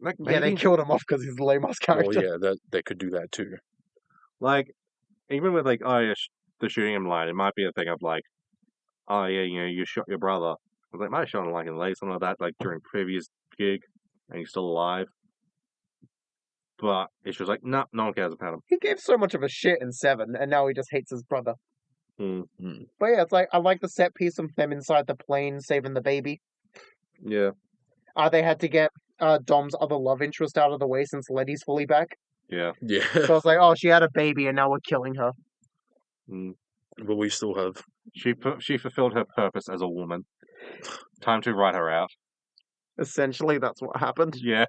Like, Yeah, they killed him off because he's a lame-ass character. Well, yeah, they could do that too. like, even with like, oh yeah, the shooting him line, it might be a thing of like, oh yeah, you shot your brother. I was like, might have shot him like in the leg, something like that, like during previous gig, and he's still alive. But it's just like, no, no one cares about him. He gave so much of a shit in 7, and now he just hates his brother. Hmm. But yeah, it's like, I like the set piece of them inside the plane saving the baby. Yeah, They had to get Dom's other love interest out of the way since Letty's fully back. yeah. Yeah, So I was like, oh, she had a baby and now we're killing her. Mm. but we still have. She fulfilled her purpose as a woman. Time to write her out. Essentially, that's what happened. Yeah,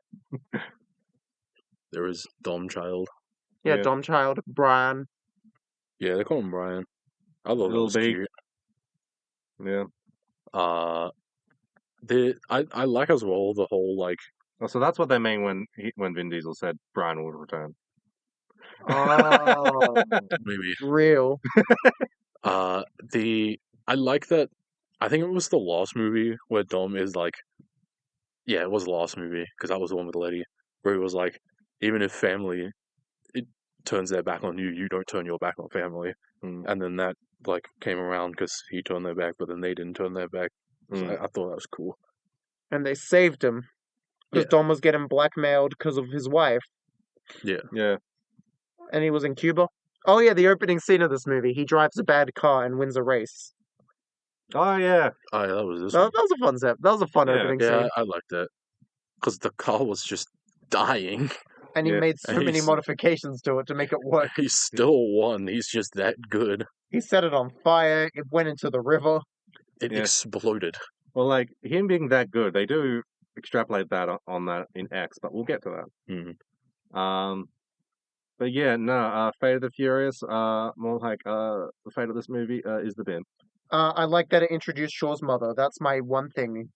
There is Dom Child. Yeah, Yeah. Dom Child, Brian. Yeah, they call him Brian. I thought that Little was big. cute. yeah. I like as well the whole like Oh, so that's what they mean when Vin Diesel said Brian will return. Oh, maybe real. I like that. I think it was the last movie where Dom is like, yeah, it was the last movie because that was the one with Letty where he was like, even if family it turns their back on you, you don't turn your back on family. Mm. And then that like came around because he turned their back, but then they didn't turn their back. So Mm. I thought that was cool. And they saved him. Because Yeah. Dom was getting blackmailed because of his wife. Yeah. And he was in Cuba. Oh yeah, the opening scene of this movie. He drives a bad car and wins a race. Oh yeah. Oh, yeah, that was this That one. was a fun set. That was a fun Yeah. opening Yeah, scene. I liked that because the car was just dying. And he Yeah. made so And many he's- modifications to it to make it work. He still won. He's just that good. He set it on fire. It went into the river. It Yeah. exploded. Well, like him being that good, they do extrapolate that on that in X, but we'll get to that. Mhm. But yeah, no. Fate of the Furious. More like the fate of this movie is the bin. I like that it introduced Shaw's mother. That's my one thing.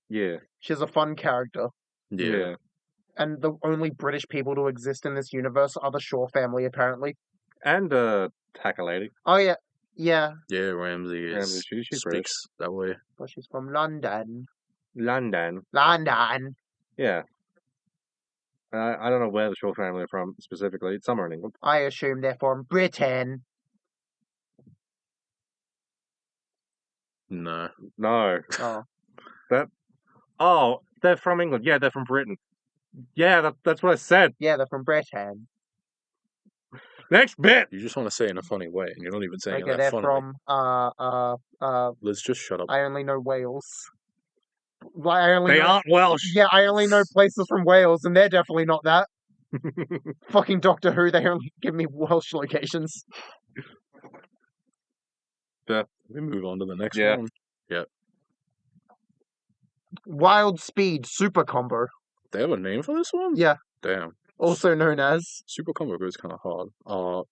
Yeah. She's a fun character. Yeah. And the only British people to exist in this universe are the Shaw family, apparently. And Tacker Lady. Oh, yeah. Yeah. Yeah, Ramsey Ramsey, is she's speaks that way. But she's from London. London. London. Yeah. I don't know where the Shaw family are from specifically. It's somewhere in England. I assume they're from Britain. No. No. Oh. Oh, they're from England. Yeah, they're from Britain. Yeah, that's what I said. Yeah, they're from Britain. Next bit. You just want to say it in a funny way, and you're not even saying Okay, it they're that funny. from, Let's just shut up. I only know Wales. Like, I only They know... aren't Welsh. Yeah, I only know places from Wales, and they're definitely not that. Fucking Doctor Who, they only give me Welsh locations. We move on to the next Yeah. one. Wild Speed Super Combo, They have a name for this one? Yeah. Damn. also known as... Super Combo goes kind of hard.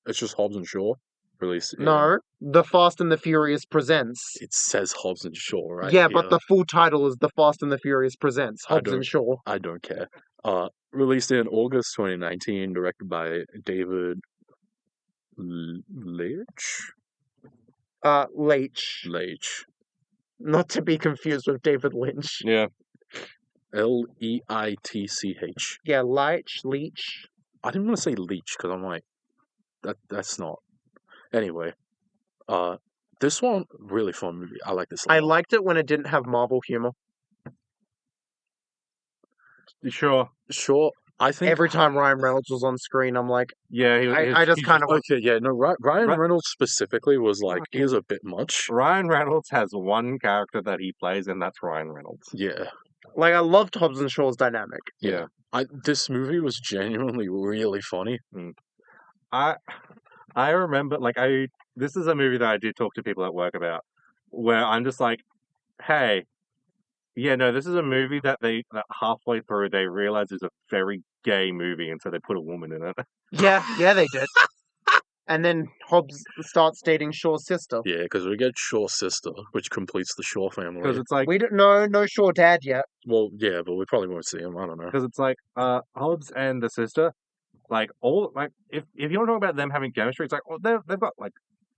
It's just Hobbs and Shaw. Released. No, The Fast and the Furious Presents. It says Hobbs and Shaw, right? Yeah, but the full title is The Fast and the Furious Presents, I Hobbs and don't- Shaw. I don't care. Released in August 2019, directed by David Leitch. Leitch. Leitch. Not to be confused with David Lynch. Yeah. Leitch. Yeah, Leitch. I didn't want to say Leech because I'm like, that's not. Anyway, this one really fun movie. I like this. A I lot. liked it when it didn't have Marvel humor. Sure. Sure, I think Every time Ryan Reynolds was on screen, I'm like, Yeah. I just kind of... Okay, yeah, no, Ryan Ri- Reynolds specifically was like, he was a bit much. Ryan Reynolds has one character that he plays, and that's Ryan Reynolds. Yeah, Like, I loved Hobbs and Shaw's dynamic. yeah. This movie was genuinely really funny. I remember, this is a movie that I did talk to people at work about, where I'm just like, hey, yeah, no, this is a movie that halfway through they realize is a very gay movie, and so they put a woman in it. Yeah, they did. And then Hobbs starts dating Shaw's sister. Yeah, because we get Shaw's sister, which completes the Shaw Because family. it's like, We don't know, no Shaw dad yet. Well, yeah, but we probably won't see him. I don't know. because it's like, Hobbs and the sister, if you want to talk about them having chemistry, it's like, well, they've got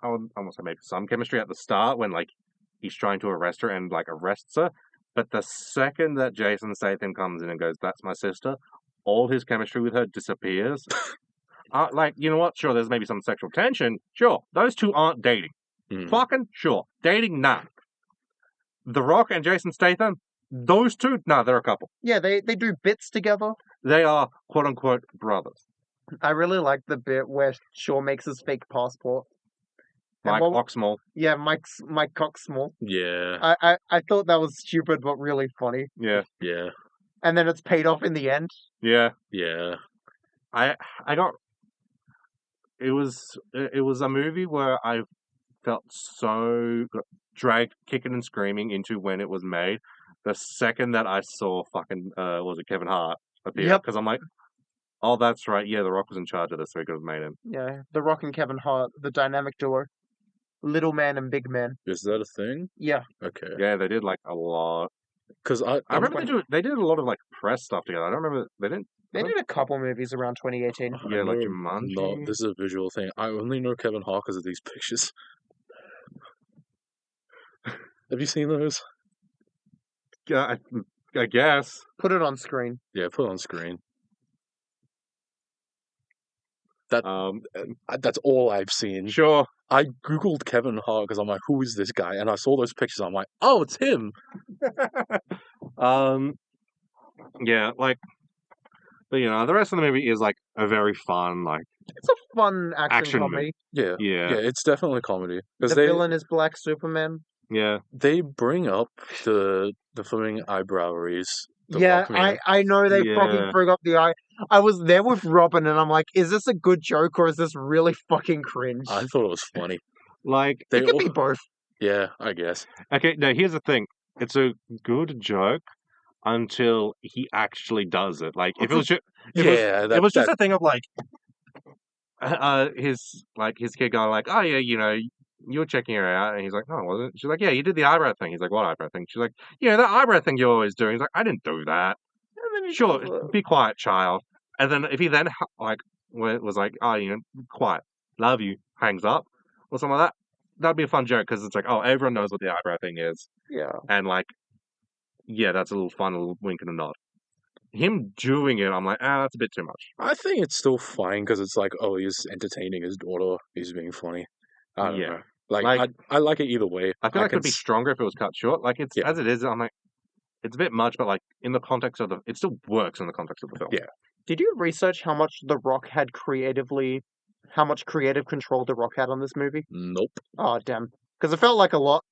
I almost say maybe some chemistry at the start when he's trying to arrest her and arrests her. But the second that Jason Statham comes in and goes, "That's my sister," all his chemistry with her disappears. You know what? Sure, there's maybe some sexual tension. Sure, those two aren't dating. Fucking sure. Dating, nah. The Rock and Jason Statham, those two, nah, they're a couple. Yeah, they do bits together. They are quote unquote brothers. I really like the bit where Shaw makes his fake passport. And Mike Oxmall. Yeah, Mike Coxmall. Yeah. I thought that was stupid but really funny. Yeah. Yeah. And then it's paid off in the end. Yeah. Yeah. I got. It was a movie where I felt so dragged, kicking and screaming into when it was made. The second that I saw fucking was it Kevin Hart appear, Yep. because I'm like, oh, that's right. Yeah, The Rock was in charge of this, so he could have made him. Yeah, The Rock and Kevin Hart, the dynamic duo. Little man and big man. Is that a thing? Yeah. Okay. Yeah, they did like a lot. Because I remember they did a lot of like press stuff together. I don't remember they didn't. They did a couple movies around 2018. Yeah, like No, Jumanji. No, this is a visual thing. I only know Kevin Hart because of these pictures. Have you seen those? Yeah, I guess. Put it on screen. Yeah, put it on screen. That's all I've seen. Sure. I googled Kevin Hart because I'm like, who is this guy? And I saw those pictures. I'm like, oh, it's him. Yeah, like, but the rest of the movie is like a very fun, like, It's a fun action movie. comedy. Yeah, yeah, it's definitely comedy The because villain is Black Superman. yeah. they bring up the flaming eyebrow raise. Yeah, I know they fucking bring up the eye. I was there with Robin and I'm like, is this a good joke or is this really fucking cringe? I thought it was funny. Like, it could be both. Yeah, I guess. Okay, now here's the thing. It's a good joke until he actually does it. Like, if it was just, it was just a thing of like, his kid going like, oh yeah, you were checking her out, and he's like, no, I wasn't. She's like, yeah, you did the eyebrow thing. He's like, what eyebrow thing? She's like, yeah, that eyebrow thing you're always doing. He's like, I didn't do that. And then sure, be quiet, child. And then if he then like was like, oh, quiet, love you, hangs up or something like that, that'd be a fun joke because it's like, oh, everyone knows what the eyebrow thing is. Yeah. And like, yeah, that's a little fun, a little wink and a nod. Him doing it, I'm like, that's a bit too much. I think it's still fine because it's like, oh, he's entertaining his daughter. He's being funny. I don't know. Like I like it either way. I feel like it would be stronger if it was cut short. Like it's as it is. I'm like, it's a bit much, but like in the context of it still works in the context of the film. Yeah. Did you research how much The Rock had how much creative control The Rock had on this movie? Nope. Oh damn, because it felt like a lot.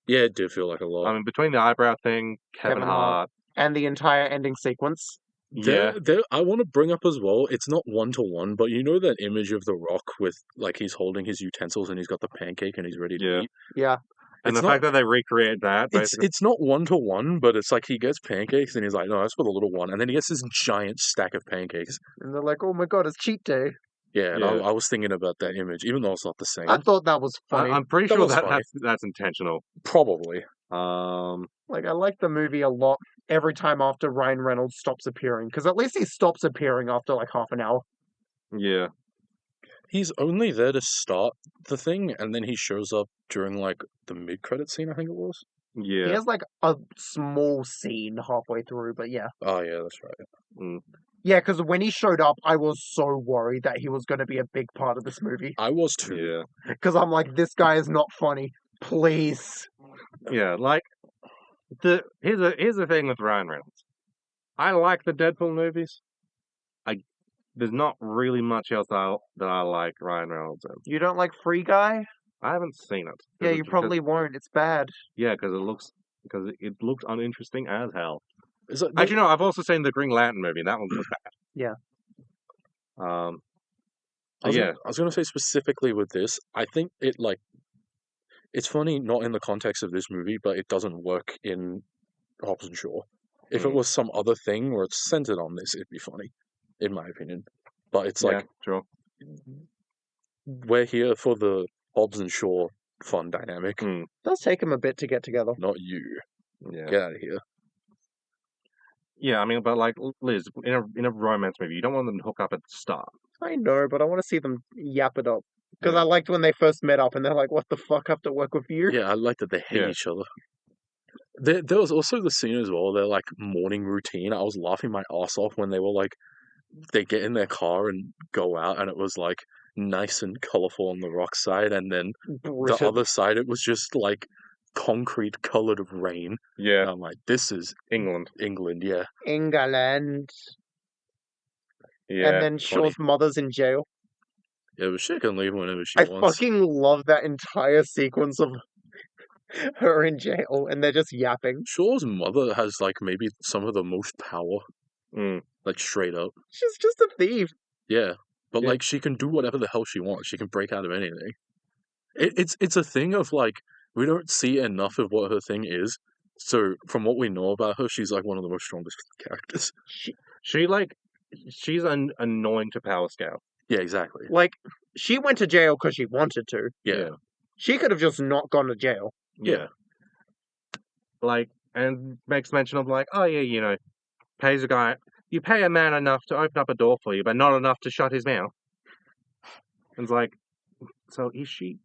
Yeah, it did feel like a lot. I mean, between the eyebrow thing, Kevin Hart, and the entire ending sequence. Yeah, I want to bring up as well, it's not one-to-one, but you know that image of The Rock with, like, he's holding his utensils and he's got the pancake and he's ready to eat? Yeah. And the fact that they recreate that... It's not one-to-one, but it's like he gets pancakes and he's like, no, that's for the little one. And then he gets this giant stack of pancakes. And they're like, oh my god, it's cheat day. Yeah, and I was thinking about that image, even though it's not the same. I thought that was funny. I'm pretty sure that's intentional. Probably. Like, I like the movie a lot every time after Ryan Reynolds stops appearing, because at least he stops appearing after like half an hour. Yeah. He's only there to start the thing, and then he shows up during like the mid-credit scene, I think it was. Yeah. He has like a small scene halfway through, but yeah. Oh yeah, that's right. Mm. Yeah, because when he showed up, I was so worried that he was going to be a big part of this movie. I was too. Yeah. Because I'm like, this guy is not funny. Please. Yeah, like here's the thing with Ryan Reynolds. I like the Deadpool movies. There's not really much else that I like Ryan Reynolds in. You don't like Free Guy? I haven't seen it. Yeah, you probably won't. It's bad. Yeah, because it looks uninteresting as hell. Actually, no, I've also seen the Green Lantern movie, and that one was bad. Yeah. I was going to say specifically with this, I think it's funny not in the context of this movie, but it doesn't work in Hobbs and Shaw. If it was some other thing where it's centered on this, it'd be funny, in my opinion. But it's like, sure. We're here for the Hobbs and Shaw fun dynamic. It does take them a bit to get together. Not you. Yeah. Get out of here. Yeah, I mean, but like, Liz, in a romance movie, you don't want them to hook up at the start. I know, but I want to see them yap it up. Because I liked when they first met up and they're like, what the fuck, I have to work with you? Yeah, I like that they hate each other. There was also the scene as well, their like morning routine. I was laughing my ass off when they were like, they get in their car and go out, and it was like, nice and colorful on the rock side, and then the Britain. other side it was just like concrete colored rain. Yeah, And I'm like, this is England. England, yeah. England. Yeah, And then Shaw's mother's in jail. Yeah, but she can leave whenever she I wants. fucking love that entire sequence of her in jail, and they're just yapping. Shaw's mother has like maybe some of the most power, Mm. like straight up. She's just a thief. Yeah, but Yeah. like she can do whatever the hell she wants. She can break out of anything. It's a thing of like we don't see enough of what her thing is. So from what we know about her, she's like one of the most strongest characters. She's annoying to power scale. Yeah, exactly. Like, she went to jail because she wanted to. Yeah, She could have just not gone to jail. yeah, Like, and makes mention of like, oh yeah, pays a guy. You pay a man enough to open up a door for you, but not enough to shut his mouth. And it's like, so is she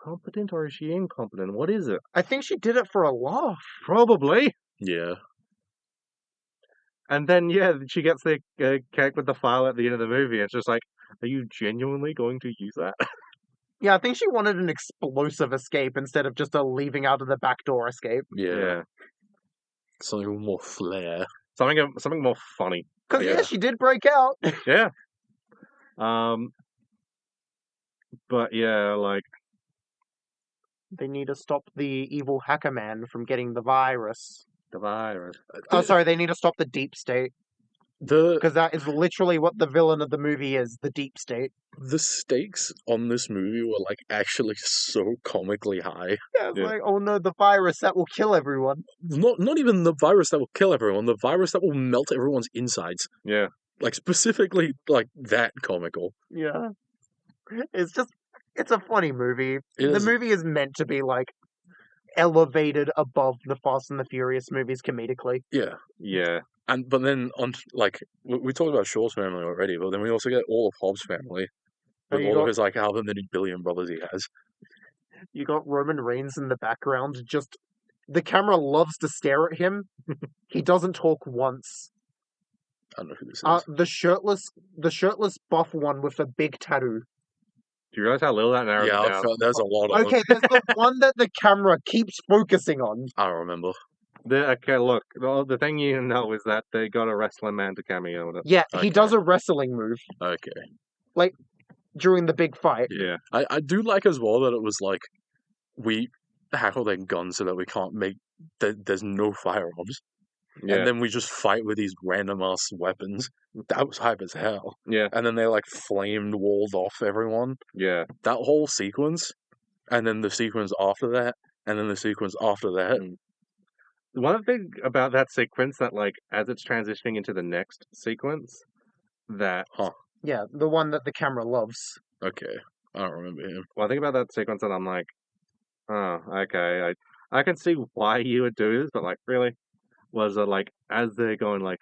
competent or is she incompetent? What is it? I think she did it for a laugh. Probably. yeah. And then yeah, she gets the cake with the file at the end of the movie. It's just like, are you genuinely going to use that? Yeah, I think she wanted an explosive escape instead of just a leaving out of the back door escape. Yeah. Something with more flair. Something more funny. Because, Yeah. she did break out. Yeah. But yeah, like, They need to stop the evil hacker man from getting the virus. the virus. Oh, sorry, they need to stop the deep state. The Because that is literally what the villain of the movie is, the deep state. the stakes on this movie were like actually so comically high. Yeah, it's Yeah. like, oh no, the virus that will kill everyone. Not even the virus that will kill everyone, the virus that will melt everyone's insides. Yeah. Like specifically like that comical. Yeah. It's a funny movie. It The is- movie is meant to be like elevated above the Fast and the Furious movies comedically. Yeah. Yeah. And but then on like we talked about Shaw's family already, but then we also get all of Hobbs' family Oh, with you all got- of his like how many billion brothers he has. You got Roman Reigns in the background, just the camera loves to stare at him. He doesn't talk once. I don't know who this is. The shirtless buff one with a big tattoo. Do you realize how little that narrows Yeah, it I down? felt there's a lot of Okay, them. there's the one that the camera keeps focusing on. I don't remember. Okay, look. The thing you know is that they got a wrestling man to cameo in it. Yeah, Okay. he does a wrestling move Okay. during the big fight. Yeah. I do like as well that it was like we hackle their guns so that we can't make there's no firearms. Yeah. And then we just fight with these random ass weapons. That was hype as hell. Yeah. And then they like flamed walled off everyone. Yeah. That whole sequence, and then the sequence after that, and then the sequence after that. One thing about that sequence that, like, as it's transitioning into the next sequence, that Yeah, the one that the camera loves. Okay, I don't remember him. I think about that sequence and I'm like, oh, okay, I can see why you would do this, but like, really, was it like as they're going like,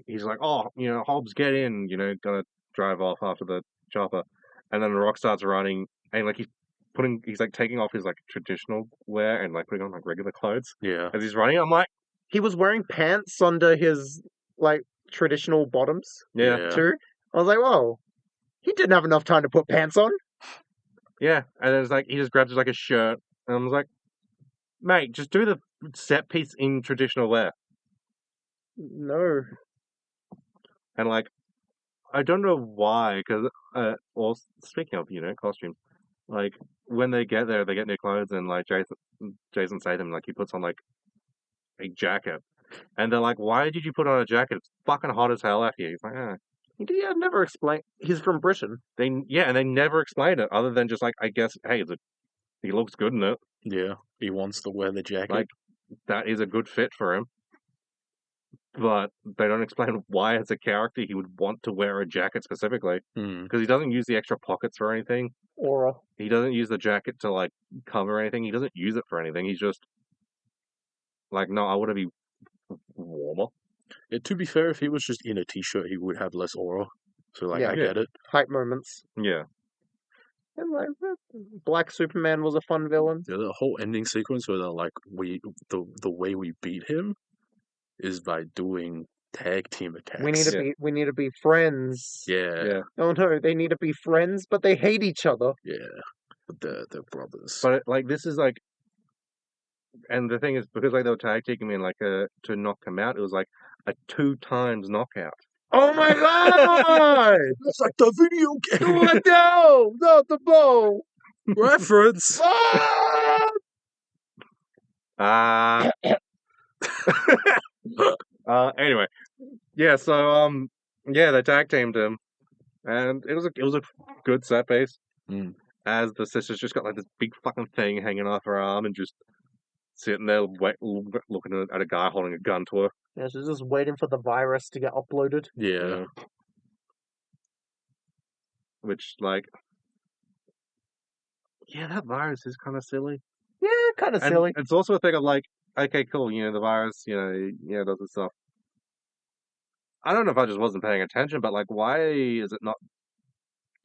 he's like, oh, Hobbs, get in, gonna drive off after the chopper, and then the Rock starts running, and like he's like taking off his like traditional wear and like putting on like regular clothes Yeah. as he's running. I'm like, He was wearing pants under his like traditional bottoms yeah, too. I was like, whoa, he didn't have enough time to put pants on. yeah, and then it's like he just grabs like a shirt, and I was like, mate, just do the set piece in traditional wear. No. And like, I don't know why, because well, speaking of costumes, like when they get there, they get new clothes, and like Jason Statham, like he puts on like a jacket, and they're like, "Why did you put on a jacket? It's fucking hot as hell out here." He's like, He had never explained. He's from Britain. and they never explained it other than just like, I guess, hey, he looks good in it. Yeah. He wants to wear the jacket. Like that is a good fit for him. But they don't explain why, as a character, he would want to wear a jacket specifically. Hmm. Because he doesn't use the extra pockets for anything. Aura. He doesn't use the jacket to, like, cover anything. He doesn't use it for anything. He's just, like, no, I want to be warmer. Yeah, to be fair, if he was just in a t-shirt, he would have less aura. So, like, Yeah. I get it. Hype moments. Yeah. And like, Black Superman was a fun villain. Yeah, the whole ending sequence where they're like, the way we beat him is by doing Tag team attacks. We need to be friends. Yeah. Yeah. Oh no, they need to be friends, but they hate each other. Yeah. But they're brothers. But like this is like, and the thing is because like they were tag teaming me and like to knock him out, it was like a 2 times knockout. Oh my god! It's like the video game What no! Not the bow! reference. Ah. Anyway, yeah. So yeah, they tag teamed him, and it was a good set piece. Mm. As the sister's just got like this big fucking thing hanging off her arm and just sitting there looking at a guy holding a gun to her. Yeah, she's just waiting for the virus to get uploaded. Yeah. Which like, yeah, that virus is kind of silly. Yeah, kind of And silly. it's also a thing of like, okay, cool, the virus, does this stuff. I don't know if I just wasn't paying attention, but like, why is it not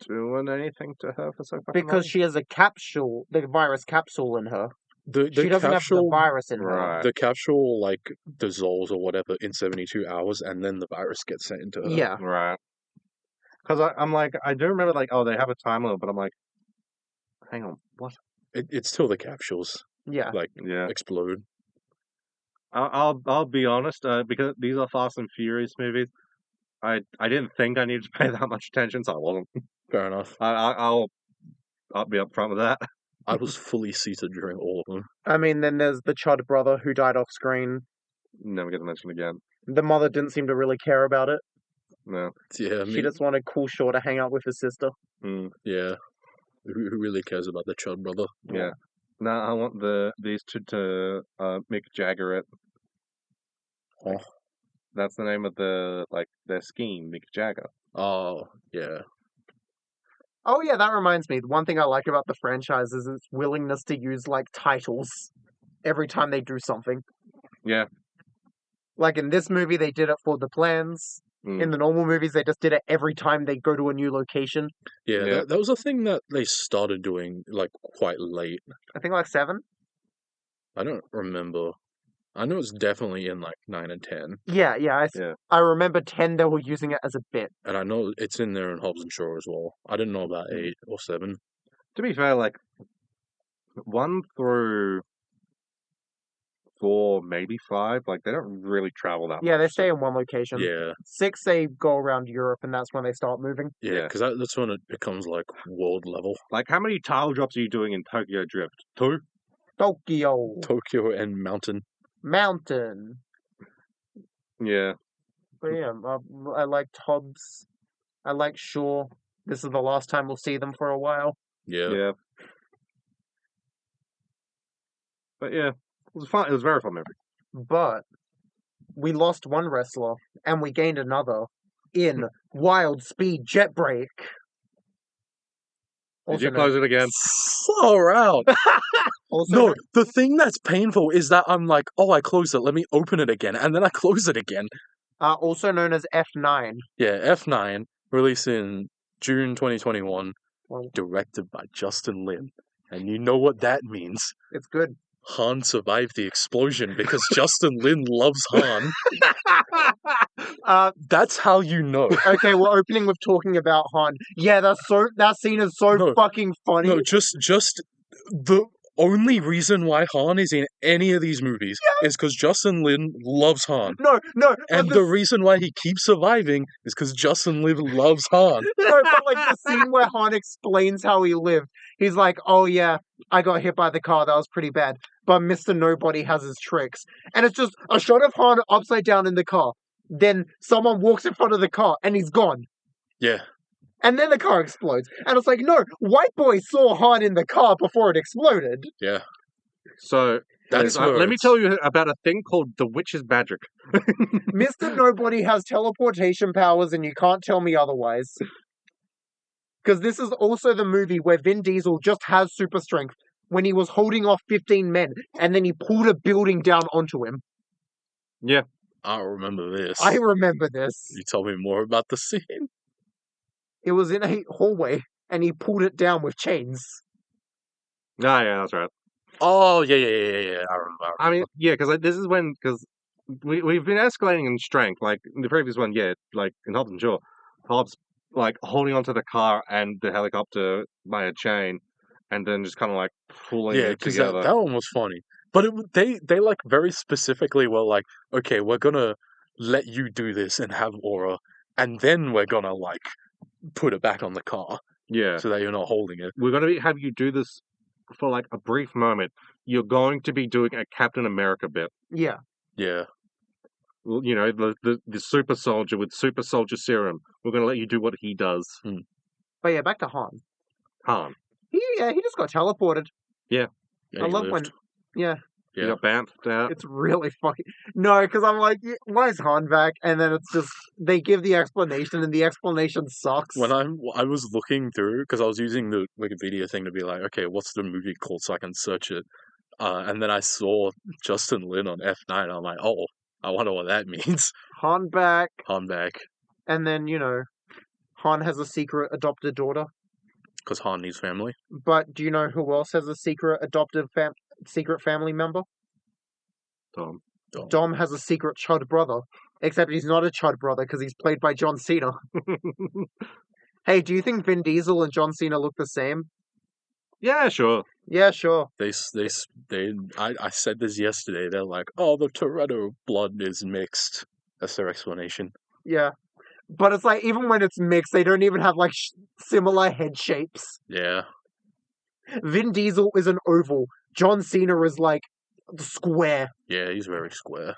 doing anything to her for so fucking Because long? she has a capsule, the virus capsule in her. The She doesn't have the capsule, virus in her. Right. the capsule like dissolves or whatever in 72 hours, and then the virus gets sent into her. Yeah. Right. Because I'm like, I do remember like, oh, they have a time limit, but I'm like, hang on, what? It's till the capsules Yeah. like Yeah. explode. I'll be honest, because these are Fast and Furious movies. I didn't think I needed to pay that much attention, so I wasn't. Fair enough. I'll be upfront with that. I was fully seated during all of them. I mean, then there's the Chud brother who died off screen. Never get to mention again. The mother didn't seem to really care about it. No. Yeah, She just wanted Cool Shaw to hang out with his sister. Mm, yeah. Who really cares about the Chud brother? yeah. No, I want these two to Mick Jagger it. Oh. That's the name of their scheme, Mick Jagger. Oh, yeah. Oh yeah, that reminds me. The one thing I like about the franchise is its willingness to use like titles every time they do something. Yeah. Like in this movie, they did it for the plans. Mm. In the normal movies, they just did it every time they go to a new location. Yeah, Yeah. that was a thing that they started doing like quite late. I think like 7. I don't remember. I know it's definitely in like 9 and 10, Yeah. Yeah. I remember 10. They were using it as a bit. and I know it's in there in Hobbs and Shaw as well. I didn't know about 8 or 7. To be fair, like 1 through 4, maybe 5, like they don't really travel that Yeah, much. they stay in one location. Yeah, 6, they go around Europe, and that's when they start moving. yeah, Yeah. because that's when it becomes like world level. Like, how many tile drops are you doing in Tokyo Drift? 2? Tokyo Tokyo and Mountain. Mountain. Yeah. But yeah, I liked Hobbs. I like Shaw. This is the last time we'll see them for a while. Yeah. Yeah. But yeah, it was fun. It was a very fun movie. But we lost one wrestler and we gained another in Wild Speed Jet Break. Did you close it again? Far out. Also No, the thing that's painful is that I'm like, oh, I closed it. Let me open it again, and then I close it again. also known as F9. Yeah, F9, released in June 2021, Well, directed by Justin Lin. And you know what that means. it's good. Han survived the explosion because Justin Lin loves Han. That's how you know. Okay, we're opening with talking about Han. Yeah, that scene is so No, fucking funny. No, just the only reason why Han is in any of these movies is because Justin Lin loves Han. No, but And the reason why he keeps surviving is because Justin Lin loves Han. no, but like the scene where Han explains how he lived. He's like, oh yeah, I got hit by the car, that was pretty bad. But Mr. Nobody has his tricks. And it's just a shot of Han upside down in the car. Then someone walks in front of the car and he's gone. Yeah. And then the car explodes. And it's like, no, White Boy saw Han in the car before it exploded. Yeah. So, That's where let me it's- tell you about a thing called the Witch's Magic. Mr. Nobody has teleportation powers and you can't tell me otherwise. Because this is also the movie where Vin Diesel just has super strength when he was holding off 15 men and then he pulled a building down onto him. Yeah. I don't remember this. I remember this. You tell me more about the scene. It was in a hallway and he pulled it down with chains. Ah, yeah, that's right. Oh, yeah. I remember. I mean, yeah, because this is when, because we've been escalating in strength. Like in the previous one, yeah, like in Hobbs and Shaw, Hobbs like holding onto the car and the helicopter by a chain, and then just kind of like pulling Yeah, it because together. that one was funny. But they like very specifically were like, okay, we're gonna let you do this and have aura, and then we're gonna like put it back on the car Yeah, so that you're not holding it. we're gonna have you do this for like a brief moment. You're going to be doing a Captain America bit. Yeah. Yeah, You know, the super soldier with super soldier serum. We're gonna let you do what he does. But yeah, back to Han. Han. He just got teleported. yeah, I he love when lived. yeah, He Yeah, got bounced out. it's really fucking no, because I'm like, why is Han back? And then it's just they give the explanation, and the explanation sucks. when I was looking through because I was using the Wikipedia thing to be like, okay, what's the movie called so I can search it, and then I saw Justin Lin on F9. I'm like, oh, I wonder what that means. Han back, Han back and then Han has a secret adopted daughter. because Han needs family. But do you know who else has a secret family member? Tom. Dom has a secret Chud brother, except he's not a Chud brother because he's played by John Cena. Hey, do you think Vin Diesel and John Cena look the same? Yeah, sure. Yeah, sure. I said this yesterday. They're like, oh, the Toretto blood is mixed. That's their explanation. Yeah. But it's like, even when it's mixed, they don't even have like similar head shapes. Yeah, Vin Diesel is an oval. John Cena is like square. yeah, he's very square.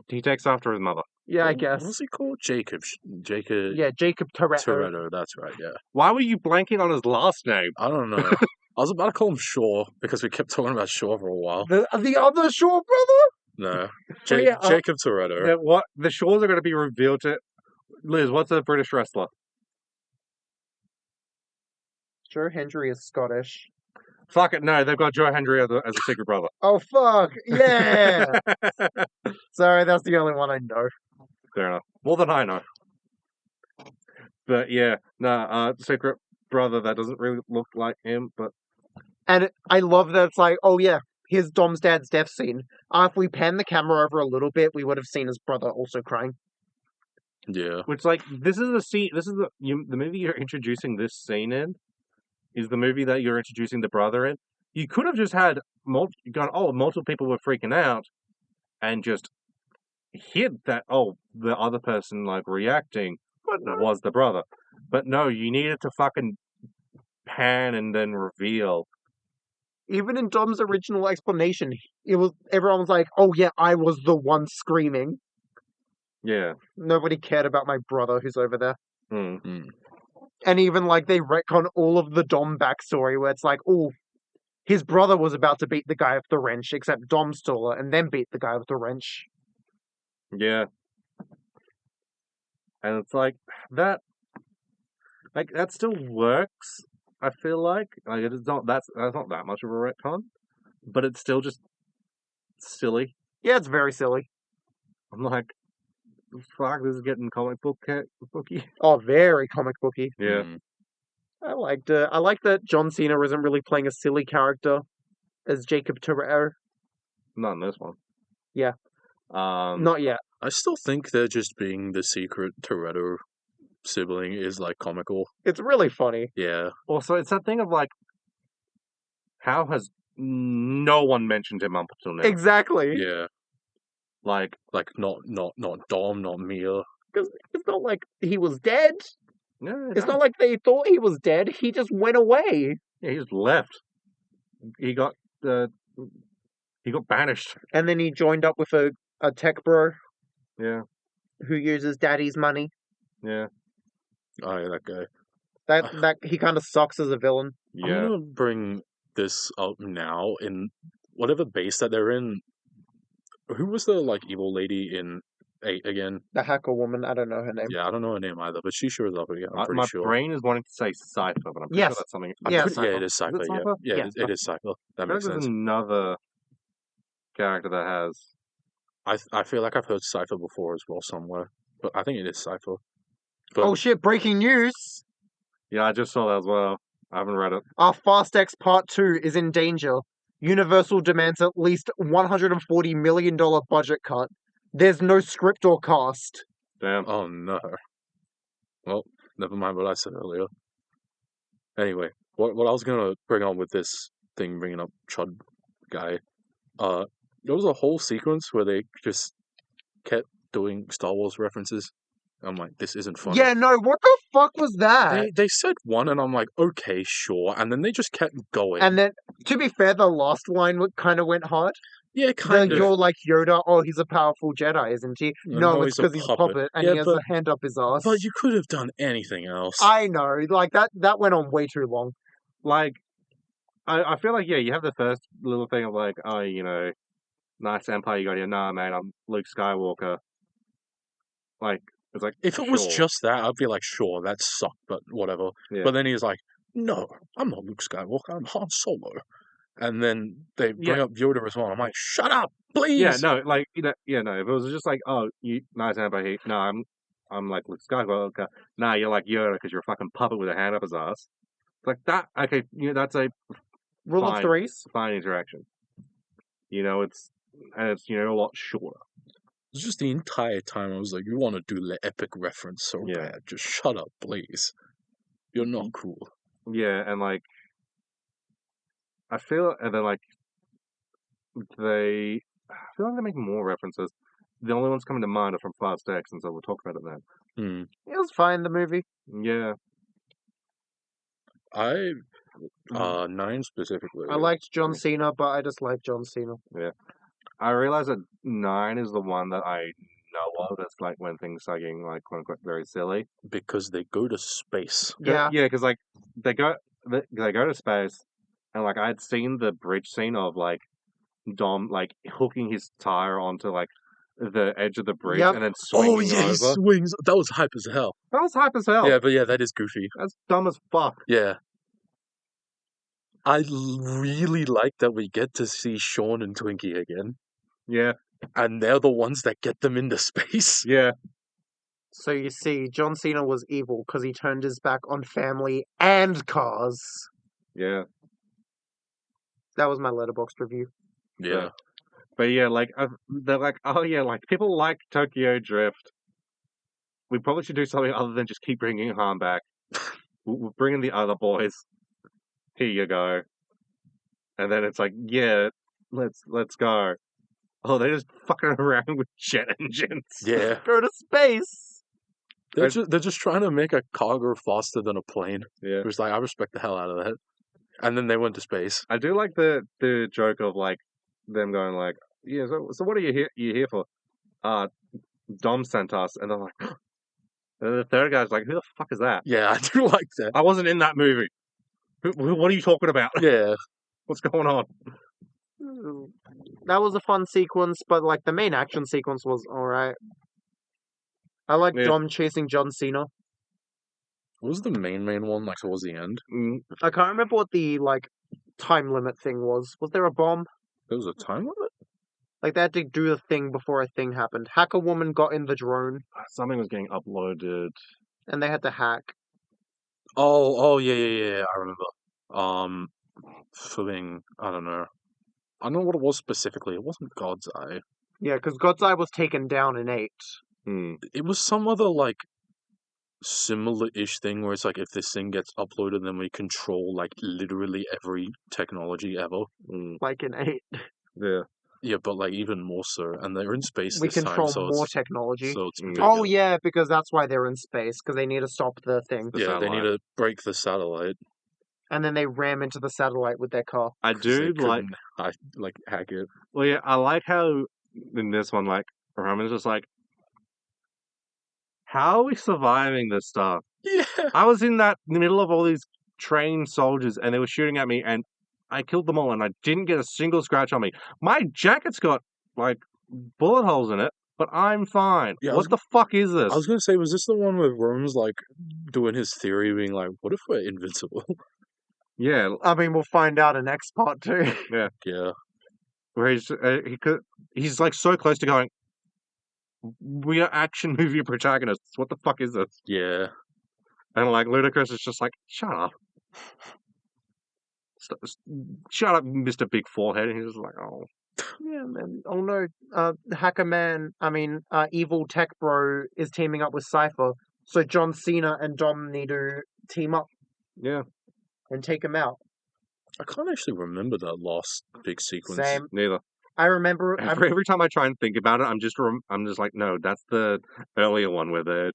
He takes after his mother. Yeah, I What guess. was he called? Jacob. Jacob Yeah, Jacob Toretto. Toretto. That's right. Yeah. Why were you blanking on his last name? I don't know. I was about to call him Shaw because we kept talking about Shaw for a while. The other Shaw brother? No, Oh, yeah, Jacob Toretto. What the Shaws are going to be revealed to Liz? What's a British wrestler? Joe Hendry is Scottish. Fuck it, no, they've got Joe Hendry as a secret brother. Oh, fuck. Yeah. Sorry, that's the only one I know. Fair enough. More than I know. But yeah, no, secret brother that doesn't really look like him, but And I love that it's like, oh yeah, here's Dom's dad's death scene. If we pan the camera over a little bit, we would have seen his brother also crying. Yeah, which like this is the scene. This is the movie you're introducing this scene in. Is the movie that you're introducing the brother in. You could have just had multiple people were freaking out, and just hid that the other person like reacting was the brother. But no, you needed to fucking pan and then reveal. Even in Dom's original explanation, everyone was like, oh yeah, I was the one screaming. Yeah. Nobody cared about my brother who's over there. Mm. And even like they retcon all of the Dom backstory where it's like, oh, his brother was about to beat the guy with the wrench, except Dom stole it and then beat the guy with the wrench. Yeah. And it's like that still works, I feel like. Like it's not that's not that much of a retcon. But it's still just silly. Yeah, it's very silly. I'm like, fuck, this is getting comic booky. Oh, very comic booky. Yeah. I liked it. I like that John Cena isn't really playing a silly character as Jacob Toretto. Not in this one. Yeah. Not yet. I still think they're just being the secret Toretto sibling is like comical. It's really funny. Yeah, Also, it's that thing of like, how has no one mentioned him up until now? Exactly. yeah. Like, Not Dom, not Mia. Because it's not like he was dead. yeah, It's not like they thought he was dead. He just went away. yeah, he just left. He got banished. And then he joined up with a tech bro Yeah, who uses daddy's money. yeah, Oh, yeah, that guy. That he kind of sucks as a villain. I'm yeah. gonna bring this up now in whatever base that they're in. Who was the like evil lady in 8 again? The hacker woman. I don't know her name. Yeah, I don't know her name either, but she shows up again. I'm pretty My sure. brain is wanting to say Cypher, but I'm pretty Yes. sure that's something. Yeah, Yeah, Cypher. it is Cypher. Is it Yeah, Cypher? yeah, Yeah. it is Cypher. That I makes think there's sense. another character that has. I feel like I've heard Cypher before as well somewhere, but I think it is Cypher. But Oh shit! Breaking news. Yeah, I just saw that as well. I haven't read it. Our Fast X Part 2 is in danger. Universal demands at least $140 million budget cut. There's no script or cast. Damn. Oh no. Well, never mind what I said earlier. Anyway, what I was gonna bring on with this thing, bringing up Chud guy, there was a whole sequence where they just kept doing Star Wars references. I'm like, this isn't funny. Yeah, no, what the fuck was that? They said one, and I'm like, okay, sure, and then they just kept going. And then, to be fair, the last line kind of went hard. Yeah, kind of. You're like Yoda. Oh, he's a powerful Jedi, isn't he? No, it's because he's a puppet, and Yeah, he has a hand up his ass. But you could have done anything else. I know, like that went on way too long. Like, I feel like, yeah, you have the first little thing of like, oh, nice empire you got here. Nah, man, I'm Luke Skywalker. Like, it's like, If it was sure. just that, I'd be like, sure, that sucked, but whatever. Yeah. But then he's like, no, I'm not Luke Skywalker, I'm Han Solo. And then they bring up Yoda as well. I'm like, shut up, please. Yeah, no, like, no. If it was just like, oh, you nice empire here. No, I'm like Luke Skywalker. Nah, you're like Yoda because you're a fucking puppet with a hand up his ass. It's like that. Okay, that's a Rule of threes. fine interaction. It's a lot shorter. It's just the entire time I was like, you want to do the epic reference so bad. Just shut up, please. You're not cool. Yeah, and like, I feel, and then like, I feel like they make more references. The only ones coming to mind are from Fast X, and so we'll talk about it then. It was fine, the movie. Yeah. 9 specifically. I liked John Cena, but I just like John Cena. Yeah. I realize that 9 is the one that I know of. That's like when things start getting like quote unquote very silly. Because they go to space. Yeah. Yeah, because like they go to space, and like I had seen the bridge scene of like Dom like hooking his tire onto like the edge of the bridge and then swinging Oh yeah, over. he swings. That was hype as hell. That was hype as hell. Yeah, but yeah, that is goofy. That's dumb as fuck. Yeah. I really like that we get to see Sean and Twinkie again. Yeah. And they're the ones that get them into space. Yeah. So you see, John Cena was evil because he turned his back on family and cars. Yeah. That was my Letterboxd review. Yeah. But yeah, like, they're like, oh yeah, like, people like Tokyo Drift. We probably should do something other than just keep bringing Han back. We're bringing the other boys. Here you go. And then it's like, yeah, let's go. Oh, they're just fucking around with jet engines. Yeah. Go to space. They're just trying to make a car go faster than a plane. Yeah. Which, like, I respect the hell out of that. And then they went to space. I do like the joke of like them going like, yeah, so what are you here for? Dom sent us, and they're like, and the third guy's like, who the fuck is that? Yeah, I do like that. I wasn't in that movie. What are you talking about? Yeah. What's going on? That was a fun sequence, but like the main action sequence was alright. I like Dom chasing John Cena. What was the main one, like, towards the end? I can't remember what the, like, time limit thing was. Was there a bomb? There was a time limit? Like, they had to do the thing before a thing happened. Hacker Woman got in the drone. Something was getting uploaded. And they had to hack. Oh, yeah, I remember. Filming, I don't know. I don't know what it was specifically. It wasn't God's Eye. Yeah, because God's Eye was taken down in 8. It was some other, like, similar-ish thing where it's like, if this thing gets uploaded, then we control, like, literally every technology ever. Like in 8. Yeah. Yeah, but, like, even more so. And they're in space We this time, control more technology. So it's bigger. Oh, yeah, because that's why they're in space, because they need to stop the thing. Yeah, they need to break the satellite. And then they ram into the satellite with their car. I do like hack it. Well, yeah, I like how in this one, like, Roman's just like, how are we surviving this stuff? Yeah. I was in the middle of all these trained soldiers, and they were shooting at me, and I killed them all, and I didn't get a single scratch on me. My jacket's got, like, bullet holes in it, but I'm fine. Yeah, what the fuck is this? I was going to say, was this the one where Rome's, like, doing his theory, being like, what if we're invincible? Yeah. I mean, we'll find out in next part, too. Yeah. Yeah. Where he's, like, so close to going, we are action movie protagonists. What the fuck is this? Yeah. And, like, Ludacris is just like, shut up. shut up, Mr. Big Forehead. And he's just like, oh. Yeah, man. Oh no, Evil Tech Bro is teaming up with Cypher, so John Cena and Dom need to team up Yeah, and take him out. I can't actually remember that last big sequence. Same. neither. I remember. Every time I try and think about it, I'm just like, no, that's the earlier one where they're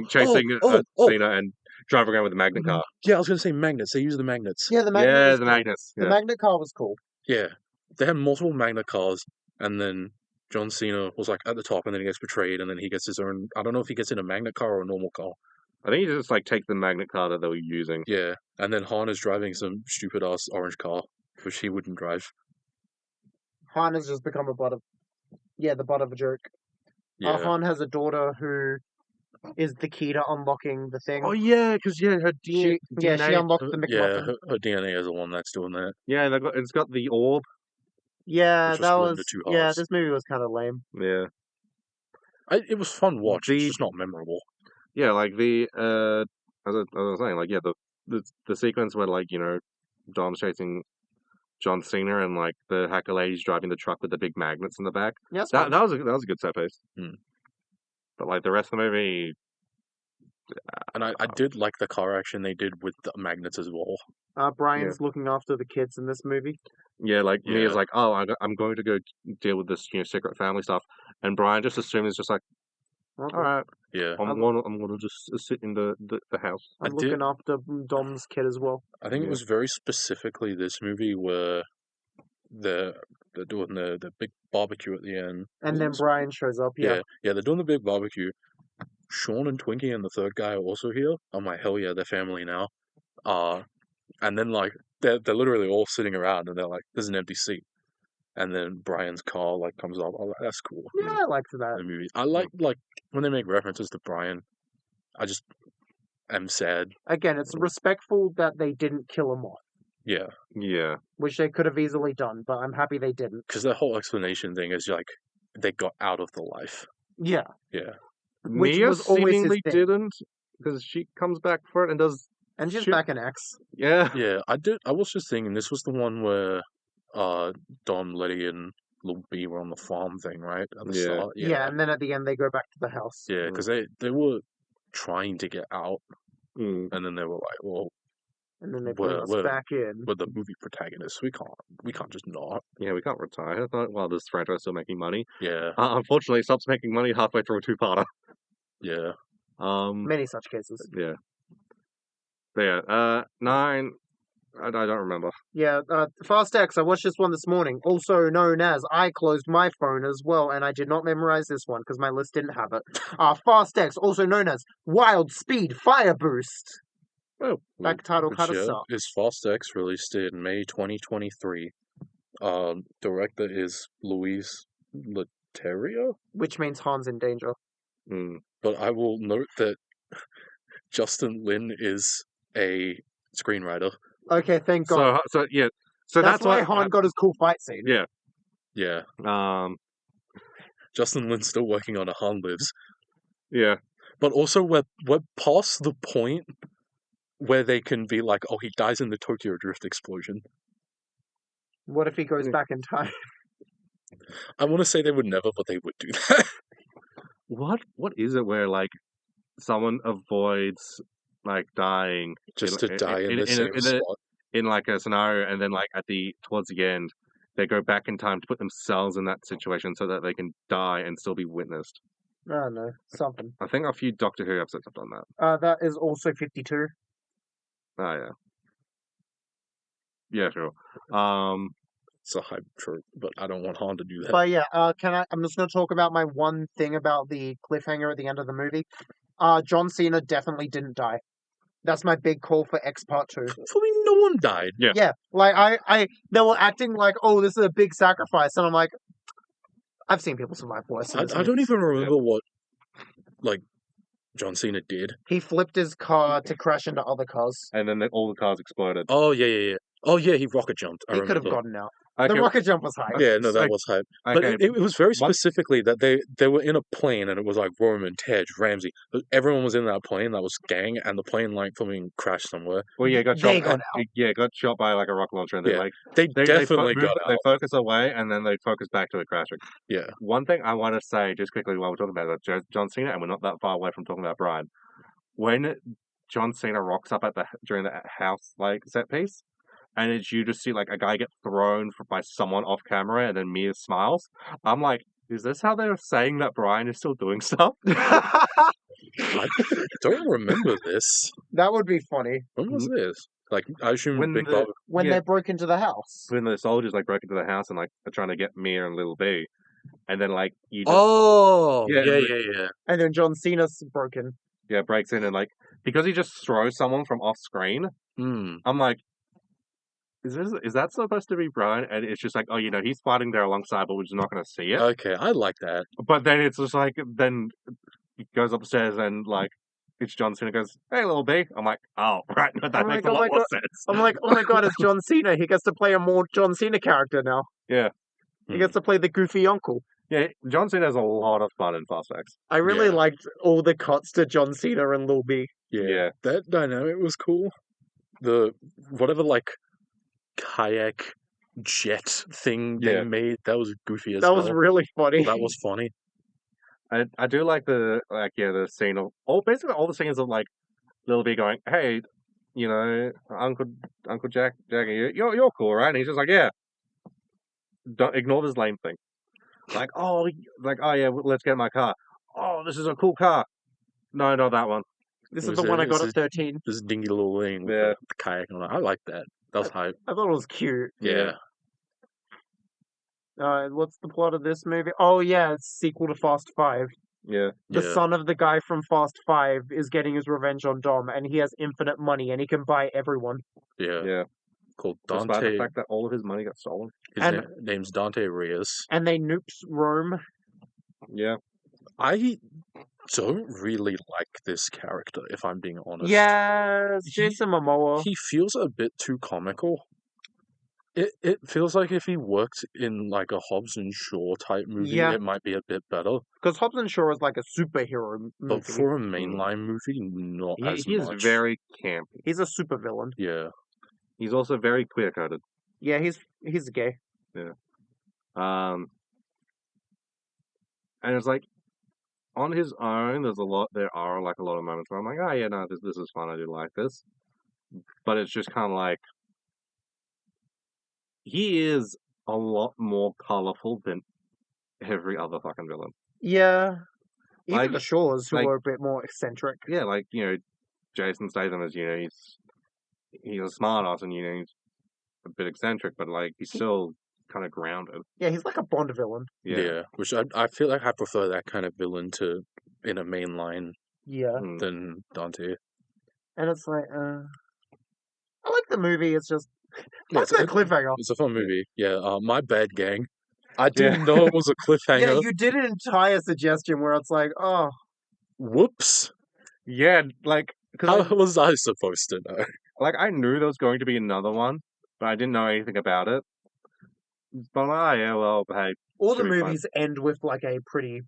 chasing Cena and driving around with the magnet car. Yeah, I was going to say magnets. They use the magnets. Yeah, the magnet. Yeah, was the cool. magnets. The Yeah. magnet car was cool. Yeah, they had multiple magnet cars, and then John Cena was like at the top, and then he gets betrayed, and then he gets his own. I don't know if he gets in a magnet car or a normal car. I think he just like takes the magnet car that they were using. Yeah, and then Han is driving some stupid ass orange car, which he wouldn't drive. Han has just become the butt of a joke. Yeah, Han has a daughter who is the key to unlocking the thing. Oh yeah, because her she unlocked the McMuffin. her DNA is the one that's doing that. Yeah, it's got the orb. Yeah, which was that split was. into two Yeah, halves. this movie was kind of lame. Yeah, It was fun watch. It's just not memorable. yeah, like the as I was saying, like yeah, the sequence where like Dom's chasing John Cena and like the hacker lady's driving the truck with the big magnets in the back. Yeah, that was a good set piece. Hmm. But like the rest of the movie, And I did like the car action they did with the magnets as well. Brian's looking after the kids in this movie. yeah, like Mia's Yeah. like, oh, I'm going to go deal with this secret family stuff, and Brian just assumes just like, all right, Yeah, I'm gonna just sit in the house. I'm I did- looking after Dom's kid as well. I think it Yeah. was very specifically this movie where they're doing the big barbecue at the end. And Was then it? Brian shows up. Yeah. Yeah, they're doing the big barbecue. Sean and Twinkie and the third guy are also here. I'm like, hell yeah, they're family now. And then like they're literally all sitting around and they're like, there's an empty seat. And then Brian's car like comes up. I'm like, that's cool. Yeah, I liked that. The movie. I like when they make references to Brian. I just am sad. Again, it's respectful that they didn't kill him off, Yeah, Yeah, which they could have easily done, but I'm happy they didn't. because the whole explanation thing is like they got out of the life. Yeah. Yeah. Which Mia was always his seemingly thing. didn't because she comes back for it and does. And she's Shoot. back in X. Yeah, Yeah, I did. I was just thinking this was the one where Dom, Letty, and Little B were on the farm thing, right? At the Yeah. start. Yeah. And then at the end, they go back to the house. Yeah, because they were trying to get out, Mm. and then they were like, "Well, And then they bring us back in. we're the movie protagonists. We can't just not." Yeah, we can't retire. I thought, well, this franchise is still making money. Yeah, Unfortunately, it stops making money halfway through a two-parter. yeah. Many such cases. Yeah. But yeah, 9. I don't remember. Yeah, Fast X, I watched this one this morning, also known as I closed my phone as well, and I did not memorize this one because my list didn't have it. Fast X, also known as Wild Speed Fire Boost. Well, Back title, how to Which, start. is Fast X, released in May 2023. Director is Luis Leterrier, Which means Han's in danger. mm. but I will note that Justin Lin is a screenwriter. Okay, thank God. So yeah. So that's why why Han got his cool fight scene. Yeah. Yeah, Justin Lin's still working on a Han Lives. Yeah. But also, we're past the point where they can be like, oh, he dies in the Tokyo Drift explosion. What if he goes back in time? I want to say they would never, but they would do that. What is it where like someone avoids like dying Just to die in the same spot. in like a scenario, and then like towards the end they go back in time to put themselves in that situation so that they can die and still be witnessed. I don't know, something. I think a few Doctor Who episodes have done that. That is also 52. Oh yeah. Yeah, sure. It's a hype trope, but I don't want Han to do that. But yeah, I'm just going to talk about my one thing about the cliffhanger at the end of the movie. John Cena definitely didn't die. That's my big call for X Part 2. For me, no one died. Yeah, like they were acting like, oh, this is a big sacrifice, and I'm like, I've seen people survive worse. I don't even remember what, like, John Cena did. He flipped his car to crash into other cars. And then all the cars exploded. Oh, yeah. Oh, yeah, he rocket jumped. I He could have remember. gotten out. The Okay, rocket jump was hype. Yeah, no, that like, was hype. But okay, it was very one- specifically that they were in a plane and it was like Roman, Tej, Ramsey. Everyone was in that plane. That was gang, and the plane like fucking crashed somewhere. well, yeah, got They shot. got out. Yeah, got shot by like a rocket launcher, and then Yeah, like They they definitely got they out. focus away, and then they focus back to it crashing. Yeah. One thing I want to say just quickly while we're talking about John Cena, and we're not that far away from talking about Brian. When John Cena rocks up at during the house like set piece, and it's you just see like a guy get thrown by someone off camera, and then Mia smiles. I'm like, is this how they're saying that Brian is still doing stuff? I don't remember this. That would be funny. When was this? Like, I assume When Big the- Bob. When Yeah. they broke into the house. When the soldiers like broke into the house and like are trying to get Mia and Little B, and then like you just Oh, Yeah, yeah. And then John Cena's broken. breaks in and like because he just throws someone from off screen. Hmm. I'm like, is that supposed to be Brian? And it's just like, oh, he's fighting there alongside, but we're just not going to see it. Okay, I like that. But then it's just like, then he goes upstairs and like, it's John Cena goes, hey, Little B. I'm like, oh, right, that I'm makes like, a oh lot my more sense. I'm like, oh my god, it's John Cena. He gets to play a more John Cena character now. Yeah. He gets to play the goofy uncle. Yeah, John Cena has a lot of fun in Fast X. I really Yeah. liked all the cuts to John Cena and Lil B. Yeah. That dynamic was cool. The whatever like kayak jet thing they Yeah. made, that was goofy as That hell. was really funny. That was funny. I do like the scene of basically all the scenes of like Little B going, hey, Uncle Jackie, you're cool, right? And he's just like, yeah. Don't ignore this lame thing. Like, oh yeah, let's get in my car. Oh, this is a cool car. No, not that one. This It is was the one I got this at 13. This dingy little thing with Yeah. the kayak on it. I like that. That was hype. I thought it was cute. Yeah. What's the plot of this movie? Oh yeah, it's sequel to Fast 5. Yeah. The Yeah. son of the guy from Fast 5 is getting his revenge on Dom, and he has infinite money, and he can buy everyone. Yeah. Yeah. Called Despite the Dante. fact that all of his money got stolen. His And- name's Dante Reyes. And they nukes Rome. Yeah. I don't really like this character, if I'm being honest. Yes, He- Jason Momoa. He feels a bit too comical. It feels like if he worked in like a Hobbs and Shaw type movie, Yeah. it might be a bit better. Because Hobbs and Shaw is like a superhero movie. But for a mainline movie, not as He is much. very campy. He's a supervillain. Yeah. He's also very queer coded. Yeah, he's gay. And it's like on his own, there are like a lot of moments where I'm like, oh yeah, no, this is fun. I do like this. But it's just kind of like he is a lot more colorful than every other fucking villain. Yeah. Even Like- the Shaws, who like- are a bit more eccentric. Yeah, like Jason Statham is he's a smart ass and he's a bit eccentric, but like he's still kind of grounded. Yeah, he's like a Bond villain. Yeah. Which I feel like I prefer that kind of villain to in a mainline Yeah. Mm. than Dante. And it's like, I like the movie, it's just... Yeah, What's that cliffhanger? It's a fun movie. Yeah, my bad, gang. I didn't know it was a cliffhanger. Yeah, you did an entire suggestion where it's like, oh, Whoops. Yeah, like How because was I supposed to know? I knew there was going to be another one, but I didn't know anything about it. But yeah, well, hey, all the Should be fun. movies end with like a pretty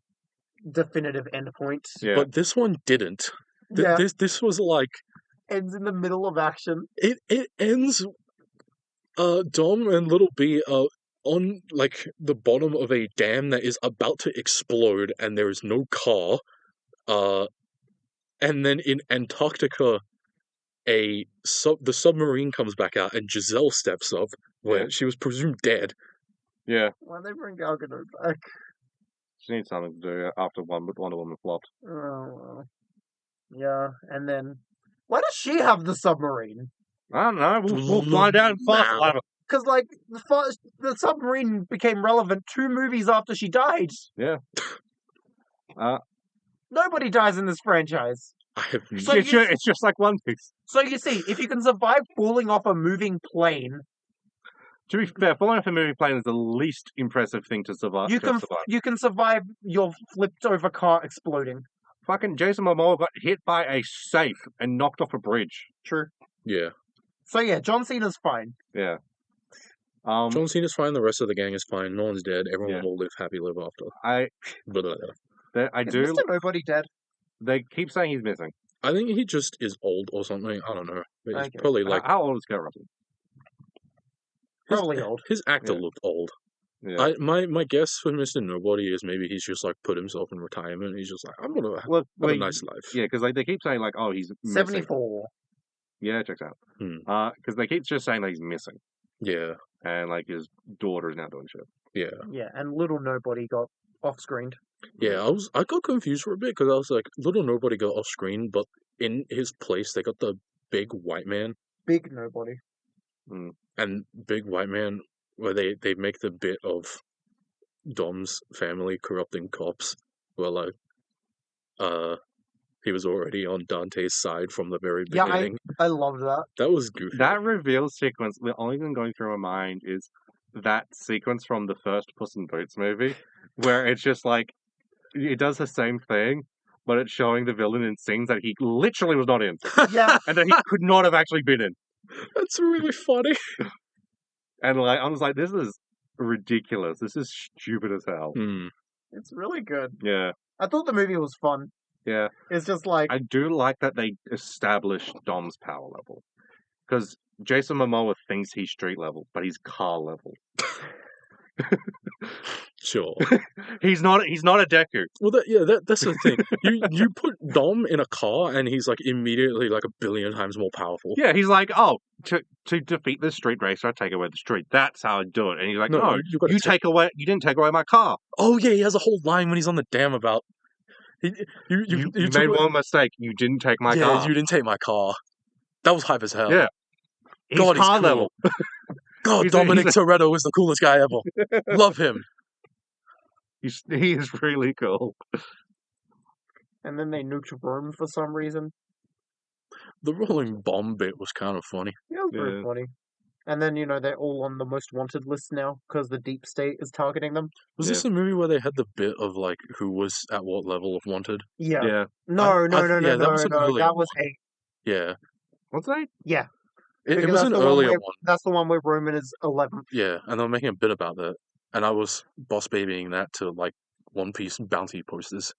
definitive endpoint. yeah, But this one didn't. Yeah, This was like ends in the middle of action. it ends. Dom and Little B are on like the bottom of a dam that is about to explode, and there is no car. And then in Antarctica, the submarine comes back out, and Giselle steps up, where Yeah. she was presumed dead. yeah. Why they bring Gal Gadot back? She needs something to do after Wonder Woman flopped. Oh, well. Yeah, and then why does she have the submarine? I don't know. We'll find out in Fast Now. Five. Because like the submarine became relevant 2 movies after she died. Yeah. Nobody dies in this franchise. I have So It's just like One Piece. So you see, if you can survive falling off a moving plane, To be fair, falling off a moving plane is the least impressive thing to survive. you can survive your flipped over car exploding. Fucking Jason Momoa got hit by a safe and knocked off a bridge. True. yeah. So yeah, John Cena's fine. Yeah. John Cena's fine. The rest of the gang is fine. No one's dead. Everyone Yeah. will live happy, live after. I Is do. Mr. Nobody dead? They keep saying he's missing. I think he just is old or something. I don't know. But he's Okay. probably like How old is Kurt Russell? Probably old. his actor Yeah. looked old. Yeah. My guess for Mr. Nobody is maybe he's just like put himself in retirement. He's just like, I'm gonna have Well, a nice life. Yeah, because like they keep saying like, oh, he's missing. 74. Yeah, it checks out. Hmm. Because they keep just saying that he's missing, Yeah, and like his daughter is now doing shit. yeah, Yeah, and Little Nobody got off-screened. yeah. I got confused for a bit because I was like, Little Nobody got off screen, but in his place they got the big white man, Big Nobody. and big white man where they make the bit of Dom's family corrupting cops. Well, like, he was already on Dante's side from the very Yeah, beginning. I love that. That was goofy. That reveal sequence, the only thing going through my mind is that sequence from the first Puss in Boots movie, where it's just like, it does the same thing, but it's showing the villain in scenes that he literally was not in, Yeah, and that he could not have actually been in. That's really funny. And like, I was like, this is ridiculous. This is stupid as hell. Hmm. it's really good. Yeah, I thought the movie was fun. yeah. It's just like, I do like that they established Dom's power level. Because Jason Momoa thinks he's street level, but he's car level. Sure. He's not a Deku. Well, that's the thing. You put Dom in a car, and he's like immediately like a billion times more powerful. Yeah, he's like, oh, to defeat this street racer, I take away the street. That's how I do it. And he's like, no, you gotta you didn't take away my car. Oh yeah, he has a whole line when he's on the dam about. You took made away- one mistake. You didn't take my yeah, car. you didn't take my car. That was hype as hell. Yeah. He's God, he's car cool. level. God, He's Dominic a- Toretto is the coolest guy ever. Love him. He is really cool. and then they nuked Rome for some reason. The rolling bomb bit was kind of funny. Yeah, it was very Yeah. funny. And then, they're all on the most wanted list now because the deep state is targeting them. Was this a movie where they had the bit of like who was at what level of wanted? Yeah. Yeah. No, yeah, that was an earlier that was 8. Yeah, What's that? Yeah. it because was that's an the earlier where, one. That's the one where Roman is 11th. Yeah, and they were making a bit about that, and I was boss babying that to like One Piece bounty posters,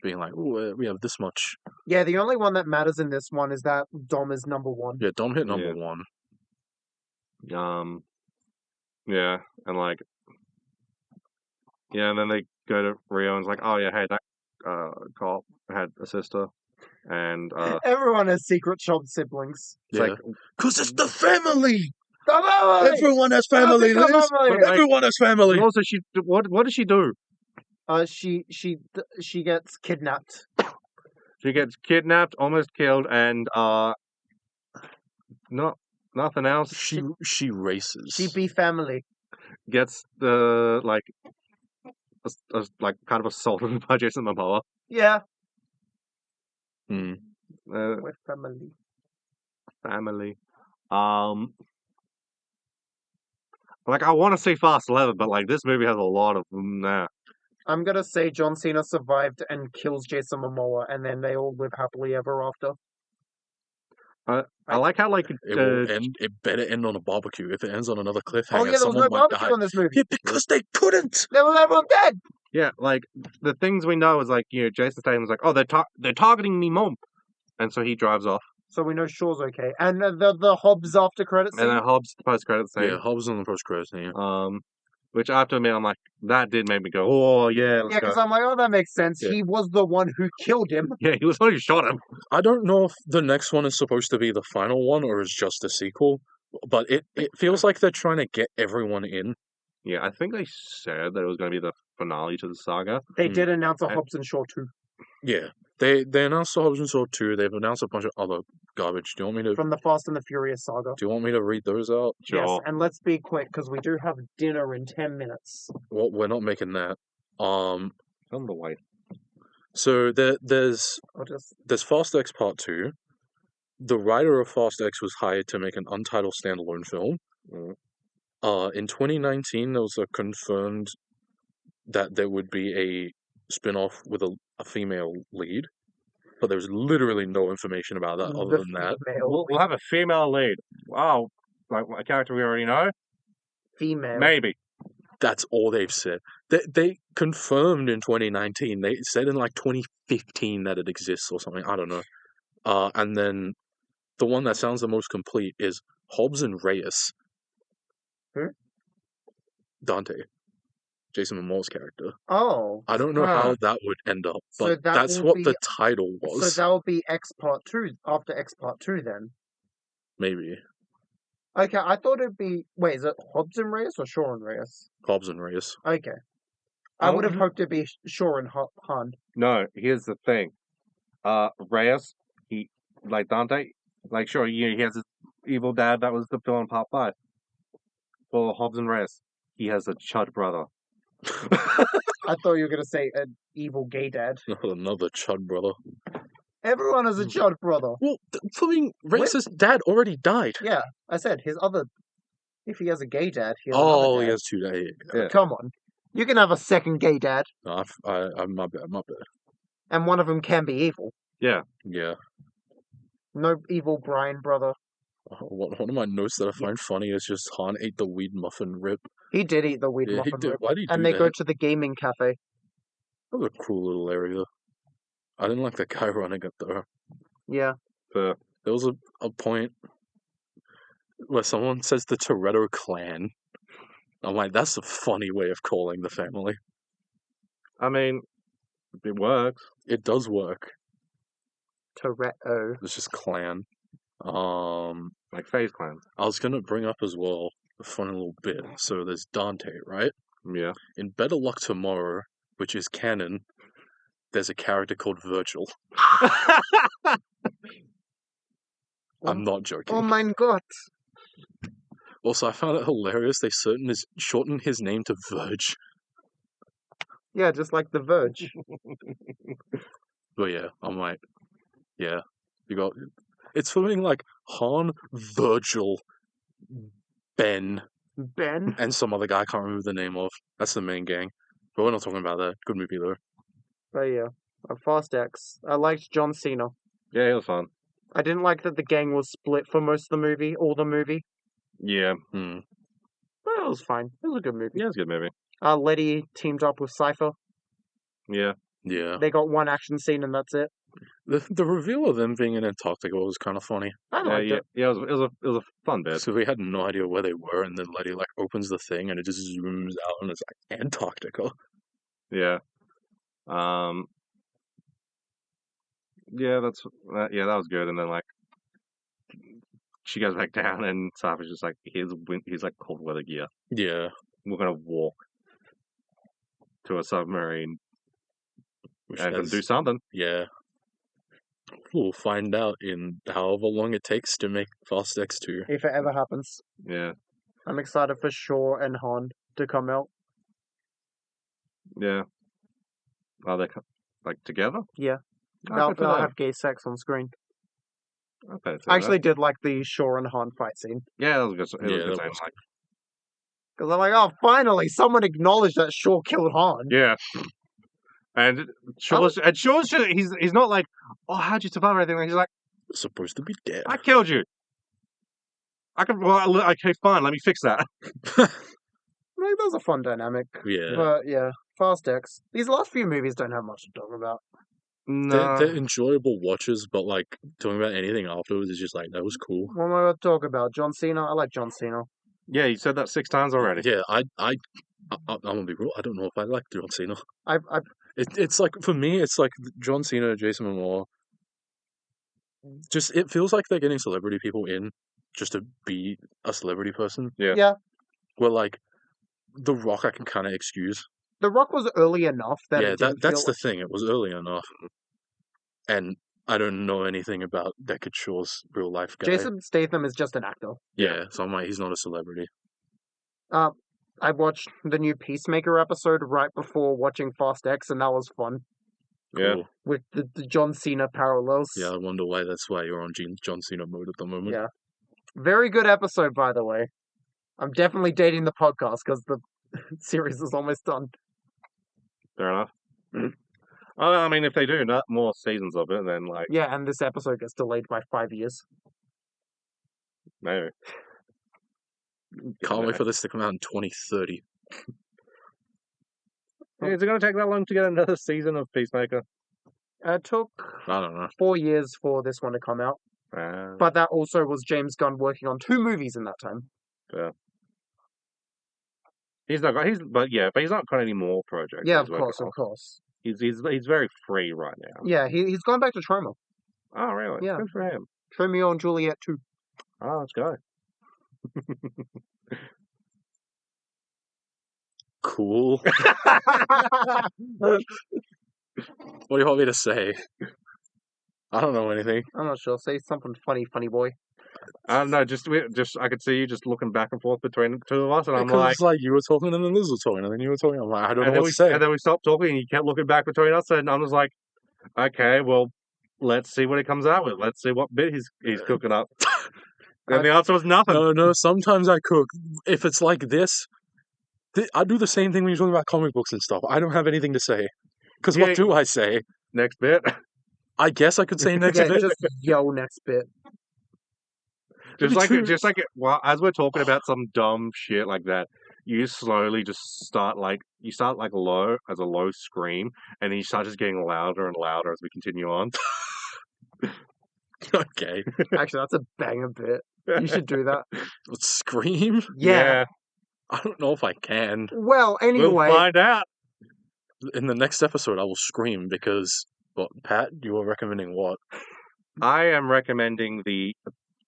being like, "Oh, we have this much." Yeah, the only one that matters in this one is that Dom is number 1. Yeah, Dom hit number Yeah. 1. Yeah, and like, yeah, and then they go to Rio and it's like, oh yeah, hey, that cop had a sister, and Everyone has secret child siblings. it's Yeah, like, because it's the family. The family! Everyone has family. That's the Liz. family! But, like- Everyone has family. and also what does she do? She gets kidnapped. She gets kidnapped, almost killed, and nothing else. She races. She be family. Gets the like kind of assaulted by Jason Momoa. Yeah, Hmm. we're family. Family. Like I want to say Fast 11, but like this movie has a lot of them there. I'm gonna say John Cena survived and kills Jason Momoa, and then they all live happily ever after. I like how like It will end. It better end on a barbecue. If it ends on another cliffhanger, Oh yeah, there was someone no might barbecue die. in this movie. Yeah, because they couldn't. They were everyone dead. yeah, like the things we know is like Jason Statham's like, oh they're targeting me, mom, and so he drives off, So we know Shaw's okay. And the Hobbs after credits and scene. then Hobbs post credits scene. Yeah, Hobbs on the post credits scene. Which I have to admit, I'm like that did make me go, oh yeah, let's Yeah, go. because I'm like, oh, that makes sense. Yeah. He was the one who killed him. Yeah, he was the one who shot him. I don't know if the next one is supposed to be the final one or is just a sequel, but it feels like they're trying to get everyone in. Yeah, I think they said that it was going to be the finale to the saga. They Hmm. did announce a And- Hobbs and Shaw 2 Yeah, they announced the Hobbs and Shaw 2. They've announced a bunch of other garbage. Do you want me to? from the Fast and the Furious saga. Do you want me to read those out? Sure. Yes, and let's be quick because we do have dinner in 10 minutes. Well, we're not making that. On the way. So there's I'll just Fast X Part 2. The writer of Fast X was hired to make an untitled standalone film. Mm. In 2019, there was a confirmed that there would be a spin-off with a female lead, but there was literally no information about that other than that. female. We'll have a female lead. Wow, like a character we already know. female. Maybe. That's all they've said. They confirmed in 2019. They said in like 2015 that it exists or something. I don't know. And then the one that sounds the most complete is Hobbs and Reyes. Who? Dante, Jason Momoa's character. Oh. I don't know how that would end up, So but that that's will what be- the title So was. that will be X Part 2, after X Part 2 then. Maybe Okay, I thought it'd be... Wait, is it Hobbs and Reyes or Shaw and Reyes? Hobbs and Reyes. Okay. I would have Oh. hoped it'd be Shaw and Han. No, here's the thing. Reyes, he like Dante, like sure, he has his evil dad that was the villain in part 5. For Hobbs and Reyes, he has a chud brother. I thought you were going to say an evil gay dad. Another Chud brother. Everyone has a chud brother. Well, flipping Reyes' dad already died. Yeah, I said his other... If he has a gay dad, he has Oh, another dad. he has 2 days. Yeah. Come on. You can have a second gay dad, No, I'm my bad. and one of them can be evil. Yeah. No evil Brian brother. One of my notes that I find funny is just Han ate the weed muffin rip. He did eat the weed Yeah, he muffin did. rip. Why did he do And they that? go to the gaming cafe. That was a cool little area. I didn't like the guy running up there. Yeah. There was a point where someone says the Toretto clan. I'm like, that's a funny way of calling the family. I mean, it works. It does work. Toretto. It's just clan. Like FaZe Clan. I was gonna bring up as well a funny little bit. So there's Dante, right? Yeah. In Better Luck Tomorrow, which is canon, there's a character called Virgil. I'm not joking. Oh mein Gott. Also, I found it hilarious they shortened his name to Verge. Yeah, just like The Verge. But yeah, I'm like, yeah, you got... It's something like Han, Virgil, Ben, Ben. and some other guy I can't remember the name of. That's the main gang. But we're not talking about that. Good movie, though. But yeah. Fast X. I liked John Cena. Yeah, it was fun. I didn't like that the gang was split for most of the movie, all the movie. Yeah. Hmm. But it was fine. It was a good movie. Yeah, it's a good movie. Letty teamed up with Cypher. Yeah. Yeah. They got one action scene and that's it. The reveal of them being in Antarctica was kind of funny. I liked it. Yeah, it was a fun bit. So we had no idea where they were, and then Letty like opens the thing, and it just zooms out, and it's like Antarctica. Yeah. Yeah, that was good. And then like she goes back down, and Cypher's just like, here's like cold weather gear. Yeah. We're gonna walk to a submarine Which and has- do something. Yeah. We'll find out in however long it takes to make Fast X2. If it ever happens. Yeah. I'm excited for Shaw and Han to come out. Yeah. Are they like together? Yeah. Oh, They'll good for them. have gay sex on screen. Okay, so I actually did like the Shaw and Han fight scene. yeah, that was good. It was Yeah, a good that time. was Like, Because I'm like, oh, finally, someone acknowledged that Shaw killed Han. yeah. And Shaw's he's not like, oh, how'd you survive or anything? He's like, It's supposed to be dead. I killed you. Okay, fine, let me fix that. Like, that was a fun dynamic. Yeah. But yeah, Fast X. These last few movies don't have much to talk about. No. They're enjoyable watches, but like talking about anything afterwards is just like, that was cool. What am I going to talk about? John Cena? I like John Cena. Yeah, you said that 6 times already. Yeah, I'm gonna be real. I don't know if I like John Cena. I It's like, for me, it's like John Cena, Jason Momoa. Just, it feels like they're getting celebrity people in just to be a celebrity person. Yeah. Where like, The Rock I can kind of excuse. The Rock was early enough that Yeah, it didn't that's feel... the thing. It was early enough. And I don't know anything about Deckard Shaw's real life guy. Jason Statham is just an actor. Yeah, so I'm like, he's not a celebrity. I watched the new Peacemaker episode right before watching Fast X, and that was fun. Yeah. Cool. With the John Cena parallels. Yeah, I wonder why that's why you're on John Cena mode at the moment. Yeah. Very good episode, by the way. I'm definitely dating the podcast because the series is almost done. Fair enough. I mean, if they do more seasons of it, then like Yeah, and this episode gets delayed by 5 years. maybe. Can't wait for this to come out in 2030. Is it going to take that long to get another season of Peacemaker? It took I don't know. 4 years for this one to come out, but that also was James Gunn working on 2 movies in that time. He's not got. But he's not got any more projects. Yeah, he's working on. of course. He's very free right now. Yeah, he's gone back to Troma. Oh, really? Yeah. Good for him. Romeo and Juliet too. Oh, let's go. Cool. What do you want me to say? I don't know anything. I'm not sure. Say something funny boy. No, just I could see you just looking back and forth between the two of us, and I'm Because like, it's like you were talking and then Liz was talking and then you were talking. I'm like, I don't know what to say. And then we stopped talking, and you kept looking back between us, and I was like, okay, well, let's see what he comes out with. Let's see what bit he's cooking up. And the answer was nothing. No. Sometimes I cook. If it's like this, I do the same thing when you're talking about comic books and stuff. I don't have anything to say. Because what do I say? Next bit. I guess I could say next bit. Just yell next bit. Just like well, as we're talking about some dumb shit like that, you slowly just start low as a low scream, and then you start just getting louder and louder as we continue on. Okay. Actually, that's a banger bit. You should do that. Scream? Yeah. I don't know if I can. Well, anyway. We'll find out. In the next episode, I will scream because, Pat, you are recommending what? I am recommending the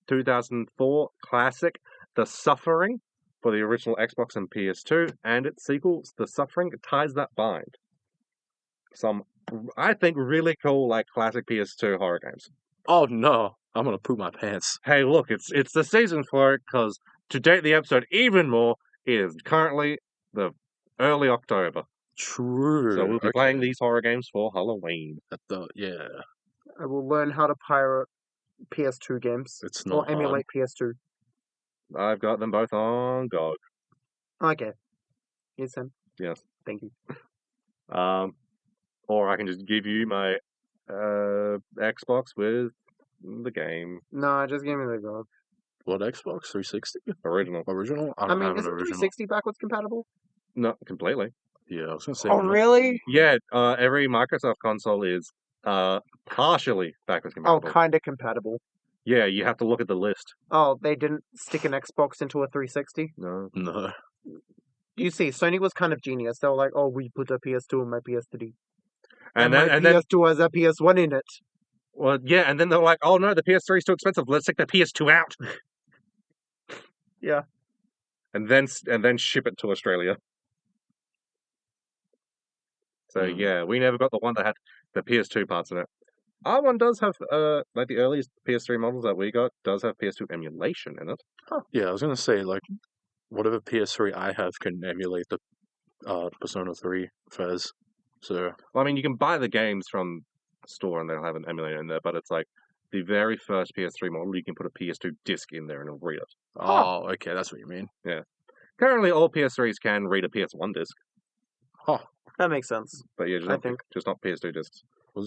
2004 classic, The Suffering, for the original Xbox and PS2, and its sequel, The Suffering Ties That Bind. Some, I think, really cool, classic PS2 horror games. Oh no, I'm gonna poop my pants. Hey, look, it's the season for it, because to date the episode even more, it is currently the early October. True. So we'll be playing these horror games for Halloween. I will learn how to pirate PS2 games. It's not or emulate PS2. I've got them both on GOG. Okay. Here's him. Yes. Thank you. Or I can just give you my Xbox with the game. No, just give me the GOG. What Xbox? 360? Original. I don't have isn't an original. 360 backwards compatible? Not completely. Yeah, I was gonna say. Oh, really? Yeah, every Microsoft console is partially backwards compatible. Oh, kinda compatible. Yeah, you have to look at the list. Oh, they didn't stick an Xbox into a 360? No. You see, Sony was kind of genius. They were like, oh, we put a PS2 in my PS3. And my then PS2 has a PS1 in it. Well, yeah, and then they're like, oh no, the PS3 is too expensive. Let's take the PS2 out. Yeah. And then ship it to Australia. So yeah, we never got the one that had the PS2 parts in it. Our one does have, the earliest PS3 models that we got does have PS2 emulation in it. Huh. Yeah, I was gonna say, whatever PS3 I have can emulate the Persona 3 Fez. So, well, I mean, you can buy the games from the store and they'll have an emulator in there, but it's like the very first PS3 model, you can put a PS2 disc in there and it'll read it. Oh, okay, that's what you mean. Yeah. Currently, all PS3s can read a PS1 disc. Huh. That makes sense. But yeah, just not PS2 discs.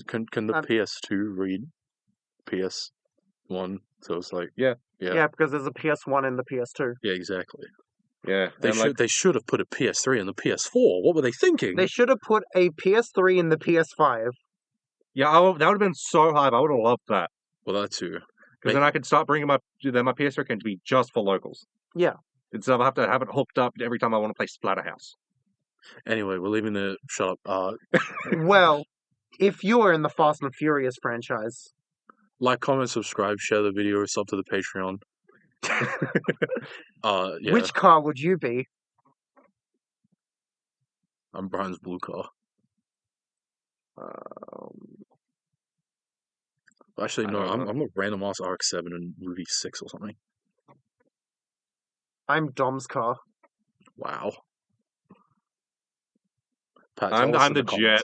Can the PS2 read PS1? So it's like yeah, because there's a PS1 in the PS2. Yeah, exactly. Yeah, they should have put a PS3 in the PS4. What were they thinking? They should have put a PS3 in the PS5. Yeah, that would have been so hype. I would have loved that. Well, that too. Because then I could start bringing my PS3 can be just for locals. Yeah. Instead of I have to have it hooked up every time I want to play Splatterhouse. Anyway, we're leaving the... Shut up. Well, if you are in the Fast and Furious franchise... Like, comment, subscribe, share the video, sub to the Patreon. Yeah. Which car would you be? I'm Brian's blue car. Actually, no, I'm a random ass RX-7 in movie 6 or something. I'm Dom's car. Wow. Pat, I'm the jet.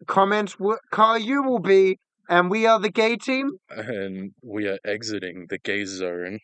Comment what car you will be, and we are the gay team. And we are exiting the gay zone.